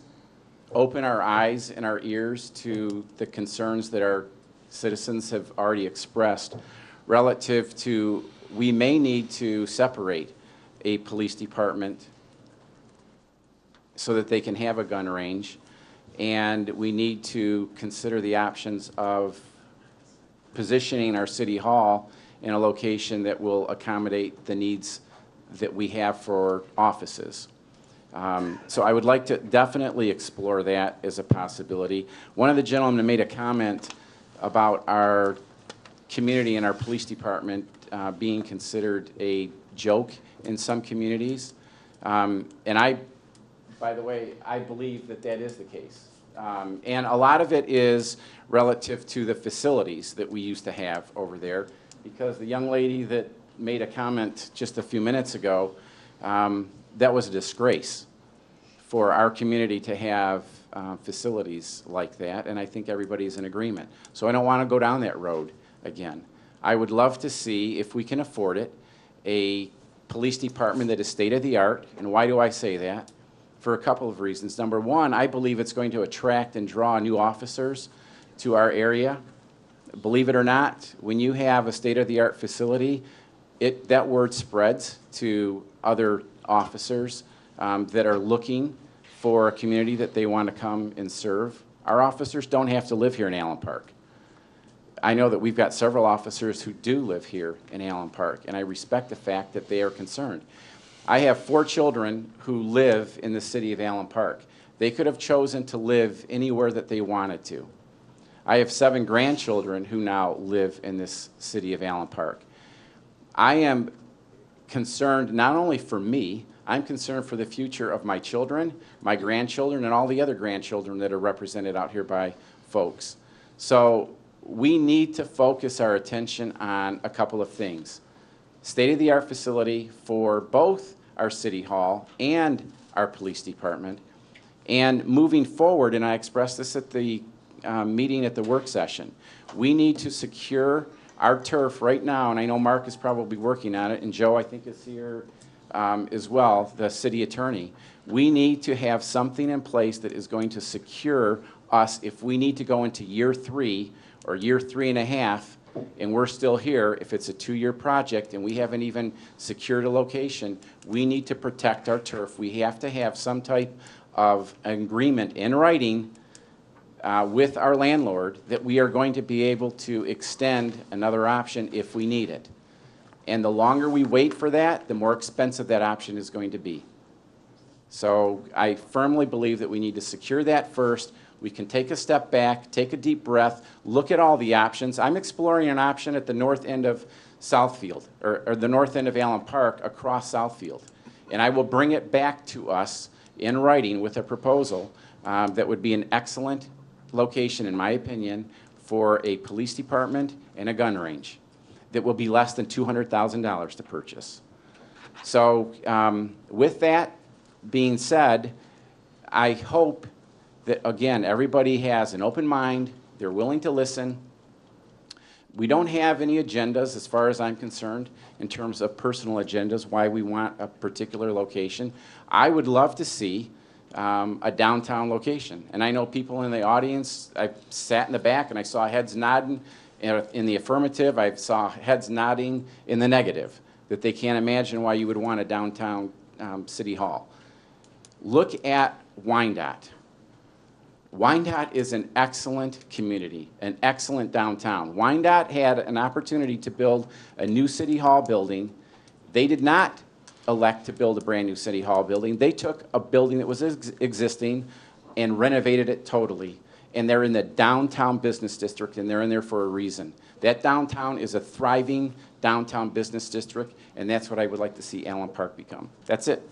[SPEAKER 7] open our eyes and our ears to the concerns that our citizens have already expressed relative to, we may need to separate a police department so that they can have a gun range, and we need to consider the options of positioning our city hall in a location that will accommodate the needs that we have for offices. So I would like to definitely explore that as a possibility. One of the gentlemen made a comment about our community and our police department being considered a joke in some communities. And by the way, I believe that that is the case. And a lot of it is relative to the facilities that we used to have over there, because the young lady that made a comment just a few minutes ago, that was a disgrace for our community to have facilities like that, and I think everybody's in agreement. So I don't want to go down that road again. I would love to see, if we can afford it, a police department that is state-of-the-art. And why do I say that? For a couple of reasons. Number one, I believe it's going to attract and draw new officers to our area. Believe it or not, when you have a state-of-the-art facility, that word spreads to other officers that are looking for a community that they want to come and serve. Our officers don't have to live here in Allen Park. I know that we've got several officers who do live here in Allen Park, and I respect the fact that they are concerned. I have 4 children who live in the city of Allen Park. They could have chosen to live anywhere that they wanted to. I have 7 grandchildren who now live in this city of Allen Park. I am concerned not only for me, I'm concerned for the future of my children, my grandchildren, and all the other grandchildren that are represented out here by folks. So we need to focus our attention on a couple of things. State-of-the-art facility for both our city hall and our police department. And moving forward, and I expressed this at the meeting at the work session, we need to secure our turf right now, and I know Mark is probably working on it, and Joe, I think, is here as well, the city attorney. We need to have something in place that is going to secure us if we need to go into year 3 or year 3.5, and we're still here. If it's a 2-year project and we haven't even secured a location, we need to protect our turf. We have to have some type of agreement in writing with our landlord that we are going to be able to extend another option if we need it. And the longer we wait for that, the more expensive that option is going to be. So I firmly believe that we need to secure that first. We can take a step back, take a deep breath, look at all the options. I'm exploring an option at the north end of Southfield, or the north end of Allen Park across Southfield. And I will bring it back to us in writing with a proposal that would be an excellent location, in my opinion, for a police department and a gun range that will be less than $200,000 to purchase. So with that being said, I hope that, again, everybody has an open mind, they're willing to listen. We don't have any agendas, as far as I'm concerned, in terms of personal agendas, why we want a particular location. I would love to see a downtown location. And I know people in the audience, I sat in the back and I saw heads nodding in the affirmative. I saw heads nodding in the negative, that they can't imagine why you would want a downtown city hall. Look at Wyandotte. Wyandotte is an excellent community, an excellent downtown. Wyandotte had an opportunity to build a new city hall building. They did not elect to build a brand new city hall building. They took a building that was existing and renovated it totally. And they're in the downtown business district, and they're in there for a reason. That downtown is a thriving downtown business district, and that's what I would like to see Allen Park become. That's it.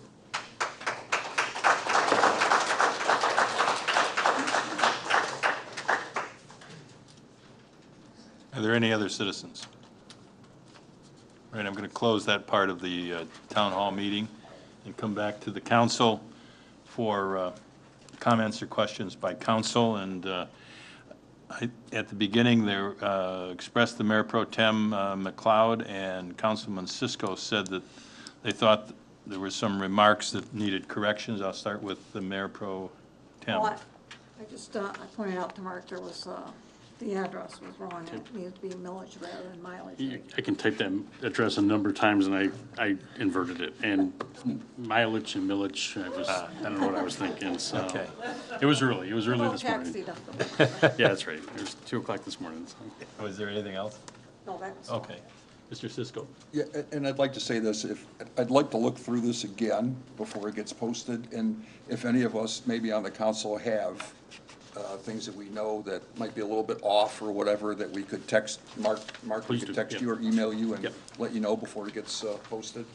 [SPEAKER 1] Are there any other citizens? All right, I'm going to close that part of the town hall meeting and come back to the council for comments or questions by council. And at the beginning, they expressed the Mayor Pro Tem McLeod and Councilman Cisco said that they thought there were some remarks that needed corrections. I'll start with the Mayor Pro Tem.
[SPEAKER 8] Well, I just I pointed out to Mark there was the address was wrong. It needed to be millage rather than mileage.
[SPEAKER 3] I can type that address a number of times, and I inverted it. And mileage and millage, I don't know what I was thinking. So
[SPEAKER 1] Okay.
[SPEAKER 3] It was early this morning.
[SPEAKER 8] Taxi
[SPEAKER 3] Yeah, that's right. It was 2 o'clock this morning. So.
[SPEAKER 1] Was there anything else?
[SPEAKER 8] No, that was
[SPEAKER 1] Okay. Mr. Cisco.
[SPEAKER 9] Yeah, and I'd like to say this, I'd like to look through this again before it gets posted, and if any of us maybe on the council have things that we know that might be a little bit off or whatever, that we could text, Mark, we could text you or email you and let you know before it gets posted.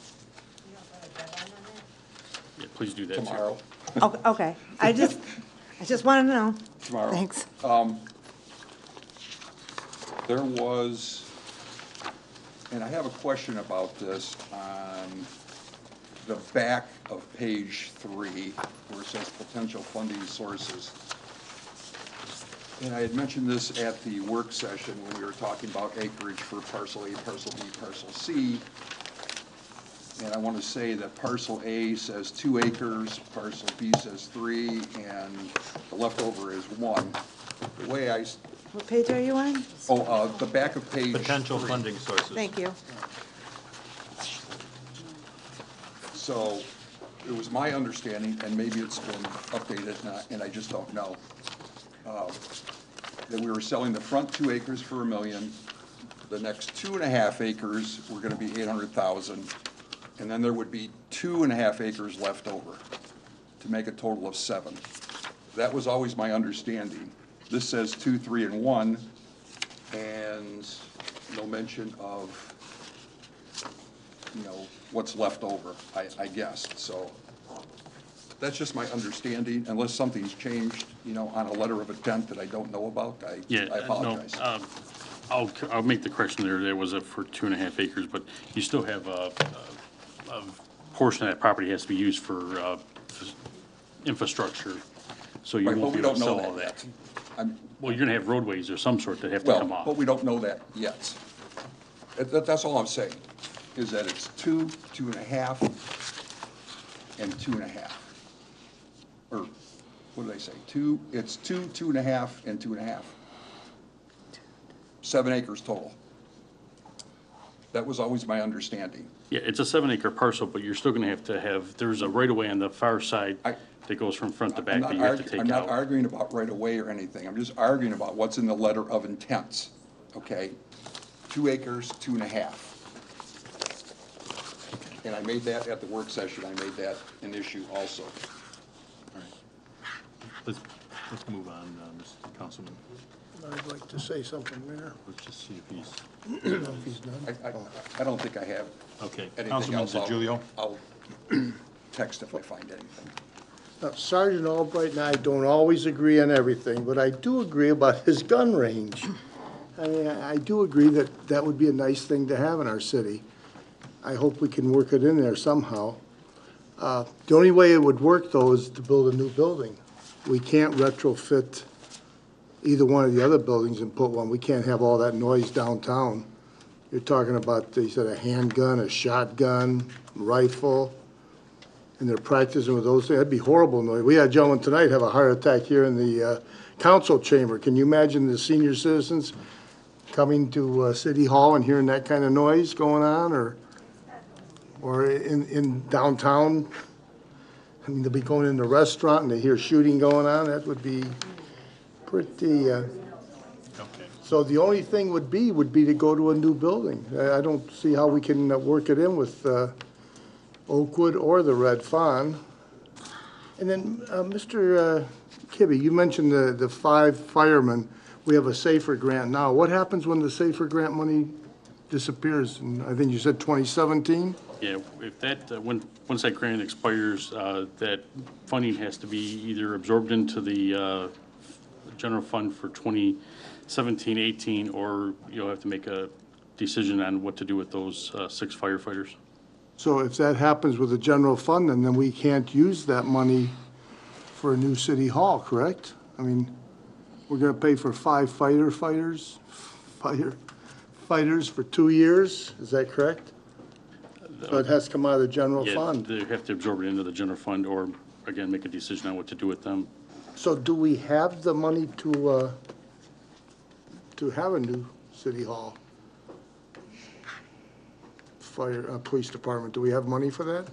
[SPEAKER 3] Yeah, please do that.
[SPEAKER 9] Tomorrow.
[SPEAKER 23] Oh, okay. I just wanted to know.
[SPEAKER 9] Tomorrow.
[SPEAKER 23] Thanks.
[SPEAKER 9] There was And I have a question about this on the back of page 3, where it says potential funding sources. And I had mentioned this at the work session when we were talking about acreage for parcel A, parcel B, parcel C. And I want to say that parcel A says 2 acres, parcel B says 3, and the leftover is 1. The way I,
[SPEAKER 4] What page are you on?
[SPEAKER 9] the back of page
[SPEAKER 1] Potential
[SPEAKER 9] 3.
[SPEAKER 1] funding sources.
[SPEAKER 4] Thank you.
[SPEAKER 9] So it was my understanding, and maybe it's been updated, and I just don't know, that we were selling the front 2 acres for $1 million, the next 2.5 acres were gonna be 800,000, and then there would be 2.5 acres left over to make a total of 7. That was always my understanding. This says 2, 3, and 1, and no mention of, you know, what's left over, I guess. So that's just my understanding, unless something's changed, you know, on a letter of intent that I don't know about, I apologize.
[SPEAKER 3] I'll make the correction there. There was for 2.5 acres, but you still have a portion of that property has to be used for infrastructure. So you
[SPEAKER 9] Right,
[SPEAKER 3] won't
[SPEAKER 9] but
[SPEAKER 3] be
[SPEAKER 9] we
[SPEAKER 3] able to
[SPEAKER 9] don't know
[SPEAKER 3] sell all
[SPEAKER 9] that
[SPEAKER 3] that.
[SPEAKER 9] yet. I'm-
[SPEAKER 3] Well, you're gonna have roadways or some sort that have to
[SPEAKER 9] Well,
[SPEAKER 3] come off.
[SPEAKER 9] but we don't know that yet. That's all I'm saying, is that it's 2, 2.5, and 2.5. Or, what did I say? It's 2, 2.5, and 2.5. 7 acres total. That was always my understanding.
[SPEAKER 3] Yeah, it's a 7-acre parcel, but you're still gonna have to have, there's a right-of-way on the far side that goes from front to back that you have to take
[SPEAKER 9] I'm not
[SPEAKER 3] out.
[SPEAKER 9] arguing about right of way or anything. I'm just arguing about what's in the letter of intents, okay? 2 acres, 2.5. And I made that at the work session, I made that an issue also.
[SPEAKER 1] Let's move on, Mr. Councilman.
[SPEAKER 2] I'd like to say something, Mayor.
[SPEAKER 1] Let's just see if he's,
[SPEAKER 2] I don't know if he's done.
[SPEAKER 9] I don't think I have
[SPEAKER 1] okay.
[SPEAKER 9] anything
[SPEAKER 1] Councilman
[SPEAKER 9] else.
[SPEAKER 1] DiGiulio?
[SPEAKER 9] I'll text if I find anything.
[SPEAKER 10] Now, Sergeant Albright and I don't always agree on everything, but I do agree about his gun range. I mean, I do agree that that would be a nice thing to have in our city. I hope we can work it in there somehow. The only way it would work, though, is to build a new building. We can't retrofit either one of the other buildings and put one. We can't have all that noise downtown. You're talking about, they said, a handgun, a shotgun, rifle, and they're practicing with those things. That'd be horrible noise. We had a gentleman tonight have a heart attack here in the council chamber. Can you imagine the senior citizens coming to City Hall and hearing that kind of noise going on, or in downtown? I mean, they'll be going in the restaurant and they hear shooting going on. That would be pretty,
[SPEAKER 1] Okay.
[SPEAKER 10] so the only thing would be to go to a new building. I don't see how we can work it in with Oakwood or the Red Fawn. And then, Mr. Kibbe, you mentioned the 5 firemen. We have a SAFER grant now. What happens when the SAFER grant money disappears? And I think you said 2017?
[SPEAKER 3] Yeah, if that, once that grant expires, that funding has to be either absorbed into the general fund for 2017, 18, or you'll have to make a decision on what to do with those 6 firefighters.
[SPEAKER 10] So if that happens with the general fund, then we can't use that money for a new city hall, correct? I mean, we're gonna pay for 5 firefighters for 2 years, is that correct? So it has to come out of the general
[SPEAKER 3] Yeah,
[SPEAKER 10] fund.
[SPEAKER 3] they have to absorb it into the general fund, or again, make a decision on what to do with them.
[SPEAKER 10] So do we have the money to have a new city hall? Police department, do we have money for that?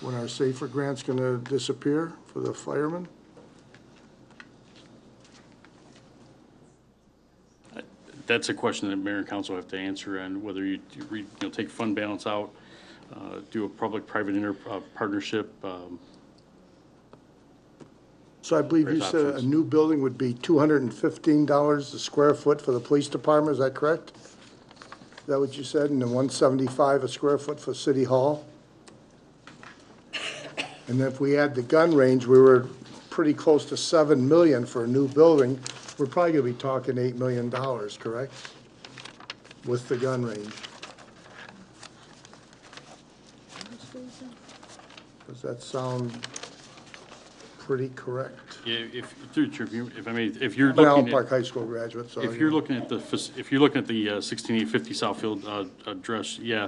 [SPEAKER 10] When our SAFER grant's gonna disappear for the firemen?
[SPEAKER 3] That's a question that mayor and council have to answer, and whether you take fund balance out, do a public-private partnership.
[SPEAKER 10] So I believe you
[SPEAKER 3] There's
[SPEAKER 10] said a
[SPEAKER 3] options.
[SPEAKER 10] new building would be $215 a square foot for the police department, is that correct? Is that what you said? And then $175 a square foot for city hall? And if we add the gun range, we were pretty close to 7 million for a new building. We're probably gonna be talking $8 million, correct? with the gun range? Does that sound pretty correct?
[SPEAKER 3] Yeah, through the chair, if I may, if you're
[SPEAKER 10] I'm an Allen
[SPEAKER 3] looking
[SPEAKER 10] Park
[SPEAKER 3] at,
[SPEAKER 10] High School graduate, so.
[SPEAKER 3] if
[SPEAKER 10] you
[SPEAKER 3] you're
[SPEAKER 10] know.
[SPEAKER 3] looking at the, 16850 Southfield address, yeah,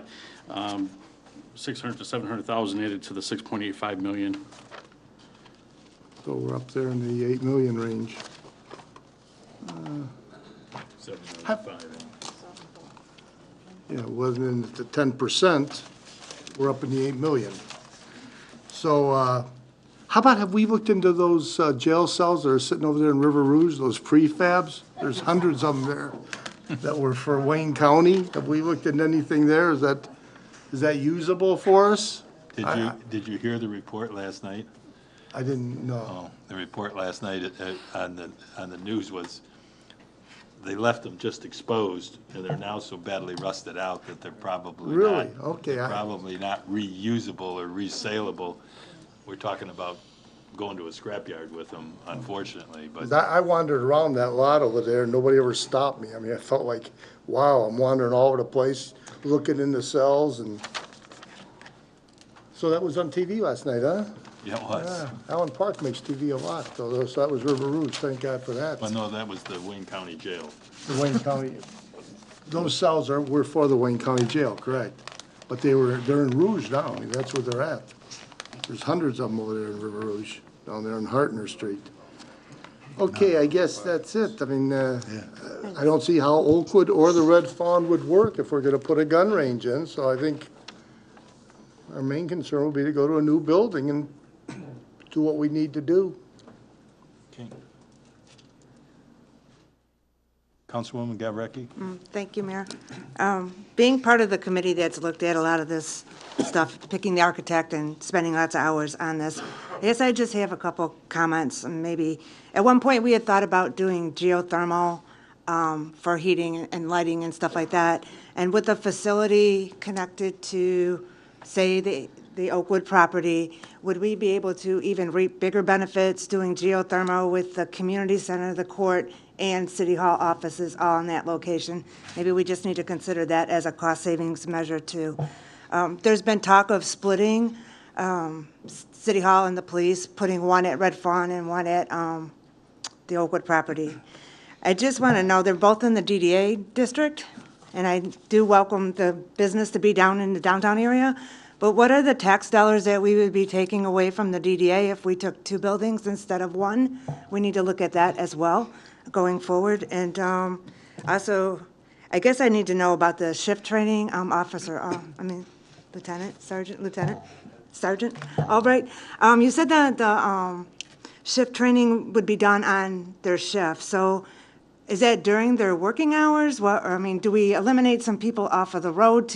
[SPEAKER 3] 600 to 700,000 added to the 6.85 million.
[SPEAKER 10] So we're up there in the 8 million range.
[SPEAKER 1] 795.
[SPEAKER 10] Yeah, it wasn't in the 10%, we're up in the 8 million. So, how about, have we looked into those jail cells that are sitting over there in River Rouge, those prefabs? There's hundreds of them there that were for Wayne County. Have we looked into anything there? Is that usable for us?
[SPEAKER 1] Did you hear the report last night?
[SPEAKER 10] I didn't know.
[SPEAKER 1] Oh, the report last night on the news was, they left them just exposed, and they're now so badly rusted out that they're probably
[SPEAKER 10] Really?
[SPEAKER 1] not,
[SPEAKER 10] Okay.
[SPEAKER 1] probably not reusable or resaleable. We're talking about going to a scrapyard with them, unfortunately, but.
[SPEAKER 10] I wandered around that lot over there, and nobody ever stopped me. I mean, I felt like, wow, I'm wandering all over the place, looking in the cells, and so that was on TV last night, huh?
[SPEAKER 1] Yeah, it was.
[SPEAKER 10] Yeah, Allen Park makes TV a lot, though, so that was River Rouge, thank God for that.
[SPEAKER 1] Well, no, that was the Wayne County Jail.
[SPEAKER 10] The Wayne County, those cells were for the Wayne County Jail, correct? But they're in Rouge now, I mean, that's where they're at. There's hundreds of them over there in River Rouge, down there on Hartner Street. Okay, I guess that's it. I mean, I don't see how Oakwood or the Red Fawn would work if we're gonna put a gun range in, so I think our main concern would be to go to a new building and do what we need to do.
[SPEAKER 1] Okay. Councilwoman Gavreki?
[SPEAKER 23] Thank you, Mayor. Being part of the committee that's looked at a lot of this stuff, picking the architect and spending lots of hours on this, I guess I just have a couple comments. And maybe, at one point, we had thought about doing geothermal for heating and lighting and stuff like that. And with the facility connected to, say, the Oakwood property, would we be able to even reap bigger benefits doing geothermal with the community center, the court, and City Hall offices all in that location? Maybe we just need to consider that as a cost savings measure too. There's been talk of splitting City Hall and the police, putting one at Red Fawn and one at the Oakwood property. I just want to know, they're both in the DDA district, and I do welcome the business to be down in the downtown area, but what are the tax dollars that we would be taking away from the DDA if we took two buildings instead of one? We need to look at that as well going forward. And also, I guess I need to know about the shift training Sergeant Albright. You said that the shift training would be done on their shift. So is that during their working hours? Do we eliminate some people off of the road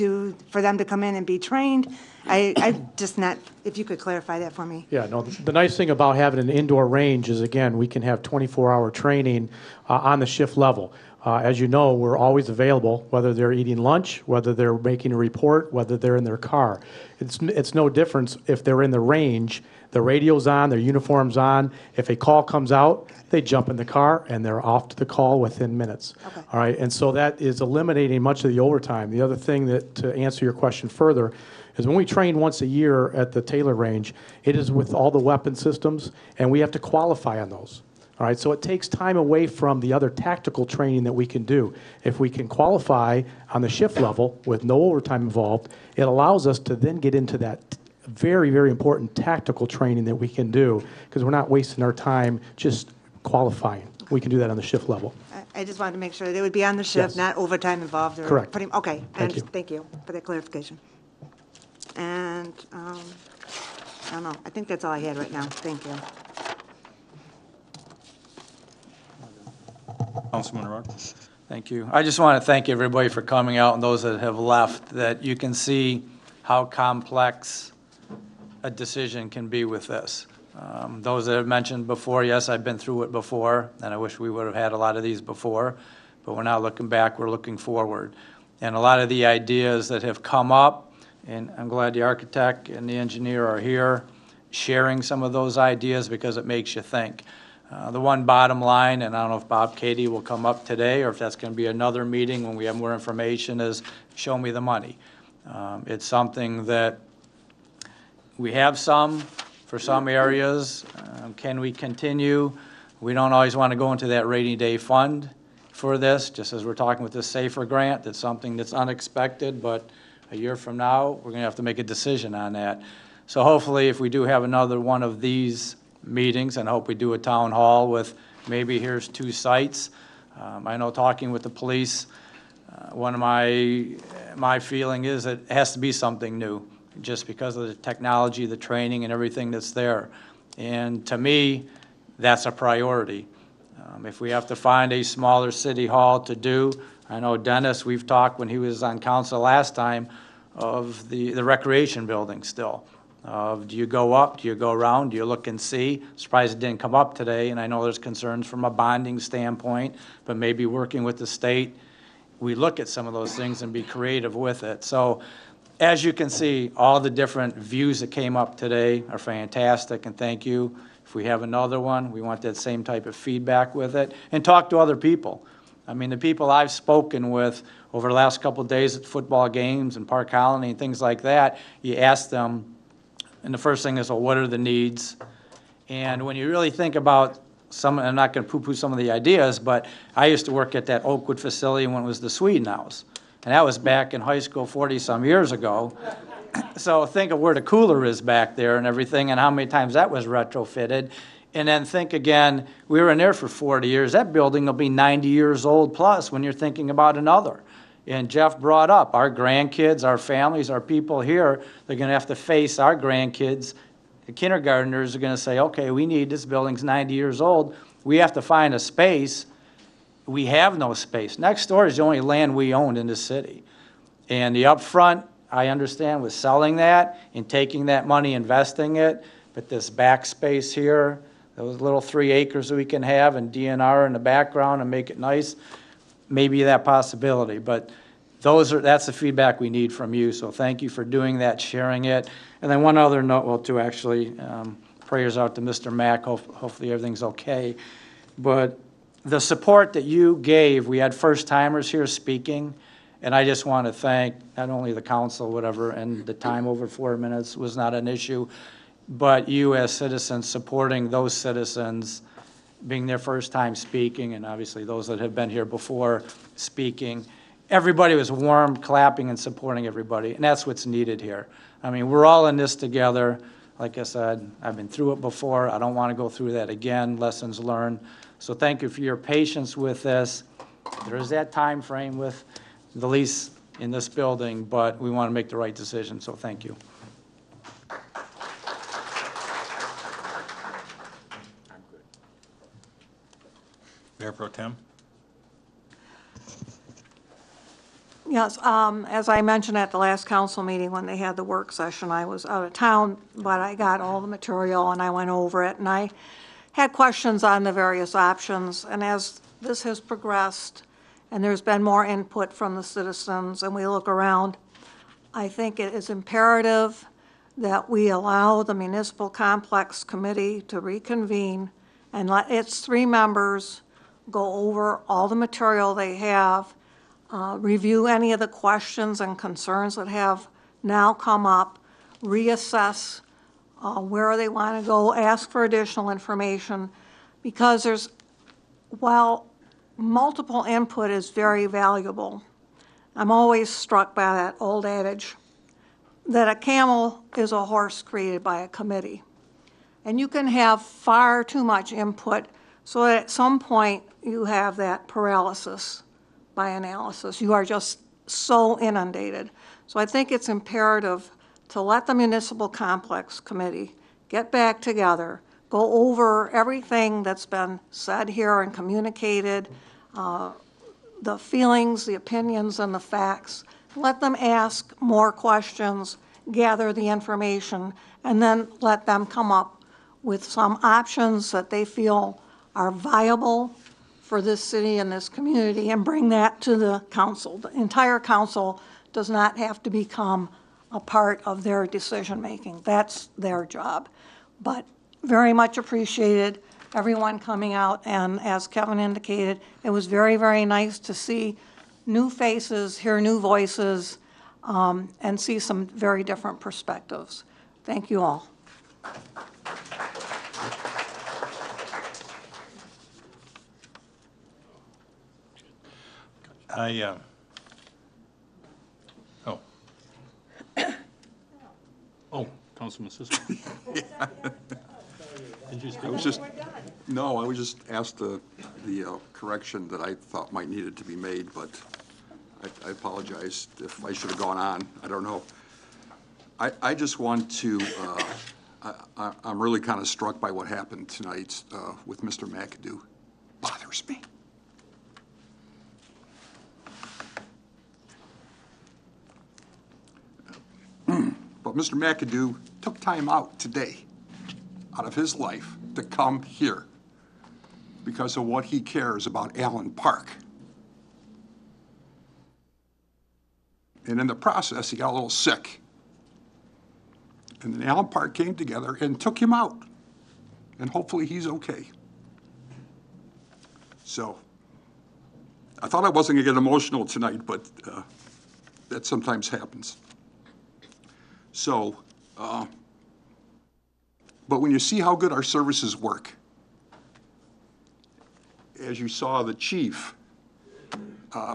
[SPEAKER 23] for them to come in and be trained? If you could clarify that for me.
[SPEAKER 5] Yeah, no, the nice thing about having an indoor range is, again, we can have 24-hour training on the shift level. As you know, we're always available, whether they're eating lunch, whether they're making a report, whether they're in their car. It's no difference if they're in the range, the radio's on, their uniform's on. If a call comes out, they jump in the car and they're off to the call within minutes.
[SPEAKER 23] Okay.
[SPEAKER 5] All right, and so that is eliminating much of the overtime. The other thing that, to answer your question further, is when we train once a year at the Taylor range, it is with all the weapon systems, and we have to qualify on those. All right, so it takes time away from the other tactical training that we can do. If we can qualify on the shift level with no overtime involved, it allows us to then get into that very, very important tactical training that we can do, because we're not wasting our time just qualifying. We can do that on the shift level.
[SPEAKER 23] I just wanted to make sure they would be on the shift,
[SPEAKER 5] Yes.
[SPEAKER 23] not overtime involved.
[SPEAKER 5] Correct.
[SPEAKER 23] Okay,
[SPEAKER 5] Thank you.
[SPEAKER 23] Thank you for that clarification. And, I don't know, I think that's all I had right now. Thank you.
[SPEAKER 1] Councilman Rock?
[SPEAKER 13] Thank you. I just want to thank everybody for coming out and those that have left, that you can see how complex a decision can be with this. Those that have mentioned before, yes, I've been through it before, and I wish we would have had a lot of these before, but we're not looking back, we're looking forward. And a lot of the ideas that have come up, and I'm glad the architect and the engineer are here sharing some of those ideas because it makes you think. The one bottom line, and I don't know if Bob Katie will come up today or if that's going to be another meeting when we have more information, is show me the money. It's something that we have some for some areas. Can we continue? We don't always want to go into that rainy day fund for this, just as we're talking with the SAFER grant. That's something that's unexpected, but a year from now, we're going to have to make a decision on that. So hopefully, if we do have another one of these meetings, and I hope we do a town hall with maybe here's 2 sites. I know talking with the police, one of my feeling is it has to be something new, just because of the technology, the training, and everything that's there. And to me, that's a priority. If we have to find a smaller city hall to do, I know Dennis, we've talked when he was on council last time of the recreation building still. Do you go up, do you go around, do you look and see? Surprised it didn't come up today, and I know there's concerns from a bonding standpoint, but maybe working with the state, we look at some of those things and be creative with it. So as you can see, all the different views that came up today are fantastic, and thank you. If we have another one, we want that same type of feedback with it, and talk to other people. I mean, the people I've spoken with over the last couple of days at football games and Park Colony and things like that, you ask them, and the first thing is, well, what are the needs? And when you really think about some, I'm not going to poo-poo some of the ideas, but I used to work at that Oakwood facility when it was the Sweden House. And that was back in high school 40-some years ago. So think of where the cooler is back there and everything, and how many times that was retrofitted. And then think again, we were in there for 40 years. That building will be 90 years old plus when you're thinking about another. And Jeff brought up our grandkids, our families, our people here, they're going to have to face our grandkids. The kindergartners are going to say, okay, we need, this building's 90 years old. We have to find a space. We have no space. Next door is the only land we own in the city. And the upfront, I understand, was selling that and taking that money, investing it. But this back space here, those little 3 acres that we can have and DNR in the background and make it nice, maybe that possibility. But that's the feedback we need from you. So thank you for doing that, sharing it. And then one other note, well, two actually, prayers out to Mr. Mack. Hopefully everything's okay. But the support that you gave, we had first-timers here speaking, and I just want to thank not only the council, whatever, and the time over 4 minutes was not an issue, but you as citizens supporting those citizens being their first time speaking, and obviously those that have been here before speaking. Everybody was warm, clapping, and supporting everybody, and that's what's needed here. I mean, we're all in this together. Like I said, I've been through it before. I don't want to go through that again, lessons learned. So thank you for your patience with this. There is that time frame with the lease in this building, but we want to make the right decision, so thank you.
[SPEAKER 1] Mayor Pro Tem?
[SPEAKER 8] Yes, as I mentioned at the last council meeting when they had the work session, I was out of town, but I got all the material and I went over it, and I had questions on the various options. And as this has progressed and there's been more input from the citizens and we look around, I think it is imperative that we allow the Municipal Complex Committee to reconvene and let its 3 members go over all the material they have, review any of the questions and concerns that have now come up, reassess where they want to go, ask for additional information, because while multiple input is very valuable, I'm always struck by that old adage that a camel is a horse created by a committee. And you can have far too much input, so that at some point you have that paralysis by analysis. You are just so inundated. So I think it's imperative to let the Municipal Complex Committee get back together, go over everything that's been said here and communicated, the feelings, the opinions, and the facts. Let them ask more questions, gather the information, and then let them come up with some options that they feel are viable for this city and this community, and bring that to the council. The entire council does not have to become a part of their decision-making. That's their job. But very much appreciated. everyone coming out, and as Kevin indicated, it was very, very nice to see new faces, hear new voices, and see some very different perspectives. Thank you all.
[SPEAKER 1] Councilman Sisko. Did you speak?
[SPEAKER 9] I was just, no, I was just asked the correction that I thought might needed to be made, but I apologize if I should have gone on. I don't know. I just want to, I'm really kind of struck by what happened tonight with Mr. McAdoo. Bothers me. But Mr. McAdoo took time out today, out of his life, to come here because of what he cares about Allen Park. And in the process, he got a little sick. And then Allen Park came together and took him out. And hopefully he's okay. So, I thought I wasn't gonna get emotional tonight, but that sometimes happens. So, but when you see how good our services work, as you saw the chief,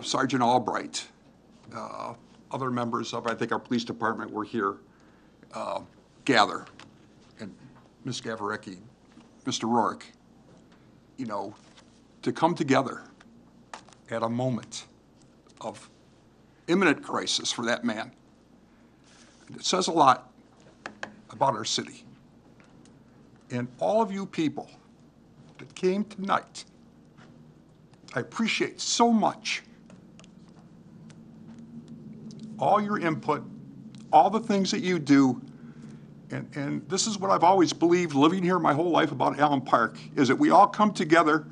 [SPEAKER 9] Sergeant Albright, other members of, I think, our police department were here, gather, and Ms. Gavarecki, Mr. Rourke, you know, to come together at a moment of imminent crisis for that man. It says a lot about our city. And all of you people that came tonight, I appreciate so much. All your input, all the things that you do, and this is what I've always believed living here my whole life about Allen Park, is that we all come together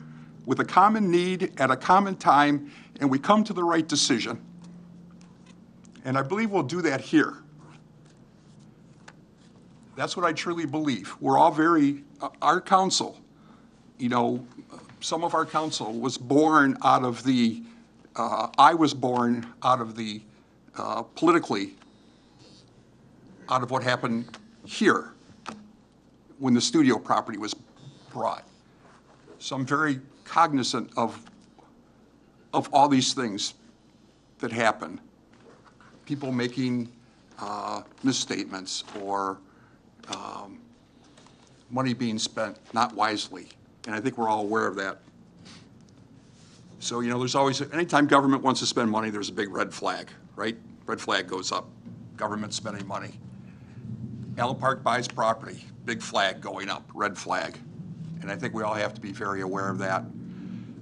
[SPEAKER 9] with a common need at a common time, and we come to the right decision. And I believe we'll do that here. That's what I truly believe. We're all very, our council, you know, some of our council was born out of the, I was born out of the, politically, out of what happened here when the studio property was brought. So I'm very cognizant of all these things that happen. People making misstatements or money being spent not wisely. And I think we're all aware of that. So, you know, there's always, anytime government wants to spend money, there's a big red flag, right? Red flag goes up. Government spending money. Allen Park buys property, big flag going up, red flag. And I think we all have to be very aware of that.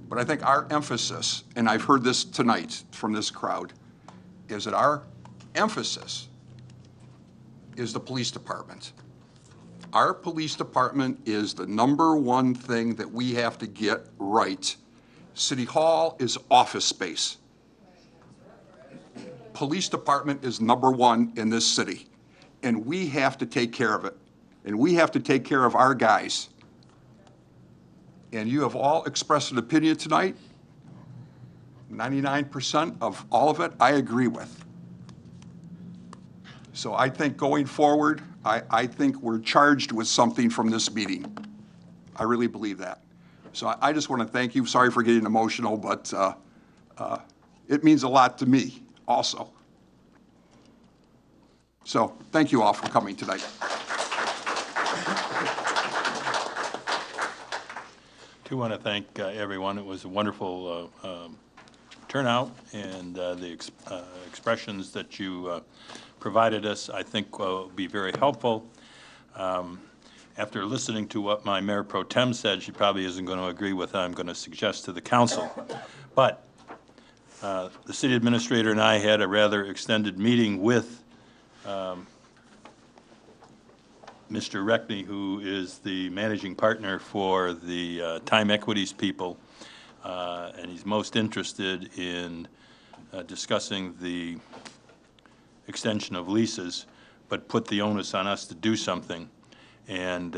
[SPEAKER 9] But I think our emphasis, and I've heard this tonight from this crowd, is that our emphasis is the police department. Our police department is the #1 thing that we have to get right. City Hall is office space. Police department is #1 in this city, and we have to take care of it. And we have to take care of our guys. And you have all expressed an opinion tonight. 99% of all of it, I agree with. So I think going forward, I think we're charged with something from this meeting. I really believe that. So I just want to thank you. Sorry for getting emotional, but it means a lot to me also. So thank you all for coming tonight.
[SPEAKER 1] I do want to thank everyone. It was a wonderful turnout, and the expressions that you provided us, I think, will be very helpful. After listening to what my Mayor Pro Tem said, she probably isn't going to agree with what I'm going to suggest to the council. But the city administrator and I had a rather extended meeting with Mr. Reckney, who is the managing partner for the Time Equities people, and he's most interested in discussing the extension of leases, but put the onus on us to do something. And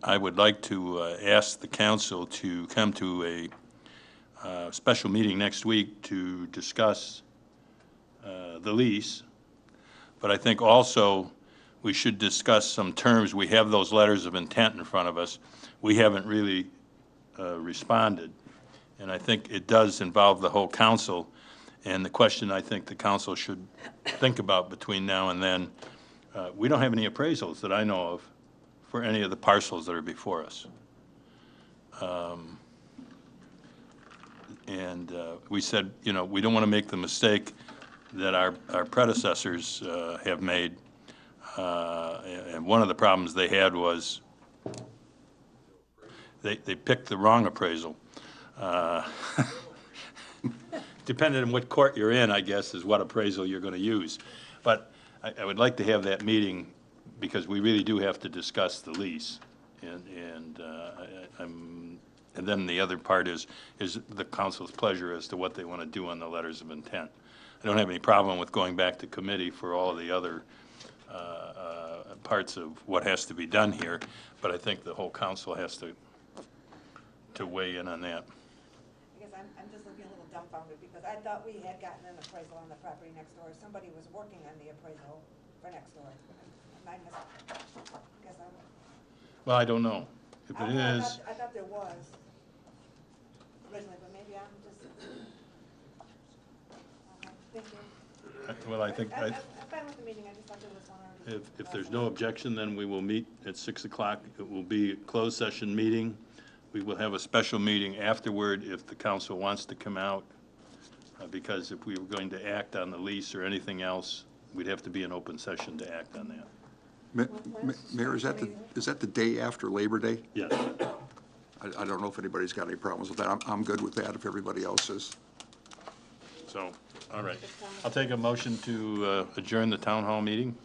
[SPEAKER 1] I would like to ask the council to come to a special meeting next week to discuss the lease. But I think also we should discuss some terms. We have those letters of intent in front of us. We haven't really responded. And I think it does involve the whole council. And the question I think the council should think about between now and then, we don't have any appraisals that I know of for any of the parcels that are before us. And we said, you know, we don't want to make the mistake that our predecessors have made. And one of the problems they had was they picked the wrong appraisal. Depending on what court you're in, I guess, is what appraisal you're going to use. But I would like to have that meeting because we really do have to discuss the lease. And then the other part is the council's pleasure as to what they want to do on the letters of intent. I don't have any problem with going back to committee for all of the other parts of what has to be done here, but I think the whole council has to weigh in on that.
[SPEAKER 23] I guess I'm just looking a little dumbfounded because I thought we had gotten an appraisal on the property next door. Somebody was working on the appraisal for next door. I guess I'm.
[SPEAKER 1] Well, I don't know. If it is,
[SPEAKER 23] I thought there was originally, but maybe I'm just. Thank you.
[SPEAKER 1] well, I think,
[SPEAKER 23] I'm fine with the meeting. I just thought there was one already.
[SPEAKER 1] if there's no objection, then we will meet at 6 o'clock. It will be a closed session meeting. We will have a special meeting afterward if the council wants to come out, because if we were going to act on the lease or anything else, we'd have to be in open session to act on that.
[SPEAKER 9] Mayor, is that the day after Labor Day?
[SPEAKER 1] Yes.
[SPEAKER 9] I don't know if anybody's got any problems with that. I'm good with that if everybody else is.
[SPEAKER 1] So, all right. I'll take a motion to adjourn the town hall meeting.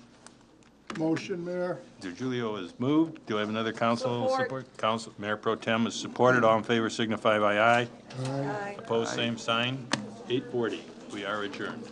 [SPEAKER 10] Motion, Mayor.
[SPEAKER 1] DiGiulio is moved. Do I have another council support? Council, Mayor Pro Tem is supported. All in favor signify by aye.
[SPEAKER 23] Aye.
[SPEAKER 1] Opposed, same sign. 8:40. We are adjourned.